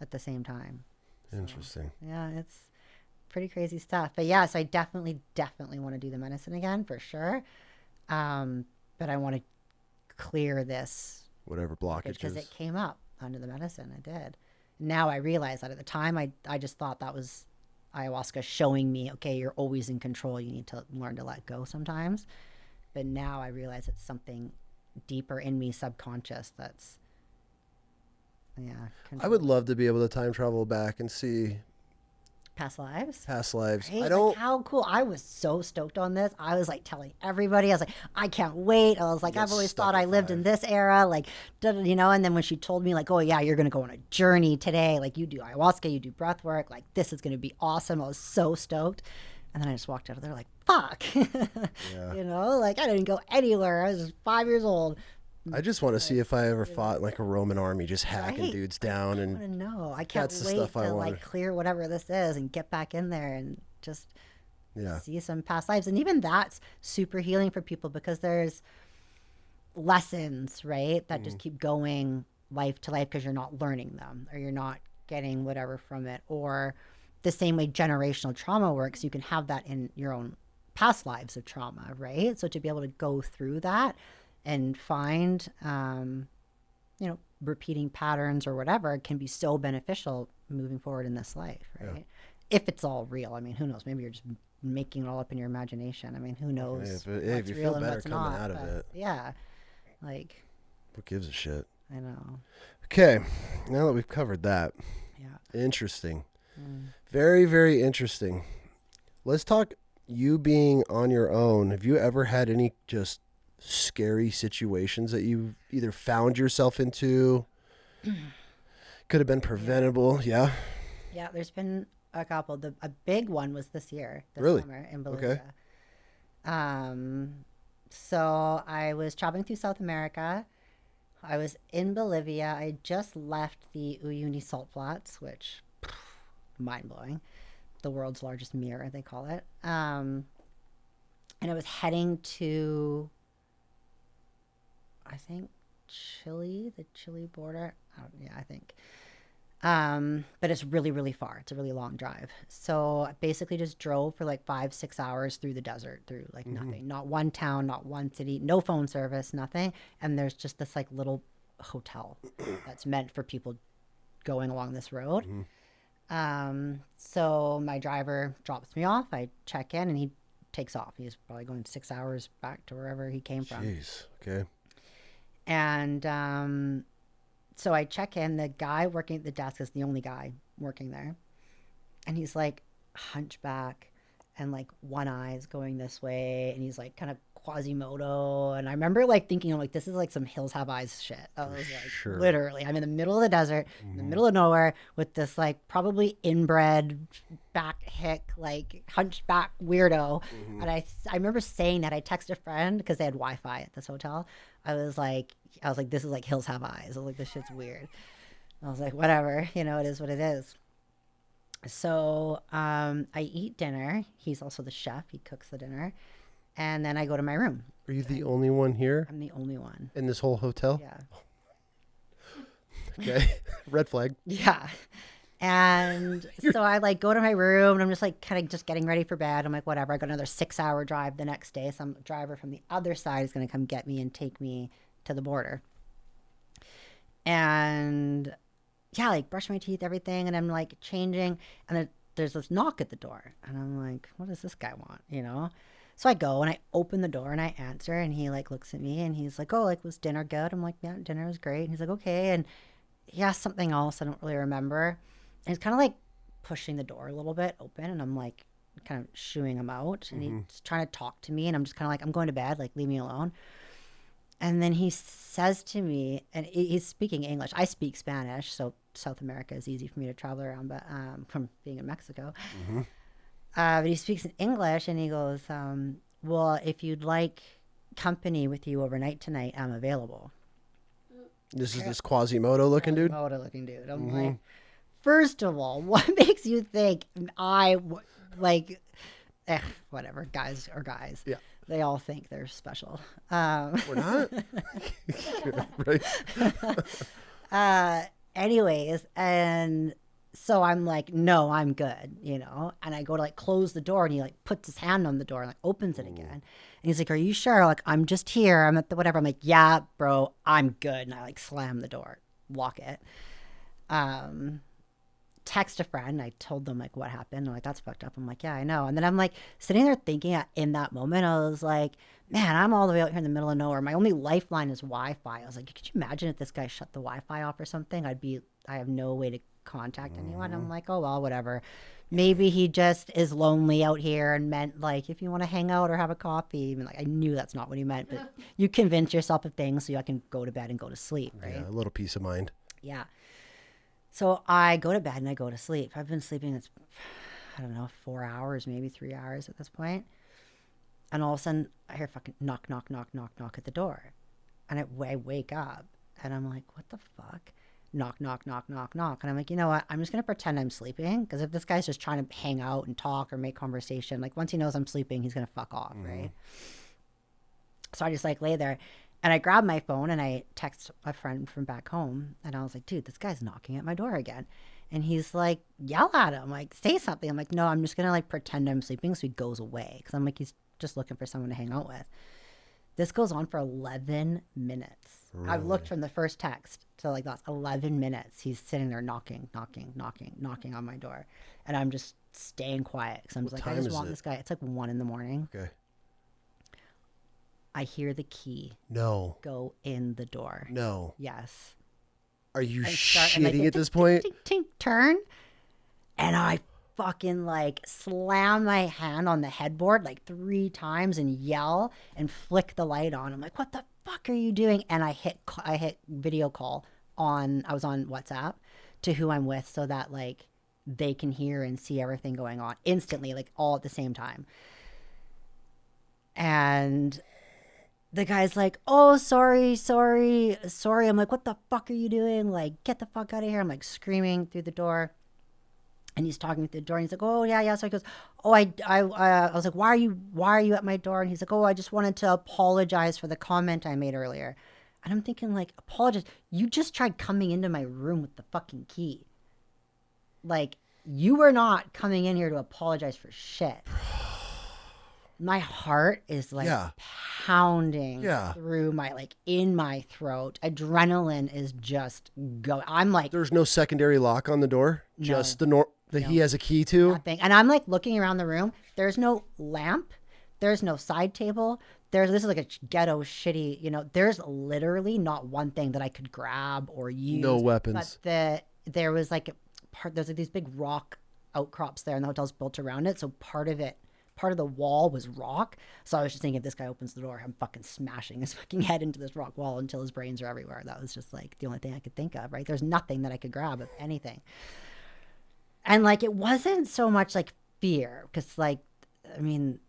at the same time. Interesting. So, yeah, it's pretty crazy stuff. But so I definitely want to do the medicine again for sure. But I want to clear this whatever blockage because it came up under the medicine. I did. Now I realize that at the time I just thought that was ayahuasca showing me, okay, you're always in control. You need to learn to let go sometimes. But now I realize it's something deeper in me, subconscious, that's I would love to be able to time travel back and see past lives. Right? I don't, like, how cool. I was so stoked on this. I was like telling everybody, I was like, I can't wait. I was like, I've always thought I lived in this era, like, you know. And then when she told me like, oh yeah, you're gonna go on a journey today, like you do ayahuasca, you do breath work, like this is gonna be awesome, I was so stoked. And then I just walked out of there like, fuck. You know, like I didn't go anywhere. I was 5 years old. I just want to see if I ever fought like a Roman army, just hacking dudes down. And I know. I can't wait to like clear whatever this is and get back in there and just see some past lives. And even that's super healing for people because there's lessons, right? That just keep going life to life because you're not learning them or you're not getting whatever from it. Or the same way generational trauma works, you can have that in your own past lives of trauma, right? So to be able to go through that and find, repeating patterns or whatever can be so beneficial moving forward in this life, right? Yeah. If it's all real. I mean, who knows? Maybe you're just making it all up in your imagination. I mean, who knows? If you feel better coming out of it. Yeah. Like. What gives a shit? I know. Okay. Now that we've covered that. Yeah. Interesting. Very, very interesting. Let's talk you being on your own. Have you ever had any just scary situations that you either found yourself into? Could have been preventable. Yeah. Yeah, there's been a couple. A big one was this year, really? Summer in Bolivia. Okay. So I was traveling through South America. I was in Bolivia. I just left the Uyuni salt flats, which mind-blowing. The world's largest mirror, they call it. And I was heading to, I think, Chile, the Chile border. I think. But it's really, really far. It's a really long drive. So I basically just drove for like 5-6 hours through the desert, through like nothing, not one town, not one city, no phone service, nothing. And there's just this like little hotel that's meant for people going along this road. So my driver drops me off. I check in and he takes off. He's probably going 6 hours back to wherever he came from. Jeez. Okay. And, so I check in. The guy working at the desk is the only guy working there. And he's like hunchback and like one eye is going this way. And he's like kind of Quasimodo. And I remember like thinking, I'm like, this is like some Hills Have Eyes shit. I was like, literally, I'm in the middle of the desert, in the middle of nowhere with this like probably inbred back hick, like hunchback weirdo. And I remember saying that. I texted a friend because they had Wi-Fi at this hotel. I was like, this is like Hills Have Eyes. I was like, this shit's weird. I was like, whatever, it is what it is. So I eat dinner. He's also the chef. He cooks the dinner. And then I go to my room. Are you the only one here? I'm the only one. In this whole hotel? Yeah. Okay. Red flag. Yeah. And so I like go to my room and I'm just like kind of just getting ready for bed. I'm like, whatever. I got another 6-hour drive the next day. Some driver from the other side is going to come get me and take me to the border. And yeah, like brush my teeth, everything. And I'm like changing. And then there's this knock at the door. And I'm like, what does this guy want? So I go and I open the door and I answer. And he like looks at me and he's like, oh, like, was dinner good? I'm like, yeah, dinner was great. And he's like, okay. And he asked something else I don't really remember. And he's kind of like pushing the door a little bit open. And I'm like kind of shooing him out. And he's trying to talk to me. And I'm just kind of like, I'm going to bed. Like, leave me alone. And then he says to me, and he's speaking English. I speak Spanish. So South America is easy for me to travel around, but from being in Mexico. But he speaks in English and he goes, well, if you'd like company with you overnight tonight, I'm available. This is this Quasimodo looking dude? Quasimodo looking dude. I'm like, first of all, what makes you think whatever, guys are guys. Yeah. They all think they're special. We're not? Right. Anyways, and so I'm like, no, I'm good, and I go to like close the door and he like puts his hand on the door and like opens it again. And he's like, are you sure? Like, I'm just here. I'm at the whatever. I'm like, yeah, bro, I'm good. And I like slam the door, lock it. Text a friend. I told them like what happened. They're like, that's fucked up. I'm like, yeah, I know. And then I'm like sitting there thinking in that moment, I was like, man, I'm all the way out here in the middle of nowhere. My only lifeline is Wi-Fi. I was like, could you imagine if this guy shut the Wi-Fi off or something? I have no way to contact anyone. I'm like, oh, well, whatever. Maybe he just is lonely out here and meant like, if you want to hang out or have a coffee. I mean, like, I knew that's not what he meant, but you convince yourself of things so I can go to bed and go to sleep, right? Yeah, a little peace of mind. Yeah. So I go to bed and I go to sleep. I've been sleeping, 4 hours, maybe 3 hours at this point. And all of a sudden, I hear fucking knock, knock, knock, knock, knock at the door. And I wake up and I'm like, what the fuck? Knock, knock, knock, knock, knock. And I'm like, you know what? I'm just going to pretend I'm sleeping. Because if this guy's just trying to hang out and talk or make conversation, like once he knows I'm sleeping, he's going to fuck off, right? So I just like lay there. And I grab my phone and I text a friend from back home. And I was like, dude, this guy's knocking at my door again. And he's like, yell at him, like, say something. I'm like, no, I'm just going to like pretend I'm sleeping. So he goes away. Cause I'm like, he's just looking for someone to hang out with. This goes on for 11 minutes. Really? I've looked from the first text to like that's 11 minutes. He's sitting there knocking on my door. And I'm just staying quiet. Cause I'm just like, I just want this guy. It's like 1 a.m. Okay. I hear the key No. go in the door. No. Yes. Are you shitting like, at this point? Tink, tink, tink, turn. And I fucking like slam my hand on the headboard like 3 times and yell and flick the light on. I'm like, what the fuck are you doing? And I hit video call I was on WhatsApp to who I'm with so that like they can hear and see everything going on instantly, like all at the same time. And the guy's like, oh, sorry. I'm like, what the fuck are you doing? Like, get the fuck out of here. I'm like screaming through the door. And he's talking through the door. And he's like, oh, yeah. So he goes, oh, I was like, why are you at my door? And he's like, oh, I just wanted to apologize for the comment I made earlier. And I'm thinking, like, apologize. You just tried coming into my room with the fucking key. Like, you were not coming in here to apologize for shit. My heart is like pounding through my, like, in my throat. Adrenaline is just going. I'm like, there's no secondary lock on the door. No, just the he has a key to. Nothing. And I'm like looking around the room. There's no lamp. There's no side table. This is like a ghetto shitty, there's literally not one thing that I could grab or use. No weapons. But there was like there's like these big rock outcrops there and the hotel's built around it. So part of the wall was rock. So I was just thinking, if this guy opens the door, I'm fucking smashing his fucking head into this rock wall until his brains are everywhere. That was just like the only thing I could think of, right? There's nothing that I could grab of anything. And like, it wasn't so much like fear because like, I mean,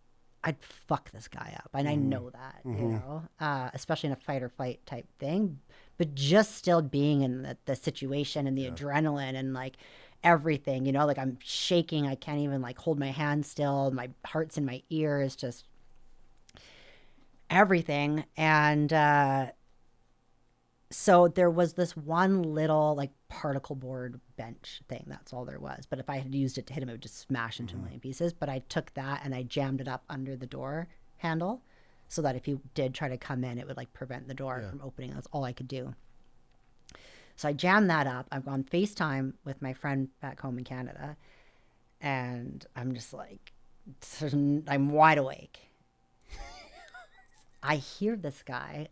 I'd fuck this guy up. And I know that, especially in a fight or flight type thing, but just still being in the situation and the adrenaline and like everything, like I'm shaking. I can't even like hold my hand still. My heart's in my ears, just everything. And so there was this one little like particle board bench thing. That's all there was. But if I had used it to hit him, it would just smash into a million pieces. But I took that and I jammed it up under the door handle so that if he did try to come in, it would like prevent the door from opening. That's all I could do. So I jammed that up. I'm on FaceTime with my friend back home in Canada. And I'm just like, I'm wide awake. I hear this guy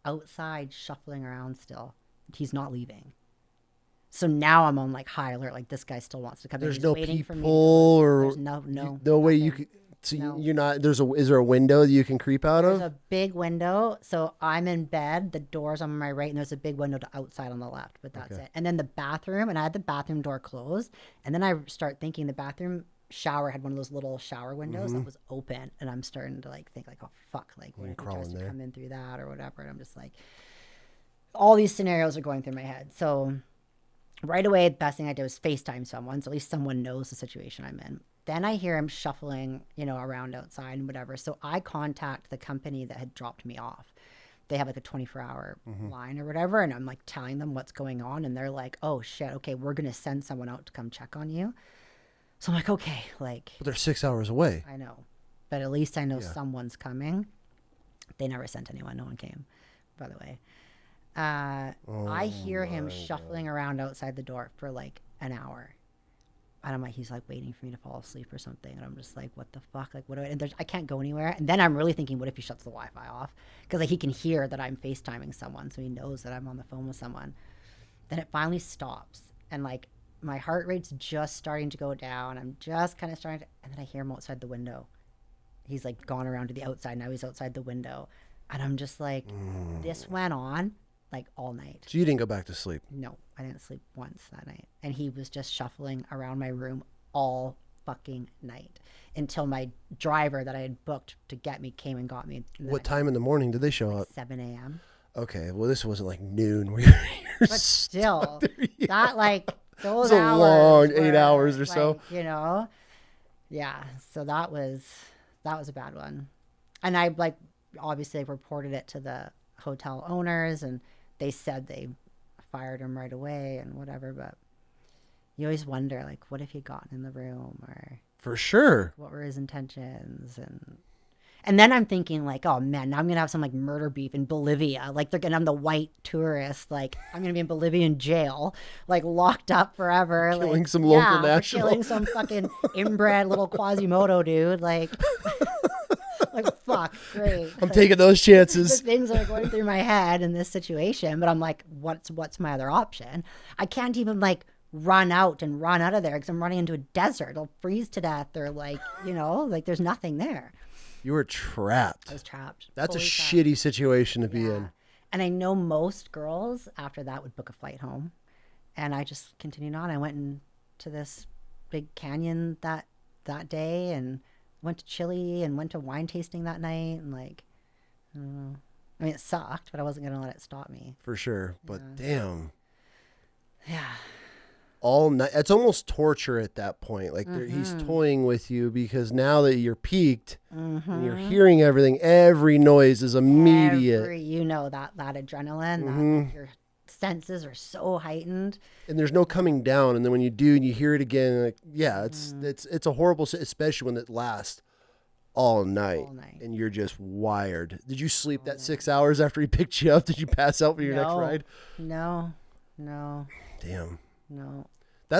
outside shuffling around still. He's not leaving. So now I'm on like high alert. Like this guy still wants to come in. There's He's no waiting people for me or no way you could. So you're not. Is there a window that you can creep out of? There's a big window. So I'm in bed. The door's on my right, and there's a big window to outside on the left. But that's it. And then the bathroom, and I had the bathroom door closed. And then I start thinking the bathroom shower had one of those little shower windows that was open, and I'm starting to like think like, oh fuck, like what if he tries to come in through that or whatever. And I'm just like, all these scenarios are going through my head. So right away, the best thing I did was FaceTime someone, so at least someone knows the situation I'm in. Then I hear him shuffling, around outside and whatever. So I contact the company that had dropped me off. They have like a 24-hour line or whatever. And I'm like telling them what's going on. And they're like, oh shit, okay, we're going to send someone out to come check on you. So I'm like, okay, like. But they're 6 hours away. I know. But at least I know someone's coming. They never sent anyone. No one came, by the way. I hear him shuffling around outside the door for like an hour. And I'm like, he's like waiting for me to fall asleep or something. And I'm just like, what the fuck? Like, what do I can't go anywhere. And then I'm really thinking, what if he shuts the Wi-Fi off? Because like he can hear that I'm FaceTiming someone. So he knows that I'm on the phone with someone. Then it finally stops. And like my heart rate's just starting to go down. I'm just kind of starting to, and then I hear him outside the window. He's like gone around to the outside. Now he's outside the window. And I'm just like, this went on like all night. So you didn't go back to sleep? No, I didn't sleep once that night. And he was just shuffling around my room all fucking night until my driver that I had booked to get me came and got me. What time in the morning did they show up? 7 a.m. Okay, well this wasn't like noon. But still, that like those hours. It was a long 8 hours or so. Yeah. So that was a bad one. And I like obviously reported it to the hotel owners and they said they fired him right away and whatever, but you always wonder, like, what if he'd gotten in the room, or For sure. what were his intentions? And then I'm thinking, like, oh man, now I'm gonna have some like murder beef in Bolivia. Like, I'm the white tourist. Like, I'm gonna be in Bolivian jail, like locked up forever. Killing like, some local for national. killing some fucking inbred little Quasimodo dude. Like, like fuck, great. I'm taking those The chances. things that are going through my head in this situation, but I'm like, what's my other option? I can't even like run out of there because I'm running into a desert. I'll freeze to death, or like, like there's nothing there. You were trapped. I was trapped. That's a Fully trapped. shitty situation to be in. And I know most girls after that would book a flight home, and I just continued on. I went into this big canyon that day, and went to Chile, and went to wine tasting that night, and like, I don't know. I mean, it sucked, but I wasn't gonna let it stop me. For sure. But damn. Yeah. All night. It's almost torture at that point. Like he's toying with you because now that you're peaked and you're hearing everything, every noise is immediate. That adrenaline, that your senses are so heightened. And there's no coming down. And then when you do and you hear it again, like, yeah, it's a horrible, especially when it lasts all night and you're just wired. Did you sleep that 6 hours after he picked you up? Did you pass out for your next ride? No. Damn. No. For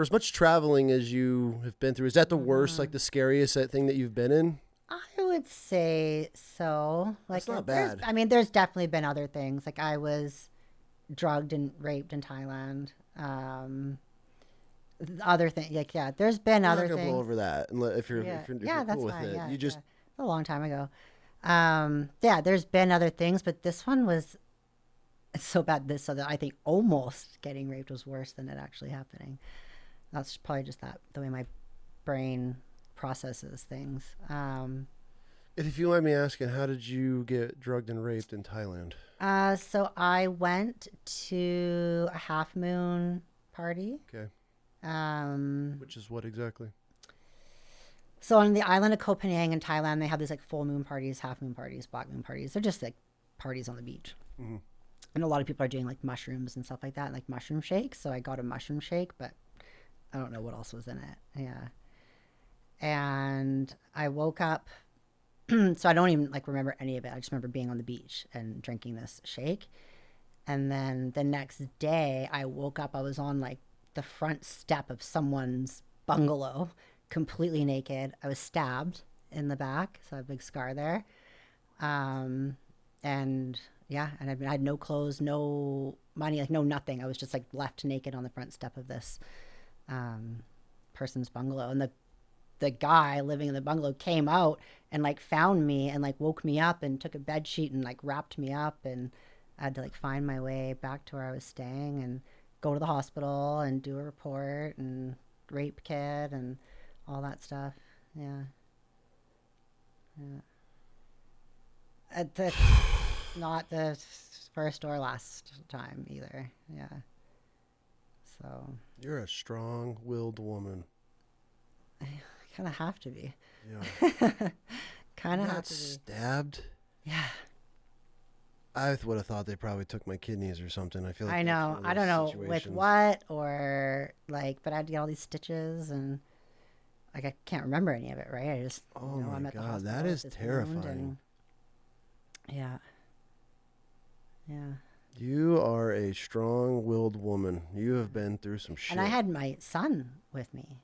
as much traveling as you have been through, is that the worst, like the scariest thing that you've been in? I would say so. Like, that's not bad. There's definitely been other things. Like, I was drugged and raped in Thailand. Other things, like, there's been other things. Blow over that, if you're that's cool with fine. it. Yeah, You just a long time ago. There's been other things, but this one was so bad. So that I think almost getting raped was worse than it actually happening. That's probably just the way my brain processes things. If you mind me asking, how did you get drugged and raped in Thailand? So I went to a half moon party. Okay. Which is what exactly? So on the island of Koh Phangan in Thailand, they have these like full moon parties, half moon parties, black moon parties. They're just like parties on the beach. Mm-hmm. And a lot of people are doing like mushrooms and stuff like that, like mushroom shakes. So I got a mushroom shake, but I don't know what else was in it. Yeah. And I woke up. So I don't even like remember any of it. I just remember being on the beach and drinking this shake. And then the next day I woke up, I was on like the front step of someone's bungalow, completely naked. I was stabbed in the back. So I have a big scar there. And I had no clothes, no money, like no nothing. I was just like left naked on the front step of this person's bungalow. And the guy living in the bungalow came out and like found me and like woke me up and took a bed sheet and like wrapped me up, and I had to like find my way back to where I was staying and go to the hospital and do a report and rape kit and all that stuff. Yeah. Not the first or last time either. Yeah. So. You're a strong-willed woman. I kind of have to be. Yeah. Kind of have to be. Stabbed? Yeah. I would have thought they probably took my kidneys or something. I feel like I know. I don't know with what or like, but I had to get all these stitches and like I can't remember any of it, right? I just I'm at the hospital. That is terrifying. Yeah. You are a strong-willed woman. You have been through some shit. And I had my son with me.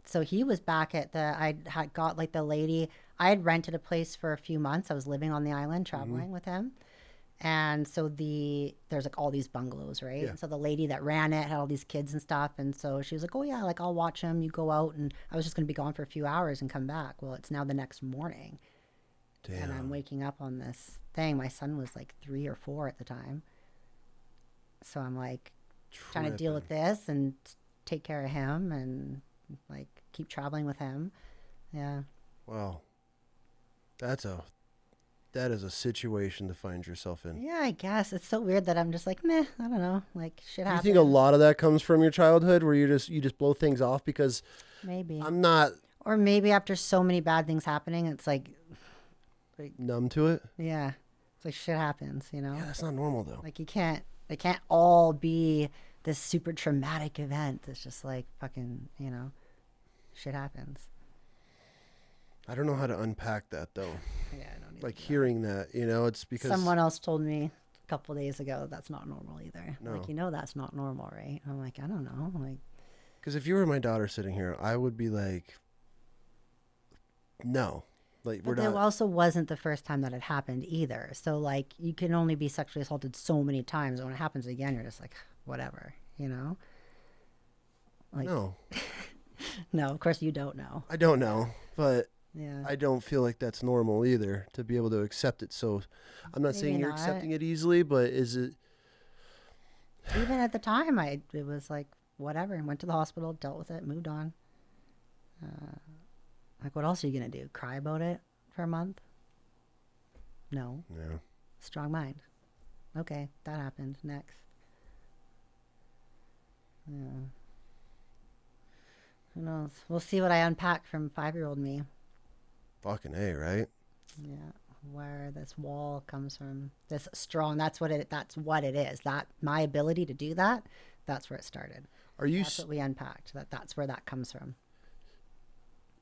So he was back at I had got like the lady, I had rented a place for a few months. I was living on the island, traveling with him. And so there's like all these bungalows, right? Yeah. And so the lady that ran it had all these kids and stuff. And so she was like, oh yeah, like I'll watch him. You go out. And I was just going to be gone for a few hours and come back. Well, it's now the next morning. Damn. And I'm waking up on this thing. My son was like 3 or 4 at the time. So I'm like trying to deal with this and take care of him and like keep traveling with him. Yeah. Wow. That is a situation to find yourself in. Yeah, I guess. It's so weird that I'm just like, meh, I don't know. Like shit happens. Do you think a lot of that comes from your childhood where you just blow things off? Because maybe. I'm not. Or maybe after so many bad things happening, it's like numb to it? Yeah. It's like shit happens, you know? Yeah, that's not normal though. Like you can't, They can't all be this super traumatic event. It's just like fucking, shit happens. I don't know how to unpack that though. Yeah, I don't like hearing that, it's because someone else told me a couple days ago that's not normal either. No. Like, that's not normal, right? I'm like, I don't know. Like, because if you were my daughter sitting here, I would be like, no. Like, but we're it not. also wasn't the first time that it happened either. So like, you can only be sexually assaulted so many times. When it happens again, you're just like, whatever, Like, No. no, of course you don't know. I don't know, but Yeah. I don't feel like that's normal either to be able to accept it. So I'm not saying Maybe you're not. accepting it easily, but is it? Even at the time, it was like, whatever, and went to the hospital, dealt with it, moved on. Like, what else are you going to do? Cry about it for a month? No. Yeah. Strong mind. Okay, that happened. Next. Yeah. Who knows? We'll see what I unpack from 5-year-old me. Fucking A, right? Yeah. Where this wall comes from. This strong, that's what it is. That my ability to do that, that's where it started. That's what we unpacked. That's where that comes from.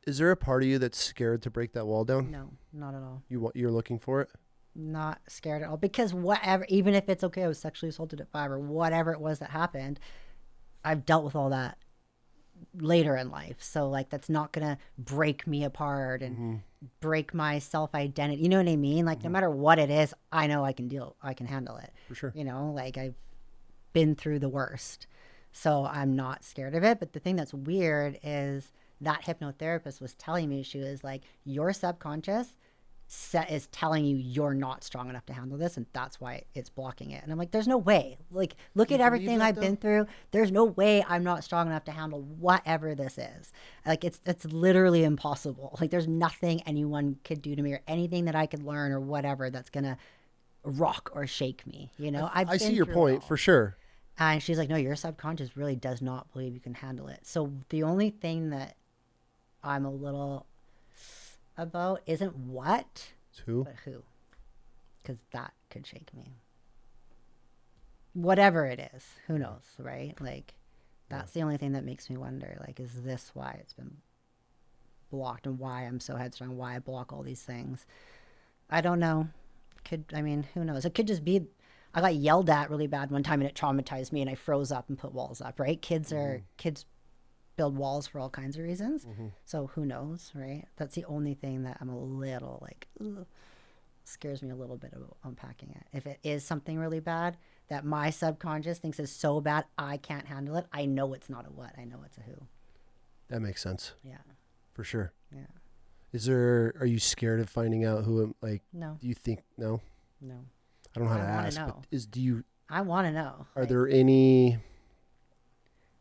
Is there a part of you that's scared to break that wall down? No, not at all. You're looking for it? Not scared at all. Because whatever, even if it's okay, I was sexually assaulted at 5 or whatever it was that happened, I've dealt with all that later in life. So like, that's not going to break me apart and break my self-identity. You know what I mean? Like, no matter what it is, I know I can handle it. For sure. Like, I've been through the worst. So I'm not scared of it. But the thing that's weird is that hypnotherapist was telling me, she was like, your subconscious is telling you you're not strong enough to handle this, and that's why it's blocking it. And I'm like, there's no way. Like, look at everything I've been through. There's no way I'm not strong enough to handle whatever this is. Like, it's literally impossible. Like, there's nothing anyone could do to me or anything that I could learn or whatever that's gonna rock or shake me. I see your point for sure. And she's like, no, your subconscious really does not believe you can handle it. So the only thing that I'm a little about isn't what, but who. Because that could shake me. Whatever it is, who knows, right? Like, that's the only thing that makes me wonder, like, is this why it's been blocked and why I'm so headstrong, why I block all these things? I don't know. Who knows? It could just be I got yelled at really bad one time and it traumatized me and I froze up and put walls up, right? Kids build walls for all kinds of reasons. So who knows, right? That's the only thing that I'm a little like, ugh, scares me a little bit about unpacking it. If it is something really bad that my subconscious thinks is so bad I can't handle it, I know it's not a what, I know it's a who. That makes sense. Yeah. For sure. Yeah. Are you scared of finding out who, like, no. Do you think, no? No. I don't know how to wanna ask, know. but I want to know. Are there any...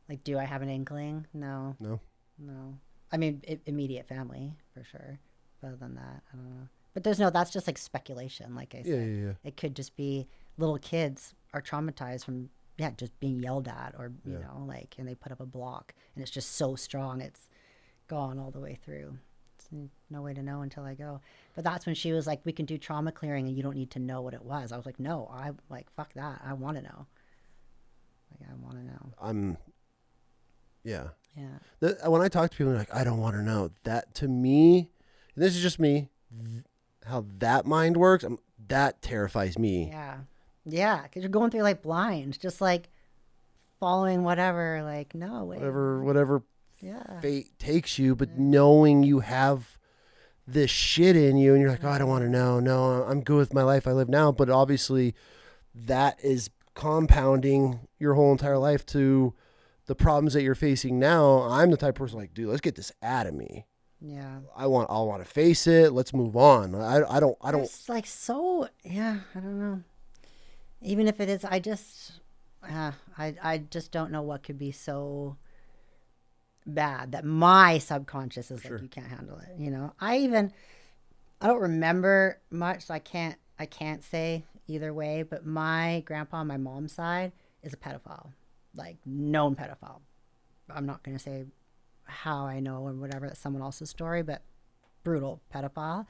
Like, do I have an inkling? No. No? No. I mean, immediate family, for sure. Other than that, I don't know. But that's just like speculation, like I said. Yeah. It could just be little kids are traumatized from, just being yelled at or, you know, like, and they put up a block and it's just so strong, it's gone all the way through. It's no way to know until I go. But that's when she was like, we can do trauma clearing and you don't need to know what it was. I was like, no, fuck that. I want to know. Like, I want to know. Yeah. Yeah. When I talk to people, they're like, I don't want to know. That, to me, and this is just me, how that mind works, that terrifies me. Yeah. Yeah, because you're going through like blind, just like following whatever, like, no way. Whatever Yeah. fate takes you, but knowing you have this shit in you and you're like, oh, I don't want to know. No, I'm good with my life I live now. But obviously that is compounding your whole entire life to the problems that you're facing now. I'm the type of person like, dude, let's get this out of me. Yeah. I'll want to face it. Let's move on. I don't. It's like, so, yeah, I don't know. Even if it is, I just don't know what could be so bad that my subconscious is like, you can't handle it. You know, I don't remember much, so I can't say either way, but my grandpa on my mom's side is a pedophile, like known pedophile. I'm not going to say how I know or whatever, that's someone else's story, but brutal pedophile.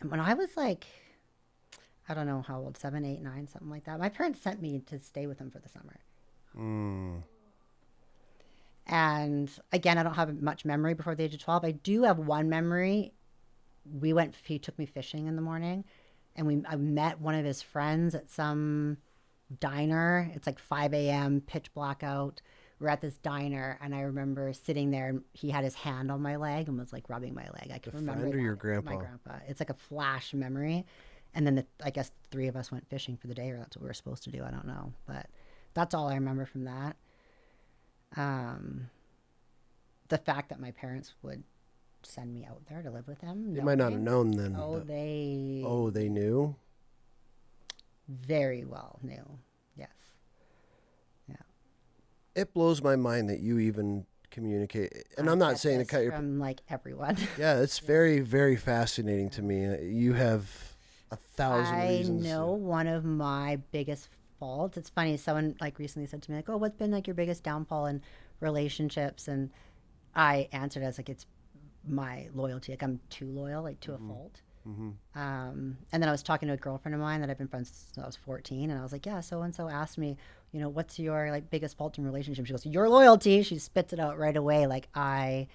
And when I was like, I don't know how old, 7, 8, 9, something like that. My parents sent me to stay with them for the summer. And again, I don't have much memory before the age of 12. I do have one memory. He took me fishing in the morning, and I met one of his friends at some diner. It's like 5 a.m., pitch black out. We're at this diner, and I remember sitting there, and he had his hand on my leg and was like rubbing my leg. I can remember friend or your that. grandpa? My grandpa. It's like a flash memory. And then I guess 3 of us went fishing for the day, or that's what we were supposed to do. I don't know, but that's all I remember from that. The fact that my parents would send me out there to live with them. They might not have known then. They knew? very well knew. Yes. Yeah. It blows my mind that you even communicate. And I'm not saying to cut your... From like everyone. Yeah, it's very, very fascinating to me. You have 1,000 reasons. I know one of my biggest faults. It's funny. Someone like recently said to me, like, "Oh, what's been like your biggest downfall in relationships?" And I answered as like, it's my loyalty. Like I'm too loyal, like to a fault. And then I was talking to a girlfriend of mine that I've been friends since I was 14, and I was like, yeah, so and so asked me, what's your like biggest fault in relationship? She goes, your loyalty. She spits it out right away. Like I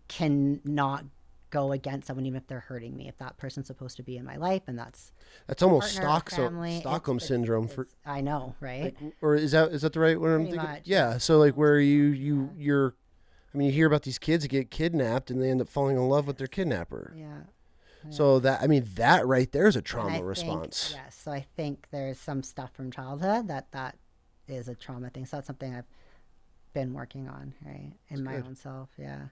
cannot go against someone even if they're hurting me. If that person's supposed to be in my life, and that's almost partner, Stockholm syndrome. I know, right? Like, or is that the right word I'm Pretty thinking? much. Yeah. So like where you're, I mean, you hear about these kids that get kidnapped and they end up falling in love with their kidnapper. Yeah. So that right there is a trauma response. Yes. So I think there's some stuff from childhood that is a trauma thing. So that's something I've been working on, right? In my own self. Yeah.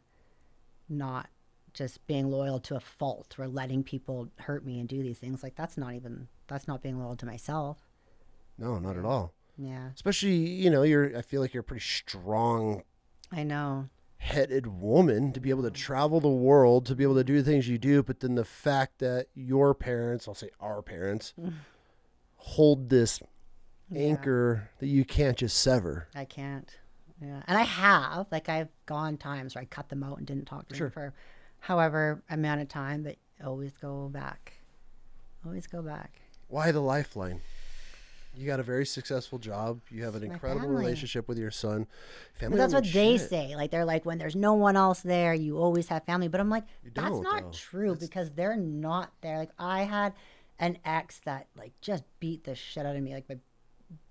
Not just being loyal to a fault or letting people hurt me and do these things. Like that's not being loyal to myself. No, not at all. Yeah. Especially, I feel like you're a pretty strong. I know. Headed woman to be able to travel the world, to be able to do the things you do, but then the fact that your parents, I'll say our parents, hold this anchor that you can't just sever. I can't. Yeah. And I've gone times where I cut them out and didn't talk to them for however amount of time, but always go back. Always go back. Why the lifeline? You got a very successful job. You have an incredible relationship with your son. Family. But that's what they say. Like they're like, when there's no one else there, you always have family. But I'm like, that's not true because they're not there. Like I had an ex that like just beat the shit out of me, like by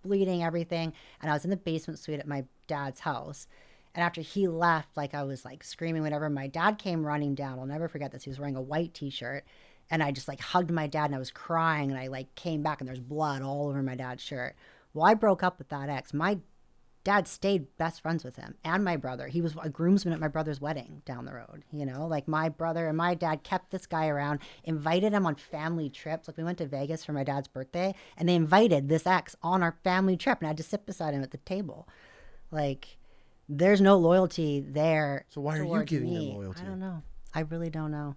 bleeding everything. And I was in the basement suite at my dad's house. And after he left, like I was like screaming, whatever. My dad came running down. I'll never forget this. He was wearing a white t-shirt. And I just like hugged my dad and I was crying and I like came back and there's blood all over my dad's shirt. Well, I broke up with that ex. My dad stayed best friends with him and my brother. He was a groomsman at my brother's wedding down the road. Like my brother and my dad kept this guy around, invited him on family trips. Like we went to Vegas for my dad's birthday and they invited this ex on our family trip and I had to sit beside him at the table. Like there's no loyalty there. So why are you giving them loyalty? I don't know. I really don't know.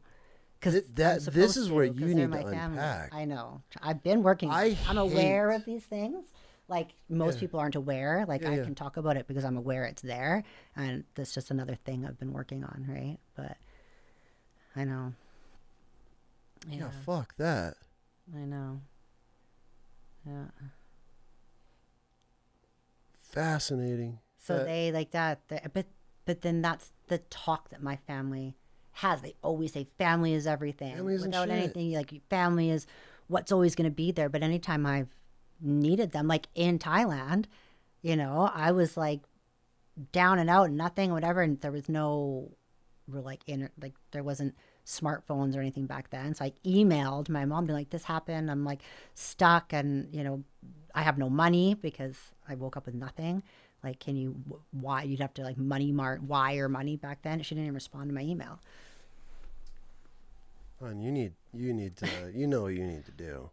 Because this is where you need to unpack. I know. I've been working. I'm aware of these things. Like most people aren't aware. Like I can talk about it because I'm aware it's there, and that's just another thing I've been working on, right? But I know. Yeah, fuck that. I know. Yeah. Fascinating. So they like that, but then that's the talk that my family has. They always say family is everything. Without anything, like family is what's always going to be there. But anytime I've needed them, like in Thailand, I was like down and out and nothing, whatever. And there was no there wasn't smartphones or anything back then. So I emailed my mom, being like, this happened. I'm like stuck and, I have no money because I woke up with nothing. Like, why you'd have to like wire money back then. She didn't even respond to my email. Hon, you need to, what you need to do.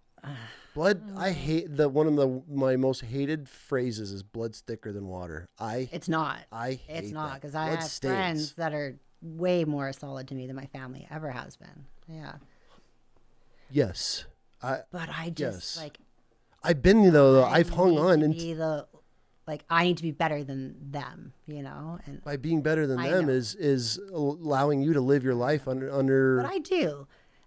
Blood, I hate one of my most hated phrases is blood's thicker than water. It's not. It's not because I have friends that are way more solid to me than my family ever has been. Yeah. Yes. But I just like. I've been though. I've hung on and. I need to be better than them, and by being better than them is allowing you to live your life under. But I do.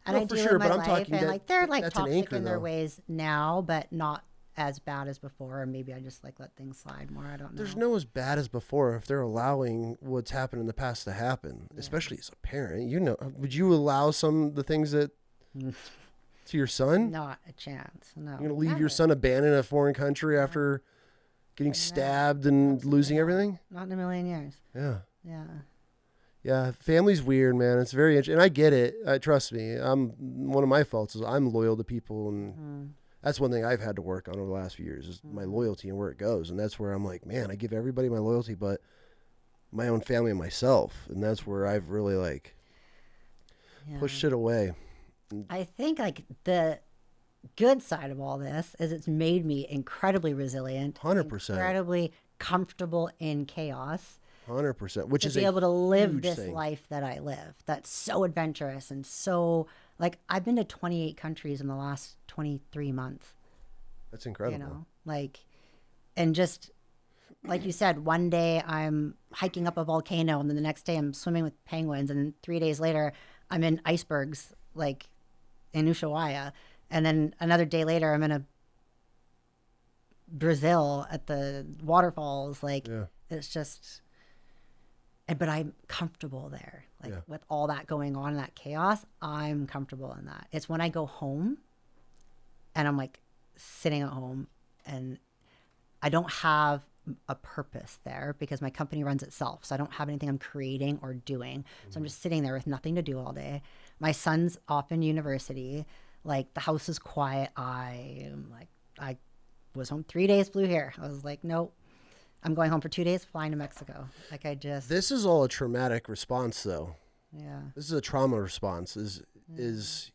and No, I for do sure, in my but I'm life, talking and that- like they're like that's an toxic anchor, in their though. ways now, but not as bad as before. Or maybe I just like let things slide more. I don't know. There's no as bad as before if they're allowing what's happened in the past to happen, especially as a parent. You know, would you allow some of the things that to your son? Not a chance. No. You're gonna leave your Never. son abandoned in a foreign country after getting stabbed and losing everything? Not in a million years. Yeah. Yeah. Yeah, family's weird, man. It's very interesting, and I get it. Trust me. One of my faults is I'm loyal to people, and that's one thing I've had to work on over the last few years is my loyalty and where it goes. And that's where I'm like, man, I give everybody my loyalty, but my own family and myself, and that's where I've really like pushed it away. I think like the good side of all this is it's made me incredibly resilient, 100%. incredibly comfortable in chaos. 100%, which To is be a able to live huge this thing. life that I live, that's so adventurous and so like I've been to 28 countries in the last 23 months. That's incredible. You know, like, and just like you said, one day I'm hiking up a volcano, and then the next day I'm swimming with penguins, and then 3 days later I'm in icebergs, like in Ushuaia, and then another day later I'm in a Brazil at the waterfalls. Like, it's just, but I'm comfortable there. Like with all that going on, that chaos, I'm comfortable in that. It's when I go home, and I'm like sitting at home, and I don't have a purpose there because my company runs itself. So I don't have anything I'm creating or doing. So I'm just sitting there with nothing to do all day. My son's off in university. Like the house is quiet. I was home 3 days, flew here. I was like, nope, I'm going home for 2 days, flying to Mexico. Like I just, This is all a traumatic response, though. yeah. This is a trauma response. Is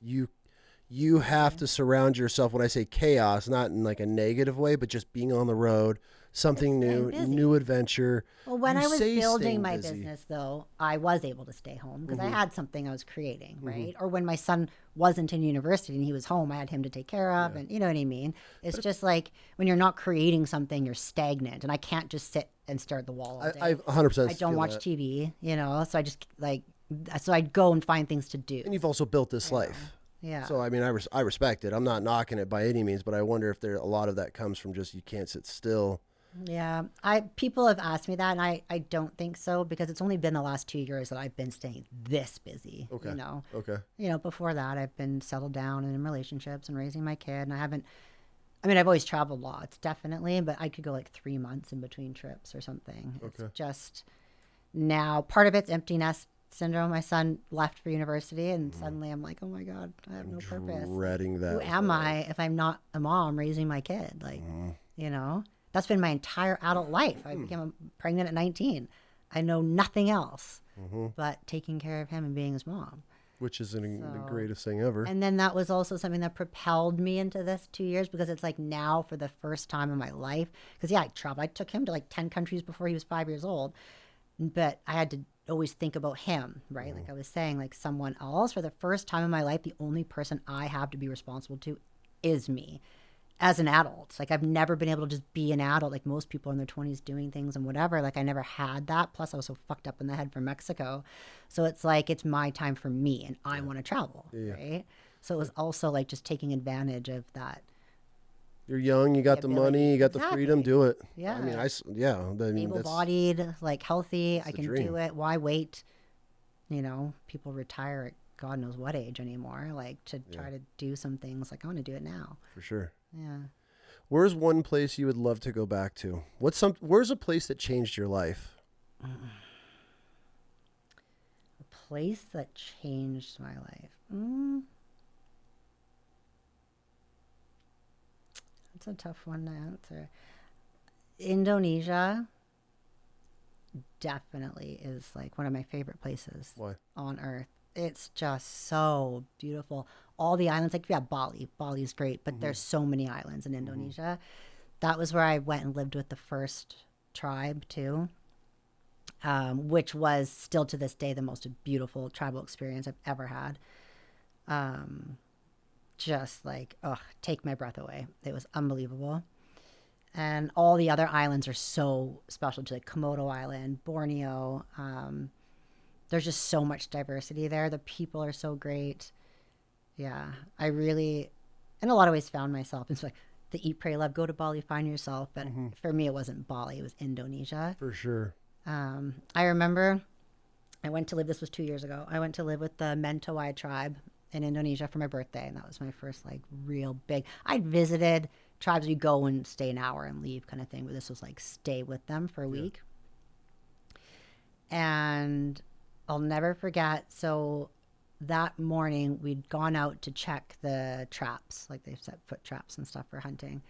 you have to surround yourself. When I say chaos, not in like a negative way, but just being on the road, something new, new adventure. Well, when You I was say building staying my busy. business, though, I was able to stay home because I had something I was creating, right? Or when my son wasn't in university and he was home, I had him to take care of, and you know what I mean? It's just like when you're not creating something, you're stagnant, and I can't just sit and stare at the wall all day. I 100%. I don't feel watch that. TV, you know, so I just like, so I'd go and find things to do. And you've also built this life. Yeah. So I mean, I respect it. I'm not knocking it by any means, but I wonder if there a lot of that comes from just you can't sit still. Yeah, people have asked me that, and I don't think so because it's only been the last 2 years that I've been staying this busy. Okay. You know. Okay. You know, before that, I've been settled down and in relationships and raising my kid, and I haven't. I mean, I've always traveled lots, definitely, but I could go like 3 months in between trips or something. Okay. It's just now part of it's empty nest syndrome. My son left for university, and suddenly I'm like, oh my god, I have no purpose. Dreading that. Who am I if I'm not a mom raising my kid? Like, you know, that's been my entire adult life. I became pregnant at 19. I know nothing else but taking care of him and being his mom. Which is the greatest thing ever. And then that was also something that propelled me into this 2 years because it's like now for the first time in my life. Because I traveled. I took him to like 10 countries before he was 5 years old. But I had to always think about him, right? Like I was saying, like someone else. For the first time in my life, the only person I have to be responsible to is me as an adult. Like I've never been able to just be an adult like most people in their 20s doing things and whatever. Like I never had that. Plus I was so fucked up in the head from Mexico. So it's like it's my time for me and I want to travel, right? So it was also like just taking advantage of that. You're young, you got the money, you got the freedom, do it. Yeah. I mean, Able-bodied, like healthy, I can dream. do it. Why wait? You know, people retire at God knows what age anymore. Like to try to do some things. Like I want to do it now. For sure. Yeah. Where's one place you would love to go back to? Where's a place that changed your life? A place that changed my life. That's a tough one to answer. Indonesia definitely is like one of my favorite places. Why? On earth. It's just so beautiful. All the islands, like Bali. Bali's great, but there's so many islands in Indonesia. That was where I went and lived with the first tribe too, which was still to this day the most beautiful tribal experience I've ever had. Just like, take my breath away. It was unbelievable. And all the other islands are so special to like Komodo Island, Borneo. There's just so much diversity there. The people are so great. Yeah. I really, in a lot of ways, found myself. It's like the eat, pray, love, go to Bali, find yourself. But for me, it wasn't Bali, it was Indonesia. For sure. I remember I went to live, this was 2 years ago. I went to live with the Mentawai tribe in Indonesia for my birthday. And that was my first like real big, I'd visited tribes, you go and stay an hour and leave kind of thing. But this was like stay with them for a week. And I'll never forget. So that morning we'd gone out to check the traps, like they set foot traps and stuff for hunting,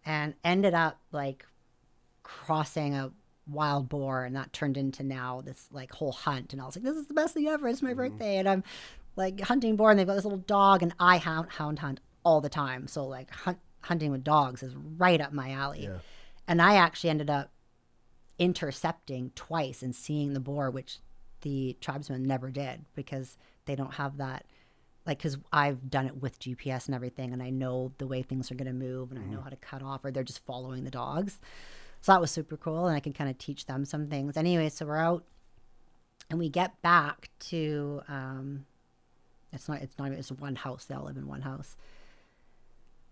and ended up like crossing a wild boar, and that turned into now this like whole hunt. And I was like, this is the best thing ever. It's my birthday. And I'm like hunting boar, and they've got this little dog, and I hound hunt all the time. So like hunting with dogs is right up my alley. Yeah. And I actually ended up intercepting twice and seeing the boar, which the tribesmen never did, because they don't have that, like, because I've done it with GPS and everything, and I know the way things are going to move, and I know how to cut off, or they're just following the dogs. So that was super cool, and I can kind of teach them some things. Anyway, so we're out, and we get back to it's one house. They all live in one house,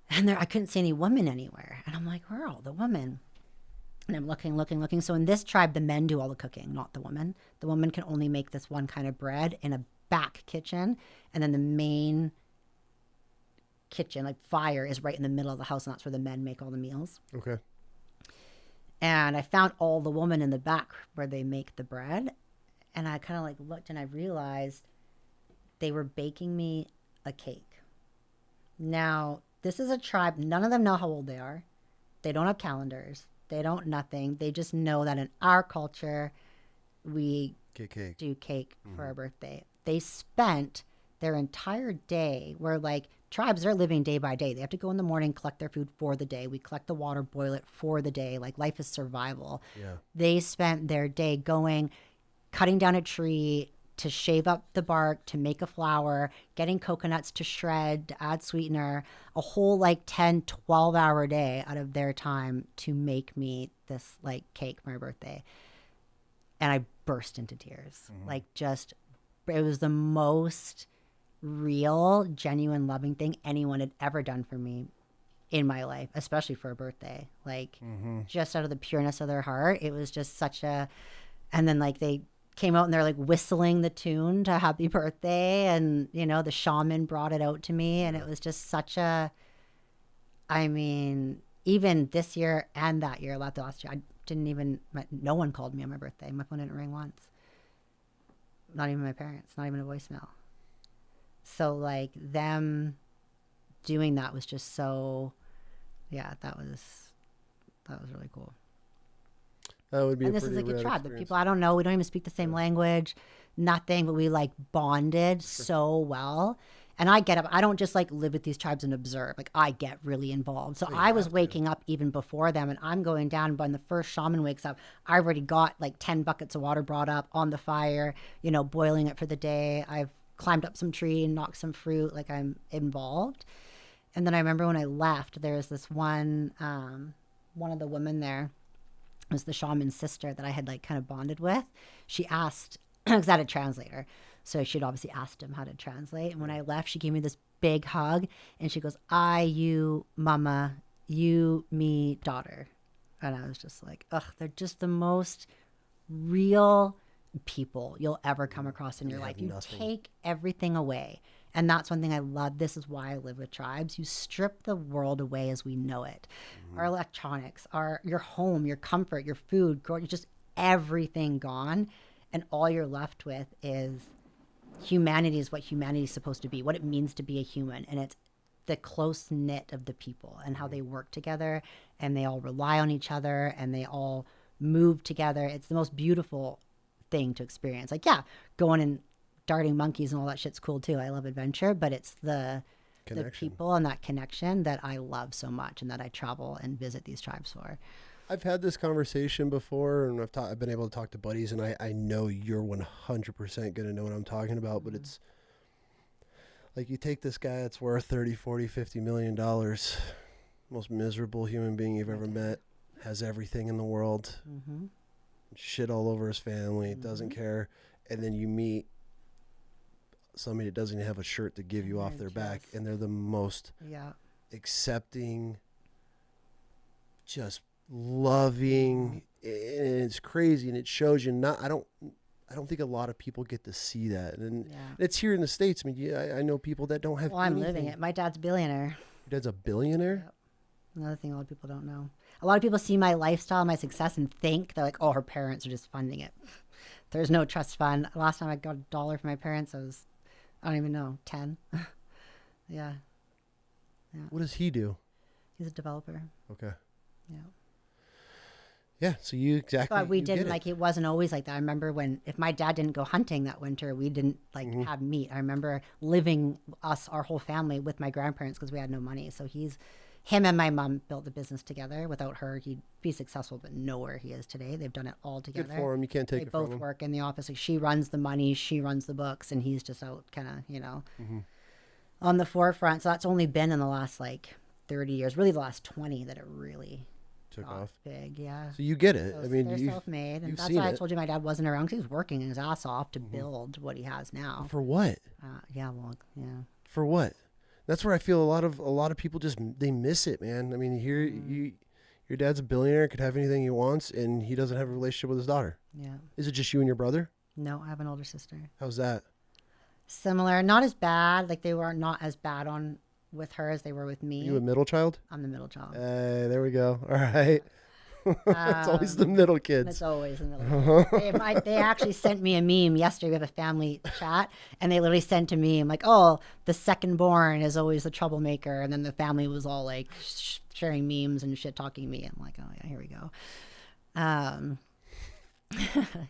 and I couldn't see any women anywhere, and I'm like, where are all the women? And I'm looking. So in this tribe, the men do all the cooking, not the women. The woman can only make this one kind of bread in a back kitchen. And then the main kitchen, like fire, is right in the middle of the house. And that's where the men make all the meals. Okay. And I found all the women in the back where they make the bread. And I kind of like looked, and I realized they were baking me a cake. Now, this is a tribe. None of them know how old they are. They don't have calendars. They don't nothing. They just know that in our culture, we do cake for our birthday. They spent their entire day, where like tribes are living day by day. They have to go in the morning, collect their food for the day. We collect the water, boil it for the day. Like life is survival. Yeah. They spent their day going, cutting down a tree to shave up the bark, to make a flour, getting coconuts to shred, to add sweetener, a whole like 10, 12-hour day out of their time to make me this like cake for my birthday. And I burst into tears. Like just, it was the most real, genuine, loving thing anyone had ever done for me in my life, especially for a birthday. Like just out of the pureness of their heart. It was just such a, and then like they came out and they're like whistling the tune to happy birthday, and you know the shaman brought it out to me, and it was just such a, I mean, even this year and that year, last year, I didn't even, no one called me on my birthday. My phone didn't ring once, not even my parents, not even a voicemail. So like them doing that was just so, yeah, that was really cool. That would be. And this is like a tribe. The people I don't know, we don't even speak the same language, nothing, but we like bonded so well. And I get up. I don't just like live with these tribes and observe. Like I get really involved. So I was waking up even before them, and I'm going down. But when the first shaman wakes up, I've already got like 10 buckets of water brought up on the fire, you know, boiling it for the day. I've climbed up some tree and knocked some fruit. Like I'm involved. And then I remember when I left, there was this one of the women there, was the shaman's sister that I had like kind of bonded with. She asked, because I had a translator, so she'd obviously asked him how to translate. And when I left, she gave me this big hug, and she goes, I, you, mama, you, me, daughter. And I was just like, ugh, they're just the most real people you'll ever come across in your life. You take everything away. And that's one thing I love. This is why I live with tribes. You strip the world away as we know it. Our electronics, your home, your comfort, your food, just everything gone. And all you're left with is humanity, is what humanity is supposed to be, what it means to be a human. And it's the close knit of the people and how they work together, and they all rely on each other, and they all move together. It's the most beautiful thing to experience. Like, yeah, going and darting monkeys and all that shit's cool too. I love adventure, but it's the people and that connection that I love so much, and that I travel and visit these tribes for. I've had this conversation before, and I've been able to talk to buddies, and I know you're 100% going to know what I'm talking about, but it's like you take this guy that's worth 30, 40, 50 million dollars, most miserable human being you've ever met, has everything in the world, shit all over his family, doesn't care, and then you meet somebody that doesn't have a shirt to give you off their back, and they're the most accepting, just loving, and it's crazy, and it shows you not. I don't think a lot of people get to see that, and it's here in the States. I mean, I know people that don't have. Well, I'm living it. My dad's a billionaire. Your dad's a billionaire? Yep. Another thing a lot of people don't know. A lot of people see my lifestyle, my success, and think they're like, oh, her parents are just funding it. There's no trust fund. Last time I got $1 from my parents, I don't even know, 10. Yeah. What does he do? He's a developer. Okay. Yeah. Yeah, so you exactly. But we didn't, like, it wasn't always like that. I remember if my dad didn't go hunting that winter, we didn't, like, have meat. I remember living our whole family with my grandparents because we had no money. So him and my mom built the business together. Without her, he'd be successful, but nowhere he is today. They've done it all together. Good for him. You can't take it from him. They both work in the office. Like, she runs the money, she runs the books, and he's just out kind of, on the forefront. So that's only been in the last, like, 30 years, really the last 20 that it really took off big. Yeah. So you get it. So I mean, they're self-made, and that's why I told you my dad wasn't around, because he was working his ass off to build what he has now. For what? For what? That's where I feel a lot of people just, they miss it, man. I mean, here your dad's a billionaire, could have anything he wants, and he doesn't have a relationship with his daughter. Yeah. Is it just you and your brother? No, I have an older sister. How's that? Similar, not as bad. Like, they were not as bad with her as they were with me. Are you a middle child? I'm the middle child. There we go. All right. It's always the middle kids. It's always the middle kids. They actually sent me a meme yesterday. We have a family chat, and they literally sent a meme like, oh, the second born is always the troublemaker. And then the family was all like sharing memes and shit talking me. I'm like, oh yeah, here we go.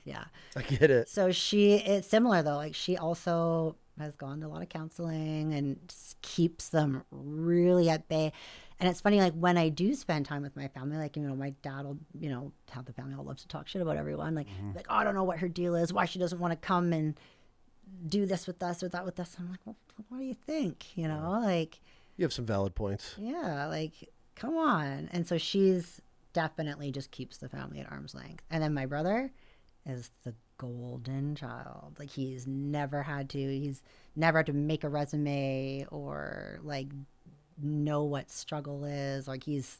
Yeah. I get it. So it's similar though. Like, she also has gone to a lot of counseling and keeps them really at bay. And it's funny, like, when I do spend time with my family, like, my dad will, have the family all loves to talk shit about everyone. Like, oh, I don't know what her deal is, why she doesn't want to come and do this with us or that with us. I'm like, well, what do you think? Like. You have some valid points. Yeah, like, come on. And so she's definitely just keeps the family at arm's length. And then my brother is the golden child. Like, he's never had to make a resume or, like, know what struggle is. Like, he's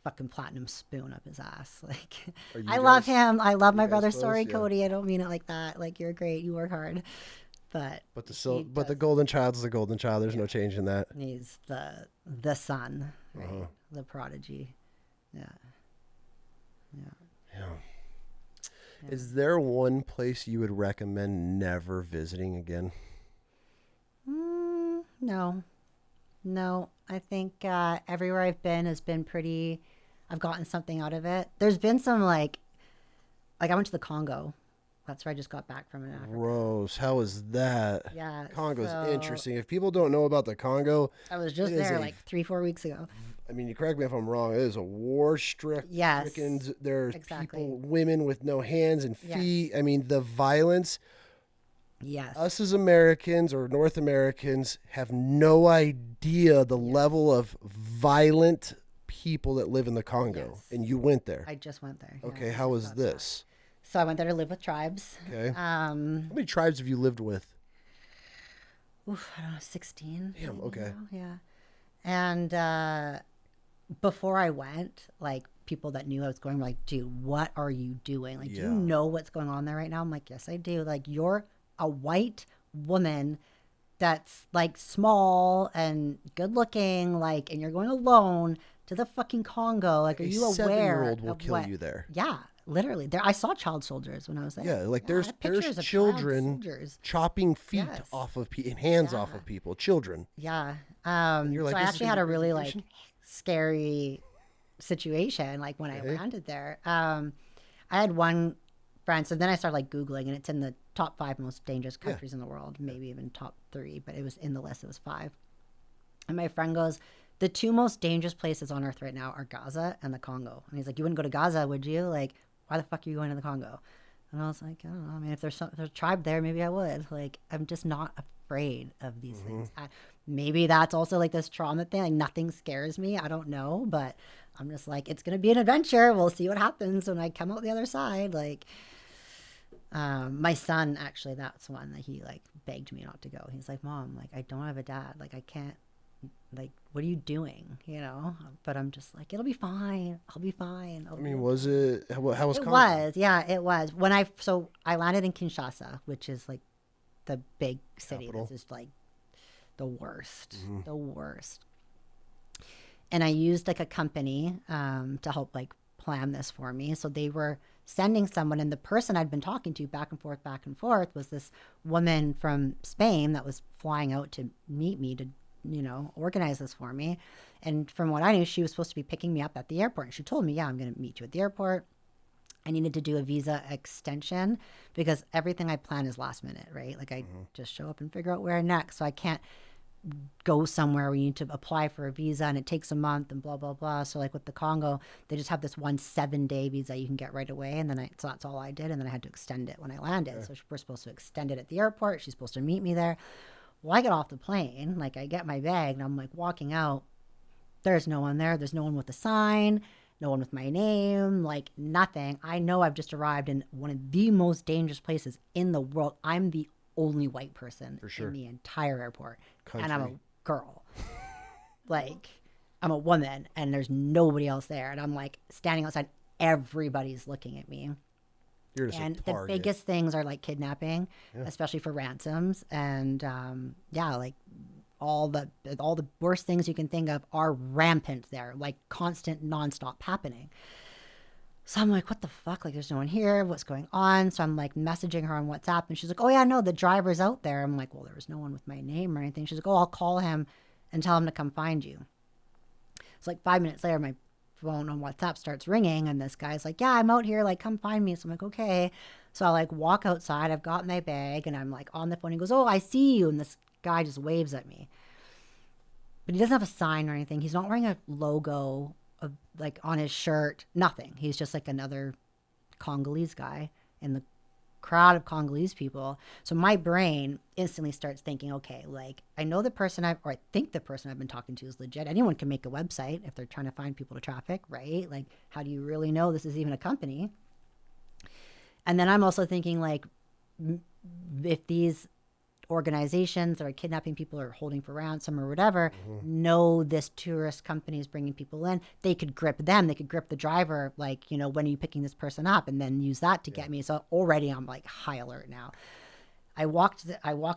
fucking platinum spoon up his ass. Like, I love him. I love my brother. Sorry, Cody, I don't mean it like that. Like, you're great, you work hard, but the golden child is the golden child. There's no change in that. He's the son, right? The prodigy. Yeah. Is there one place you would recommend never visiting again? No. I think everywhere I've been has been I've gotten something out of it. There's been some, like I went to the Congo. That's where I just got back from in Africa. Gross. How is that? Yeah. Congo's interesting. If people don't know about the Congo. I was just there like 3-4 weeks ago. I mean, you correct me if I'm wrong. It is a war-stricken. Yes. There's people, women with no hands and feet. Yes. I mean, the violence. Yes. Us as Americans or North Americans have no idea the level of violent people that live in the Congo. Yes. And you went there. I just went there. Okay. How was this? So I went there to live with tribes. Okay. How many tribes have you lived with? I don't know, 16. Damn, okay. Yeah. And before I went, like, people that knew I was going were like, dude, what are you doing? Like, do you know what's going on there right now? I'm like, yes, I do. Like, you're a white woman that's, like, small and good looking, like, and you're going alone to the fucking Congo. Like, are you aware? A 7-year-old will kill you there. Yeah. Literally, there I saw child soldiers when I was there. Yeah, like there's children chopping feet off of and hands off of people. Children. Yeah. You're like, so I actually had a really like scary situation. Like when I landed there, I had one friend. So then I started like Googling, and it's in the top 5 most dangerous countries in the world, maybe even top 3, but it was in the list. It was 5. And my friend goes, the 2 most dangerous places on earth right now are Gaza and the Congo. And he's like, you wouldn't go to Gaza, would you? Like, why the fuck are you going to the Congo? And I was like, I don't know. I mean, if there's a tribe there, maybe I would. Like, I'm just not afraid of these things. Maybe that's also like this trauma thing. Like, nothing scares me. I don't know. But I'm just like, it's going to be an adventure. We'll see what happens when I come out the other side. Like, My son, actually, that's one that he like begged me not to go. He's like, Mom, like, I don't have a dad. Like, I can't, like, what are you doing? You know? But I'm just like, it'll be fine. I'll be fine. I mean, was it, how was It Congo? was, yeah, it was. So I landed in Kinshasa, which is like the big city. Capital. That's just like the worst, the worst. And I used like a company to help like plan this for me. So they were sending someone, and the person I'd been talking to back and forth was this woman from Spain that was flying out to meet me to, you know, organize this for me. And from what I knew, she was supposed to be picking me up at the airport. And she told me, yeah, I'm going to meet you at the airport. I needed to do a visa extension because everything I plan is last minute, right? Like I just show up and figure out where next. So I can't go somewhere where you need to apply for a visa and it takes a month and blah, blah, blah. So like with the Congo, they just have this 7-day visa you can get right away. And then so that's all I did. And then I had to extend it when I landed. Okay. So we're supposed to extend it at the airport. She's supposed to meet me there. Well, I get off the plane, like I get my bag and I'm like walking out. There's no one there. There's no one with a sign, no one with my name, like nothing. I know I've just arrived in one of the most dangerous places in the world. I'm the only white person in the entire airport. Country. And I'm a girl. Like, I'm a woman and there's nobody else there. And I'm like standing outside. Everybody's looking at me. You're just and a target. The biggest things are like kidnapping, especially for ransoms. And like all the worst things you can think of are rampant there, like constant, nonstop happening. So I'm like, what the fuck? Like, there's no one here. What's going on? So I'm like messaging her on WhatsApp and she's like, oh yeah, no, the driver's out there. I'm like, well, there was no one with my name or anything. She's like, oh, I'll call him and tell him to come find you. It's like 5 minutes later, my phone on WhatsApp starts ringing and this guy's like, yeah, I'm out here. Like, come find me. So I'm like, okay. So I like walk outside. I've got my bag and I'm like on the phone. He goes, oh, I see you. And this guy just waves at me. But he doesn't have a sign or anything. He's not wearing a logo of like on his shirt, nothing. He's just like another Congolese guy in the crowd of Congolese people. So my brain instantly starts thinking, okay, like I know the person I think the person I've been talking to is legit. Anyone can make a website if they're trying to find people to traffic, right? Like, how do you really know this is even a company? And then I'm also thinking like, if these organizations that are kidnapping people or holding for ransom or whatever know this tourist company is bringing people in, they could grip them. They could grip the driver, like, you know, when are you picking this person up, and then use that to get me. So already I'm like high alert now. I walk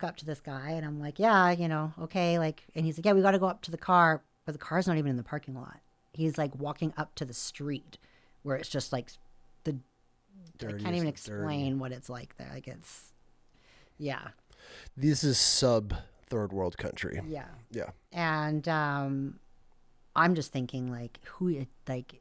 up to this guy and I'm like, yeah, you know, okay, like, and he's like, yeah, we got to go up to the car, but the car's not even in the parking lot. He's like walking up to the street where it's just like the I can't even explain what it's like there. Like it's This is sub third world country. Yeah. And I'm just thinking like,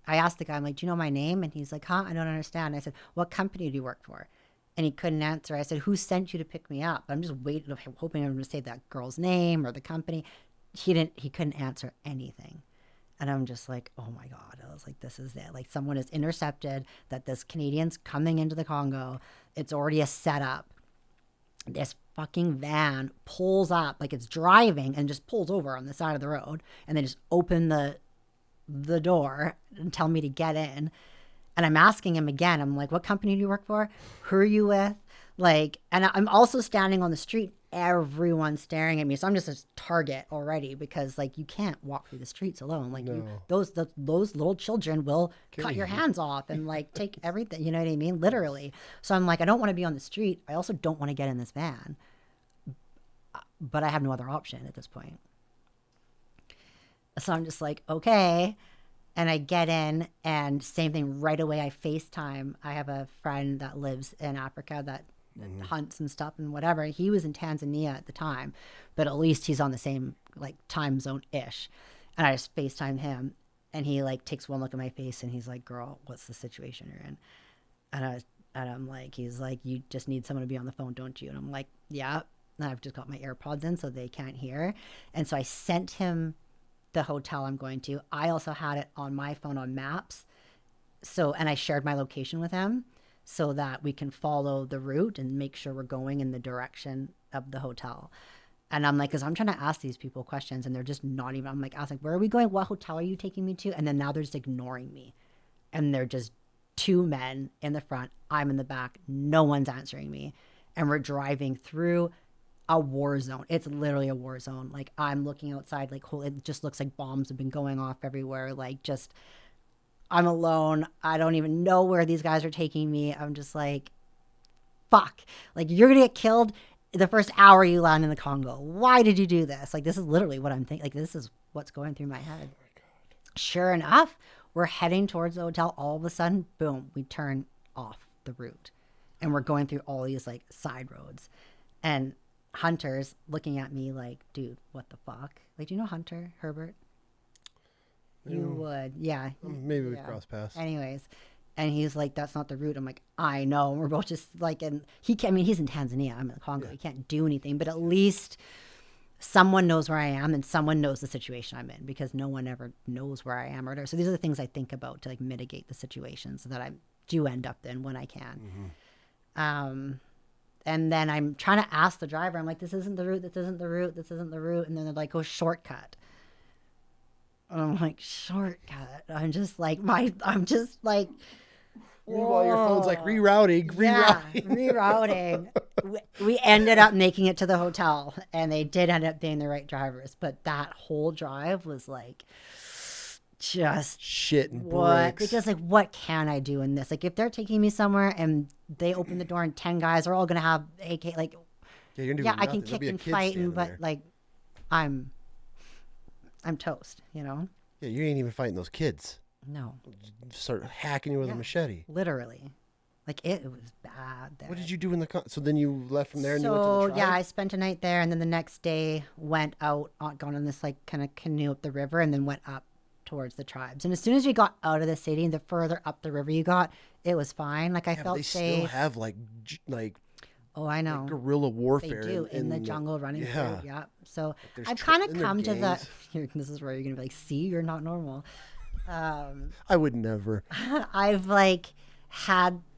I asked the guy, I'm like, do you know my name? And he's like, huh? I don't understand. I said, what company do you work for? And he couldn't answer. I said, who sent you to pick me up? I'm just waiting, hoping I'm going to say that girl's name or the company. He couldn't answer anything. And I'm just like, oh my God. I was like, this is it. Like someone has intercepted that this Canadian's coming into the Congo. It's already a setup. This fucking van pulls up, like it's driving and just pulls over on the side of the road, and they just open the door and tell me to get in. And I'm asking him again, I'm like, what company do you work for? Who are you with? Like, and I'm also standing on the street, everyone's staring at me. So I'm just a target already, because like you can't walk through the streets alone. Like those little children will cut your hands off and like take everything, you know what I mean? Literally. So I'm like, I don't want to be on the street. I also don't want to get in this van, but I have no other option at this point. So I'm just like, okay. And I get in, and same thing right away. I FaceTime. I have a friend that lives in Africa that hunts and stuff and whatever. He was in Tanzania at the time, but at least he's on the same like time zone ish. And I just FaceTime him, and he like takes one look at my face and he's like, girl, what's the situation you're in? And I'm like, he's like, you just need someone to be on the phone, don't you? And I'm like, yeah. And I've just got my AirPods in so they can't hear. And so I sent him the hotel I'm going to. I also had it on my phone on maps. So, and I shared my location with him so that we can follow the route and make sure we're going in the direction of the hotel. And I'm like, because I'm trying to ask these people questions and they're just not even, I'm like, asking, where are we going? What hotel are you taking me to? And then now they're just ignoring me. And they're just 2 men in the front. I'm in the back. No one's answering me. And we're driving through a war zone. It's literally a war zone. Like, I'm looking outside, like, it just looks like bombs have been going off everywhere. Like, just, I'm alone. I don't even know where these guys are taking me. I'm just like, fuck. Like, you're going to get killed the first hour you land in the Congo. Why did you do this? Like, this is literally what I'm thinking. Like, this is what's going through my head. Oh my God. Sure enough, we're heading towards the hotel. All of a sudden, boom, we turn off the route. And we're going through all these, like, side roads. And Hunter's looking at me like, dude, what the fuck? Like, do you know Hunter, Herbert? You would. Yeah. Maybe we cross paths. Anyways. And he's like, that's not the route. I'm like, I know. And we're both just like, and he can't, I mean, he's in Tanzania. I'm in the Congo. He can't do anything, but at least someone knows where I am and someone knows the situation I'm in, because no one ever knows where I am or whatever. So these are the things I think about to like mitigate the situations that I do end up in when I can. Mm-hmm. And then I'm trying to ask the driver, I'm like, this isn't the route, this isn't the route, this isn't the route. And then they're like, oh, shortcut. And I'm like, shortcut. I'm just like, meanwhile, your phone's like rerouting. Yeah, rerouting. We ended up making it to the hotel, and they did end up being the right drivers. But that whole drive was like, just shit and what? bricks. Because like, what can I do in this? Like, if they're taking me somewhere and they open the door and 10 guys are all gonna have AK, like, yeah, I can kick and fight, but like, I'm toast, you know? Yeah, you ain't even fighting those kids. No. Start hacking you with a machete. Literally. Like, it was bad there. What did you do in the so then you left from there and you went to the tribe? Yeah, I spent a night there, and then the next day went out, gone on this like kind of canoe up the river, and then went up towards the tribes. And as soon as we got out of the city, the further up the river you got, it was fine. Like, I felt they safe. Still have like oh, I know, like guerrilla warfare. They do in the jungle running through. Yeah. So like I've kind of come to the. This is where you're gonna be like, see, you're not normal. I would never.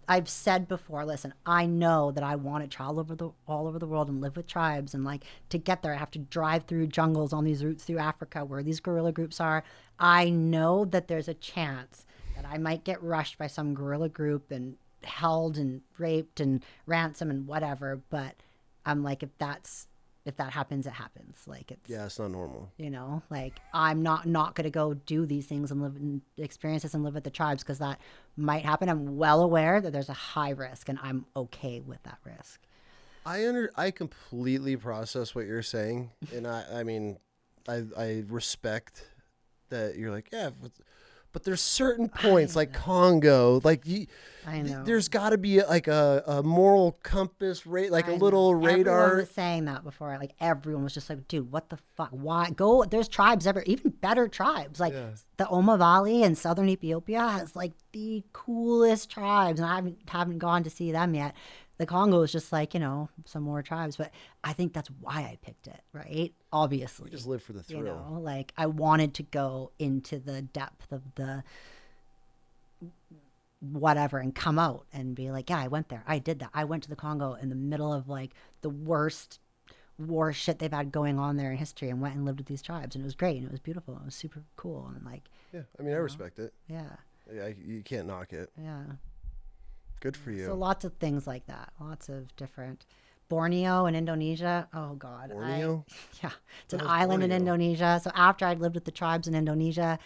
I've said before, listen, I know that I want to travel all over the world and live with tribes, and like, to get there I have to drive through jungles on these routes through Africa where these guerrilla groups are. I know that there's a chance that I might get rushed by some guerrilla group and held and raped and ransomed and whatever, but I'm like, if that happens, it happens. Like, it's not normal. You know, like, I'm not going to go do these things and live and experience this and live with the tribes, because that might happen. I'm well aware that there's a high risk, and I'm okay with that risk. I completely process what you're saying, and I mean, I respect that you're like, yeah, but there's certain points like Congo, like I know there's got to be like a moral compass, like a little radar. Everyone was saying that before. Like, everyone was just like, dude, what the fuck? Why go? There's tribes even better tribes. Like the Oma Valley in southern Ethiopia has like the coolest tribes, and I haven't gone to see them yet. The Congo is just like, you know, some more tribes, but I think that's why I picked it, right? Obviously. You just live for the thrill. You know, like, I wanted to go into the depth of the whatever and come out and be like, yeah, I went there. I did that. I went to the Congo in the middle of like the worst war shit they've had going on there in history, and went and lived with these tribes, and it was great, and it was beautiful, and it was super cool, and like, yeah, I mean, I respect it. Yeah. Yeah, you can't knock it. Yeah. Good for you. So lots of things like that. Lots of different. Borneo in Indonesia. Oh, God. Borneo? It's an island in Indonesia. So after I'd lived with the tribes in Indonesia,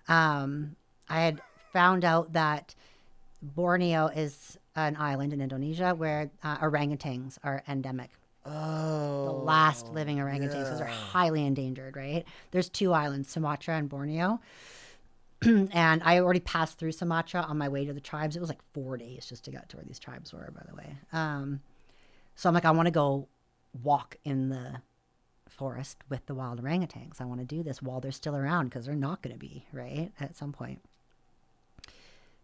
I had found out that Borneo is an island in Indonesia where orangutans are endemic. Oh. The last living orangutans. Those are highly endangered, right? There's 2 islands, Sumatra and Borneo. And I already passed through Sumatra on my way to the tribes. It was like 4 days just to get to where these tribes were, by the way. So I'm like, I want to go walk in the forest with the wild orangutans. I want to do this while they're still around, because they're not going to be, right, at some point.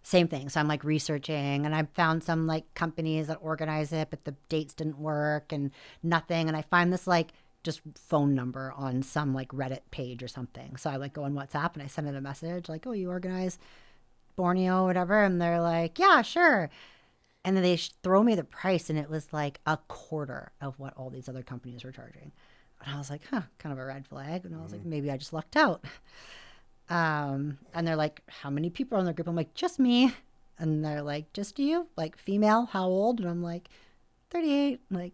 Same thing. So I'm like researching, and I found some like companies that organize it, but the dates didn't work and nothing. And I find this like just phone number on some like Reddit page or something. So I like go on WhatsApp and I send it a message like, oh, you organize Borneo or whatever? And they're like, yeah, sure. And then they throw me the price, and it was like a quarter of what all these other companies were charging. And I was like, huh, kind of a red flag. And I was like, maybe I just lucked out. And they're like, how many people are in the group? I'm like, just me. And they're like, just you? Like, female? How old? And I'm like, 38. Like,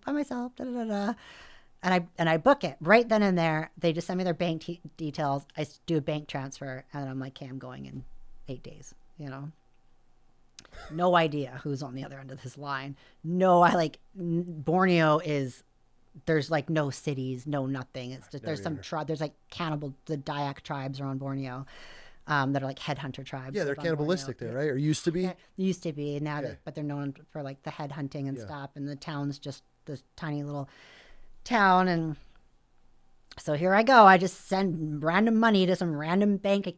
by myself. Da, da, da, da. And I book it right then and there. They just send me their bank details. I do a bank transfer, and I'm like, okay, I'm going in 8 days. No idea who's on the other end of this line. No, Borneo is, there's like no cities, no nothing. It's just, there's some tribe, there's like the Dayak tribes are on Borneo, that are like headhunter tribes. Yeah, they're cannibalistic there, right? Or used to be? Yeah, used to be. Now, but they're known for like the head hunting and stuff. And the town's just this tiny little town. And so here I go. I just send random money to some random bank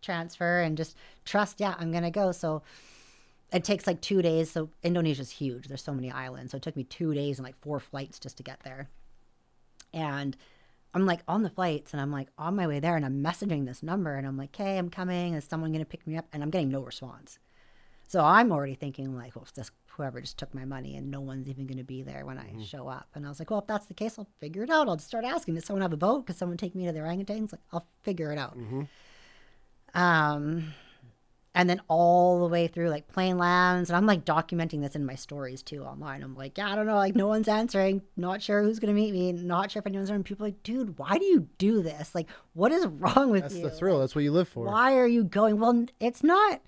transfer and just trust, I'm going to go. So it takes like 2 days. So Indonesia's huge. There's so many islands. So it took me 2 days and like 4 flights just to get there. And I'm like on the flights and I'm like on my way there and I'm messaging this number and I'm like, hey, I'm coming. Is someone going to pick me up? And I'm getting no response. So I'm already thinking like, well, this whoever just took my money and no one's even going to be there when I show up. And I was like, well, if that's the case, I'll figure it out. I'll just start asking, does someone have a boat? Could someone take me to the orangutans? Like, I'll figure it out. And then all the way through like plane lands, and I'm like documenting this in my stories too online. I'm like, I don't know, like no one's answering, not sure who's gonna meet me, not sure if anyone's answering. People are like, dude, why do you do this? Like, what is wrong with you? That's the thrill. That's what you live for. Why are you going? Well, it's not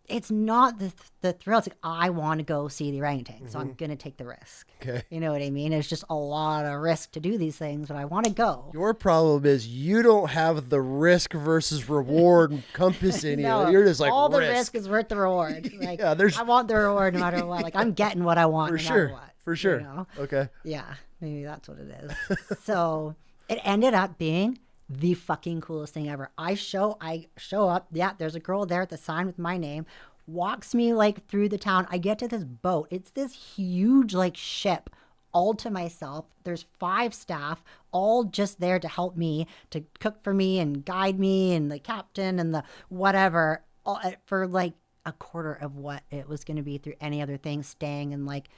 the thrill. It's like, I want to go see the orangutan, so I'm gonna take the risk. Okay. You know what I mean? It's just a lot of risk to do these things, but I want to go. Your problem is you don't have the risk versus reward compass in you. You're just like, all the risk is worth the reward. Like, I want the reward no matter what. Like, I'm getting what I want no matter what. For sure. Okay. Yeah, maybe that's what it is. So it ended up being the fucking coolest thing ever. I show up. Yeah, there's a girl there at the sign with my name. Walks me like through the town. I get to this boat. It's this huge like ship all to myself. There's 5 staff all just there to help me, to cook for me and guide me, and the captain and the whatever, all, for like a quarter of what it was going to be through any other thing, staying in like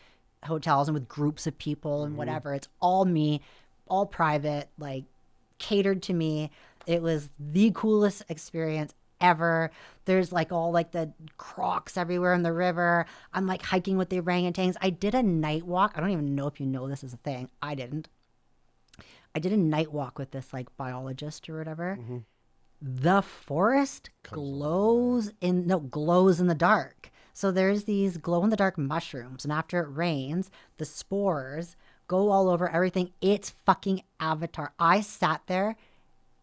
hotels and with groups of people and whatever. It's all me, all private, like catered to me. It was the coolest experience ever. There's like all like the crocs everywhere in the river. I'm like hiking with the orangutans. I did a night walk. I don't even know if you know this is a thing. I didn't. I did a night walk with this like biologist or whatever. The forest glows in the dark. So there's these glow in the dark mushrooms, and after it rains, the spores go all over everything. It's fucking Avatar. I sat there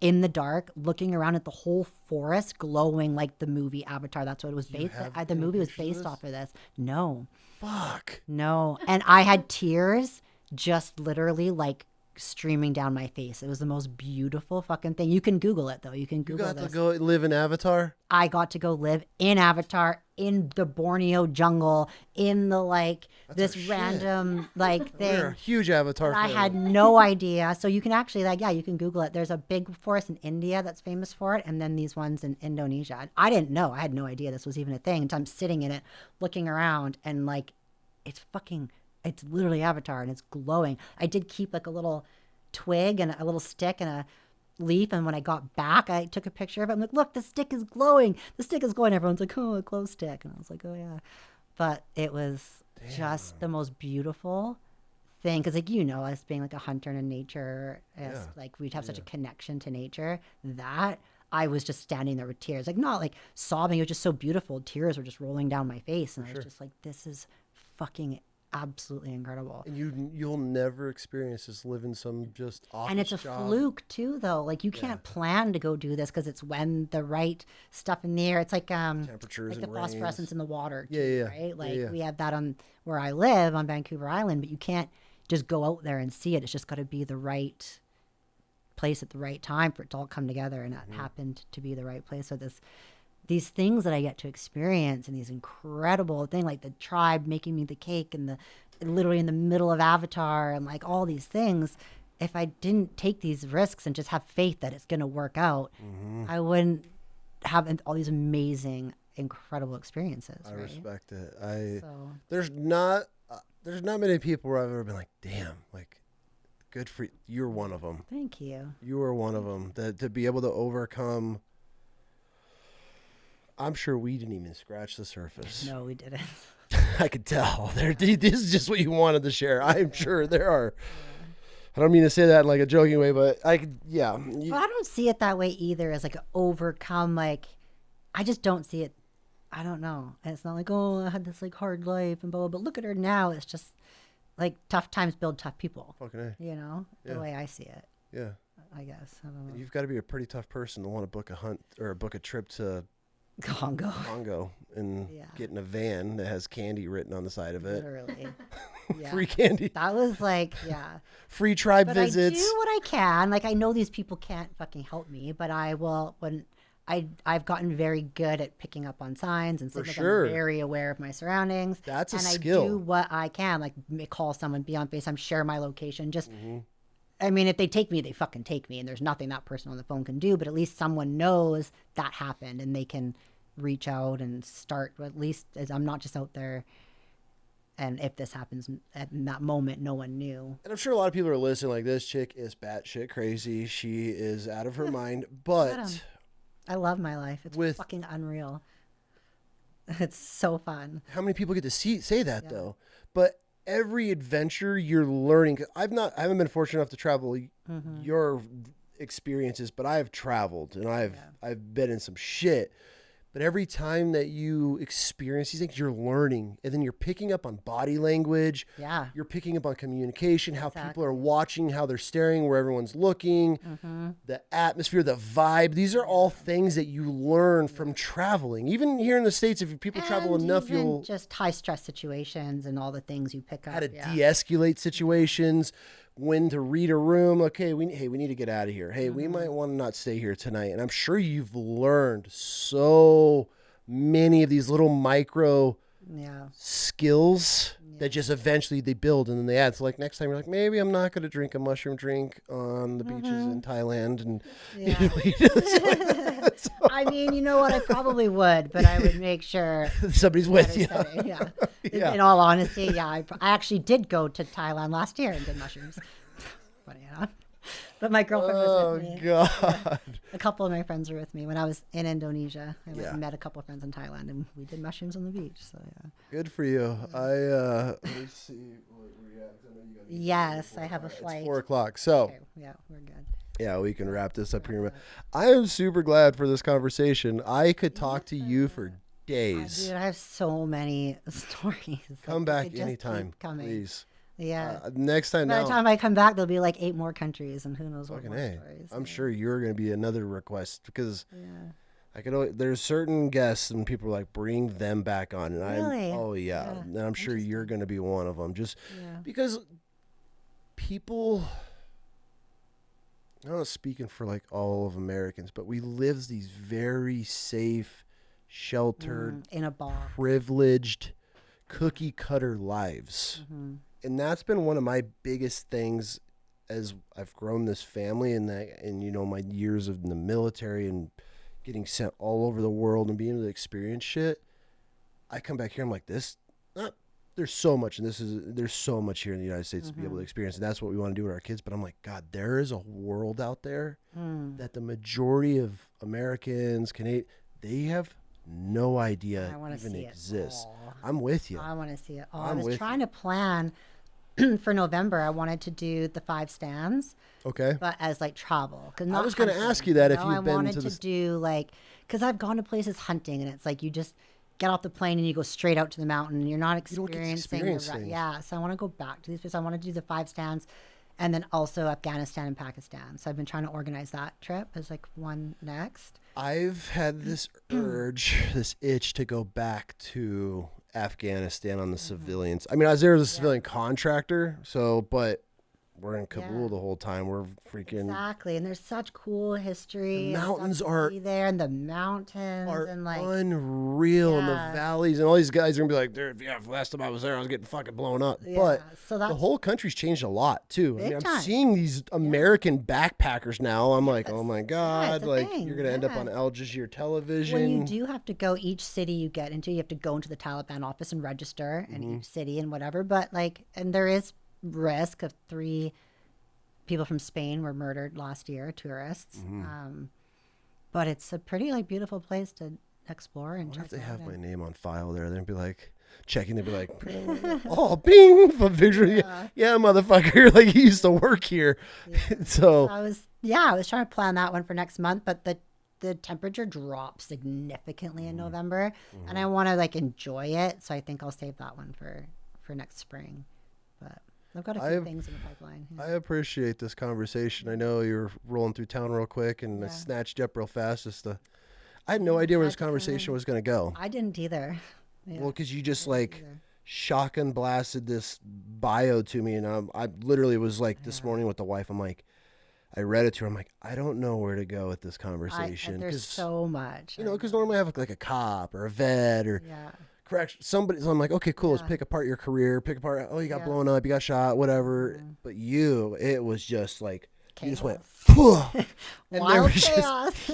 in the dark looking around at the whole forest glowing like the movie Avatar. That's what it was based on. The movie was based off of this. No. Fuck. No. And I had tears just literally like streaming down my face. It was the most beautiful fucking thing. You can Google it though. You can Google this. You got this. to go live in Avatar? I got to go live in Avatar, in the Borneo jungle, in the like this random like thing. You're a huge Avatar fan. I had no idea. So you can actually you can Google it. There's a big forest in India that's famous for it, and then these ones in Indonesia. And I didn't know. I had no idea this was even a thing until I'm sitting in it, looking around, and like it's literally Avatar, and it's glowing. I did keep like a little twig and a little stick and a leaf, and when I got back I took a picture of it. I'm like, look, the stick is glowing. Everyone's like, oh, a glow stick. And I was like, oh yeah. But it was just the most beautiful thing, because like, us being like a hunter in nature, like we'd have such a connection to nature, that I was just standing there with tears, like not like sobbing. It was just so beautiful. Tears were just rolling down my face, and I was just like, this is fucking absolutely incredible. And you'll never experience this living some just office and it's a job. Fluke too, though. Like you can't plan to go do this, because it's when the right stuff in the air. It's like temperatures, like the phosphorescence in the water too, right? Like we have that on where I live on Vancouver Island, but you can't just go out there and see it. It's just got to be the right place at the right time for it to all come together, and that happened to be the right place. So these things that I get to experience, and these incredible things, like the tribe making me the cake, and literally in the middle of Avatar, and like all these things. If I didn't take these risks and just have faith that it's going to work out, I wouldn't have all these amazing, incredible experiences. I respect it. So. There's not many people where I've ever been like, damn, like, good for you. You're one of them. Thank you. You are one of them. To be able to overcome I'm sure we didn't even scratch the surface. No, we didn't. I could tell. This is just what you wanted to share. I'm sure there are. I don't mean to say that in like a joking way, but yeah. Well, I don't see it that way either, as like overcome, like, I just don't see it. I don't know. And it's not like, oh, I had this like hard life and blah, blah, but look at her now. It's just like tough times build tough people. Fucking A. You know, the way I see it. Yeah. I guess. I don't know. You've got to be a pretty tough person to want to book a hunt or book a trip to Congo and get in a van that has candy written on the side of it. Literally. Yeah. Free candy. That was like, Free tribe but visits. I do what I can. Like, I know these people can't fucking help me, but I will when I've gotten very good at picking up on signs and signals. sure. I'm very aware of my surroundings. That's a and skill. I do what I can, like call someone, be on FaceTime, share my location. Just, I mean, if they take me, they fucking take me, and there's nothing that person on the phone can do. But at least someone knows that happened, and they can reach out and start. At least as I'm not just out there. And if this happens at that moment, no one knew. And I'm sure a lot of people are listening like, this chick is batshit crazy. She is out of her mind. But I love my life. It's fucking unreal. It's so fun. How many people get to say that though? But every adventure you're learning. I haven't been fortunate enough to travel your experiences, but I've traveled and I've been in some shit. But every time that you experience these things, you're learning. And then you're picking up on body language. Yeah. You're picking up on communication, how people are watching, how they're staring, where everyone's looking, the atmosphere, the vibe. These are all things that you learn from traveling. Even here in the States, if people travel enough, you'll... just high stress situations and all the things you pick up. How to de-escalate situations. When to read a room. Okay, we need to get out of here. Hey, we might want to not stay here tonight. And I'm sure you've learned so many of these little micro skills that just eventually they build and then they add. So like next time you're like, maybe I'm not going to drink a mushroom drink on the beaches in Thailand. And I mean, you know what? I probably would, but I would make sure somebody's with you. In all honesty, I actually did go to Thailand last year and did mushrooms. Funny enough. But my girlfriend was with me. God. Yeah. A couple of my friends were with me when I was in Indonesia. I met a couple of friends in Thailand, and we did mushrooms on the beach. So Good for you. Let me see where we're at. Yes, I have a flight. It's 4:00. So okay. Yeah, we're good. Yeah, we can wrap this up here. I am super glad for this conversation. I could talk to you for days. Dude, I have so many stories. Come back anytime, please. Yeah. Next time. By the time I come back, there'll be like 8 more countries, and who knows what more stories. I'm sure you're going to be another request because I could. There's certain guests and people are like, bring them back on, and and I'm sure you're going to be one of them. Just because people. I'm not speaking for like all of Americans, but we live these very safe, sheltered, in a bar, privileged, cookie cutter lives. And that's been one of my biggest things as I've grown this family and my years in the military and getting sent all over the world and being able to experience shit. I come back here, I'm like, there's so much, and there's so much here in the United States to be able to experience, and that's what we want to do with our kids. But I'm like, God, there is a world out there that the majority of Americans, Canadians, they have no idea even exists. I'm with you. I want to see it all. I was trying to plan for November. I wanted to do the 5 stands. Okay. But as like travel. I was going to ask you that if you've been to I wanted to do like, because I've gone to places hunting, and it's like you just get off the plane and you go straight out to the mountain, and you're not experiencing so I want to go back to these places. I want to do the 5 stands, and then also Afghanistan and Pakistan. So I've been trying to organize that trip as like one next. I've had this urge, this itch to go back to Afghanistan on the civilians. I mean, I was there as a civilian contractor, but we're in Kabul the whole time. We're freaking exactly, and there's such cool history. The mountains are there, and the mountains are and like unreal, and the valleys, and all these guys are gonna be like, dude, last time I was there, I was getting fucking blown up. But the whole country's changed a lot too. I mean, I'm seeing these American backpackers now. I'm like, oh my God, like you're gonna end up on Al Jazeera television. When you do have to go, each city you get into, you have to go into the Taliban office and register in each city and whatever. But like, and there is risk of 3 people from Spain were murdered last year, tourists. But it's a pretty like beautiful place to explore and What check if they it have out. my name on file there? They'd be like, checking, they'd be like, oh, bing, a picture. Yeah, motherfucker, like you used to work here. So I was trying to plan that one for next month, but the temperature drops significantly in November, and I want to like enjoy it. So I think I'll save that one for next spring. But I've got a few things in the pipeline. Yeah. I appreciate this conversation. I know you're rolling through town real quick, and I Yeah. snatched you up real fast. I had no idea where this conversation was going to go. I didn't either. Yeah. Well, because you just like shotgun blasted this bio to me, and I literally was like this morning with the wife. I'm like, I read it to her. I'm like, I don't know where to go with this conversation. There's so much. Because normally I have like a cop or a vet or correction somebody. So I'm like, okay, cool. Let's pick apart your career. Pick apart. Oh, you got blown up. You got shot. Whatever. But it was just like you just went. Wild chaos.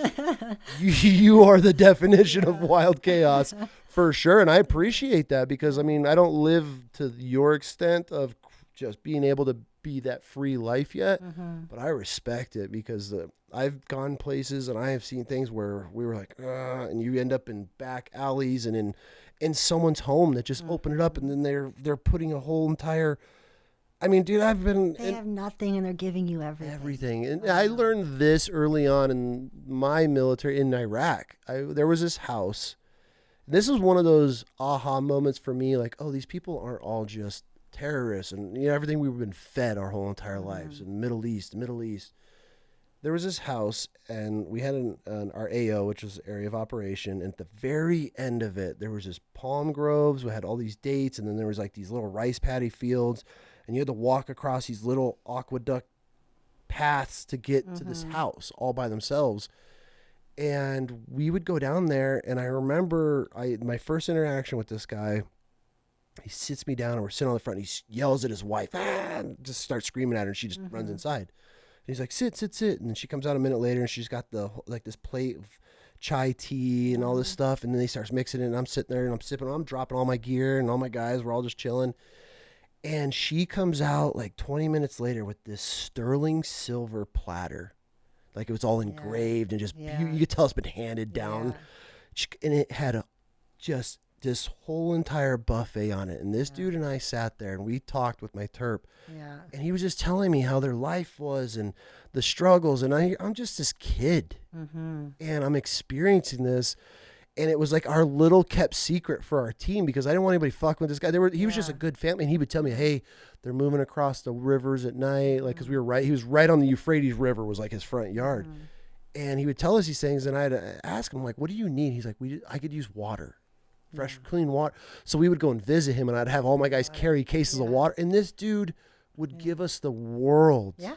You are the definition of wild chaos for sure, and I appreciate that because I mean I don't live to your extent of just being able to be that free life yet, but I respect it because I've gone places and I have seen things where we were like, and you end up in back alleys and in someone's home that just open it up and then they're putting a whole entire. I mean, dude, They have nothing and they're giving you everything. Everything. And I learned this early on in my military in Iraq. There was this house. This is one of those aha moments for me, like, oh, these people aren't all just terrorists and everything we've been fed our whole entire lives in Middle East. There was this house and we had our AO, which was area of operation. And at the very end of it, there was this palm groves. We had all these dates and then there was like these little rice paddy fields. And you had to walk across these little aqueduct paths to get to this house all by themselves. And we would go down there. And I remember my first interaction with this guy, he sits me down and we're sitting on the front. And he yells at his wife, and just starts screaming at her. And she just runs inside. And he's like, sit. And then she comes out a minute later and she's got this plate of chai tea and all this stuff. And then he starts mixing it. And I'm sitting there and I'm sipping. I'm dropping all my gear and all my guys. We're all just chilling. And she comes out like 20 minutes later with this sterling silver platter. Like it was all engraved and just, you could tell it's been handed down. And it had just this whole entire buffet on it. And this dude and I sat there and we talked with my terp. Yeah. And he was just telling me how their life was and the struggles. And I'm just this kid. And I'm experiencing this. And it was like our little kept secret for our team because I didn't want anybody fucking with this guy. He was just a good family. And he would tell me, hey, they're moving across the rivers at night. Like, cause he was right on the Euphrates River was like his front yard. And he would tell us these things. And I'd ask him like, what do you need? He's like, I could use water, fresh, clean water. So we would go and visit him and I'd have all my guys carry cases of water. And this dude would give us the world. Yeah.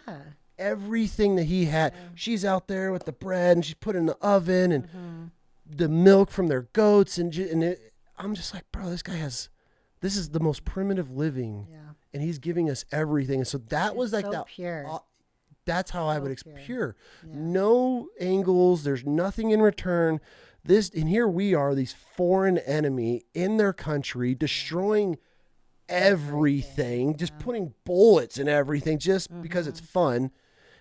Everything that he had. She's out there with the bread and she's put it in the oven and the milk from their goats I'm just like, bro, this is the most primitive living and he's giving us everything. And so that was like that pure. That's how I would pure. No angles. There's nothing in return. And here we are, these foreign enemy in their country, destroying everything, just putting bullets in everything just because it's fun.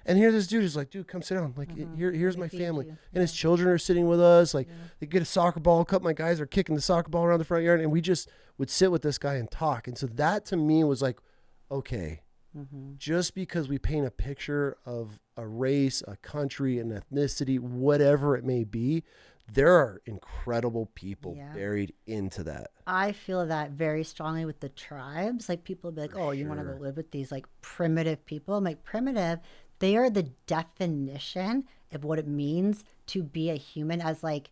And here this dude is like, dude, come sit down. Like, here's my family. And his children are sitting with us. Like, they get a soccer ball. A couple of my guys are kicking the soccer ball around the front yard. And we just would sit with this guy and talk. And so that to me was like, okay, just because we paint a picture of a race, a country, an ethnicity, whatever it may be, there are incredible people buried into that. I feel that very strongly with the tribes. Like, people be like, oh, you want to go live with these like primitive people? I'm like, primitive? They are the definition of what it means to be a human as like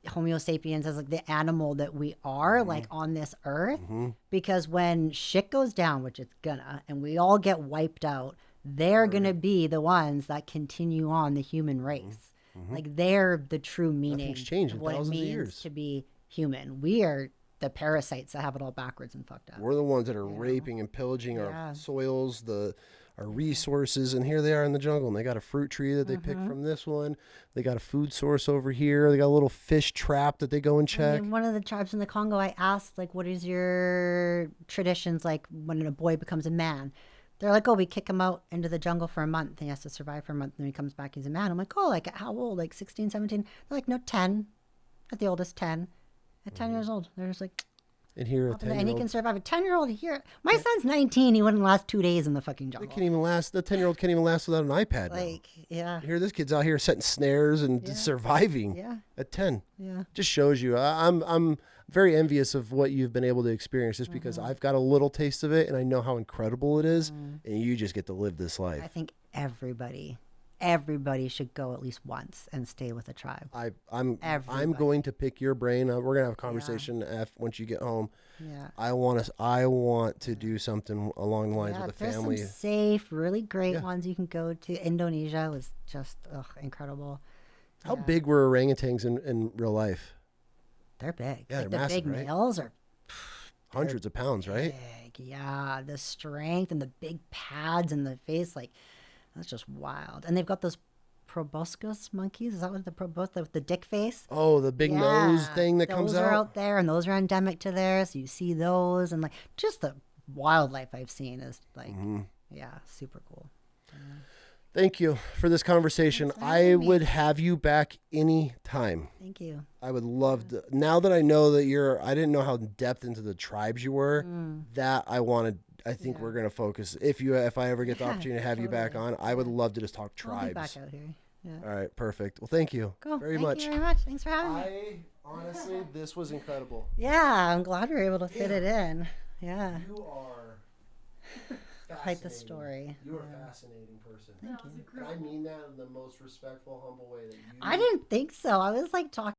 Homo sapiens, as like the animal that we are like on this earth. Because when shit goes down, which it's gonna, and we all get wiped out, they're gonna be the ones that continue on the human race. Like, they're the true meaning of what it means to be human. We are the parasites that have it all backwards and fucked up. We're the ones that are raping and pillaging our soils, our resources, and here they are in the jungle, and they got a fruit tree that they pick from this one. They got a food source over here. They got a little fish trap that they go and check. I mean, one of the tribes in the Congo, I asked, like, what is your traditions like when a boy becomes a man? They're like, oh, we kick him out into the jungle for a month. He has to survive for a month, and then he comes back, he's a man. I'm like, oh, like, how old? Like 16, 17? They're like, no, 10. But the oldest 10. At 10 years old, they're just like, And here, a and he 10-year-old, can survive. A 10-year-old here. My son's 19. He wouldn't last 2 days in the fucking jungle. they can't even last. The 10-year-old can't even last without an iPad. Like, yeah. Here, this kid's out here setting snares and surviving. Yeah. At 10. Yeah. Just shows you. I'm very envious of what you've been able to experience, just because I've got a little taste of it and I know how incredible it is, and you just get to live this life. I think everybody should go at least once and stay with a tribe. I'm going to pick your brain. We're gonna have a conversation once you get home. Yeah. I want to do something along the lines with the family. There's some safe, really great ones you can go to. Indonesia was just incredible. How big were orangutans in real life? They're big. Yeah, like they're the massive, big right? males are Hundreds of pounds, right? big. Yeah, the strength and the big pads in the face, like that's just wild. And they've got those proboscis monkeys. Is that what the proboscis with the dick face? Oh, the big nose thing that comes Those are out. out there, and those are endemic to there. So you see those, and like just the wildlife I've seen is like, super cool. Thank you for this conversation. I would have you back any time. Thank you. I would love to. Now that I know that I didn't know how in depth into the tribes you were. That I think we're gonna focus. If I ever get the opportunity to have you back on, I would love to just talk tribes. I'll be back out here. Yeah. All right, perfect. Well, thank you very much. Thank you very much. Thanks for having me. Honestly, this was incredible. Yeah, I'm glad we were able to fit it in. Yeah. You are Quite the story. You're a fascinating person. Thank you. And I mean that in the most respectful, humble way that you. I didn't think so. I was like talking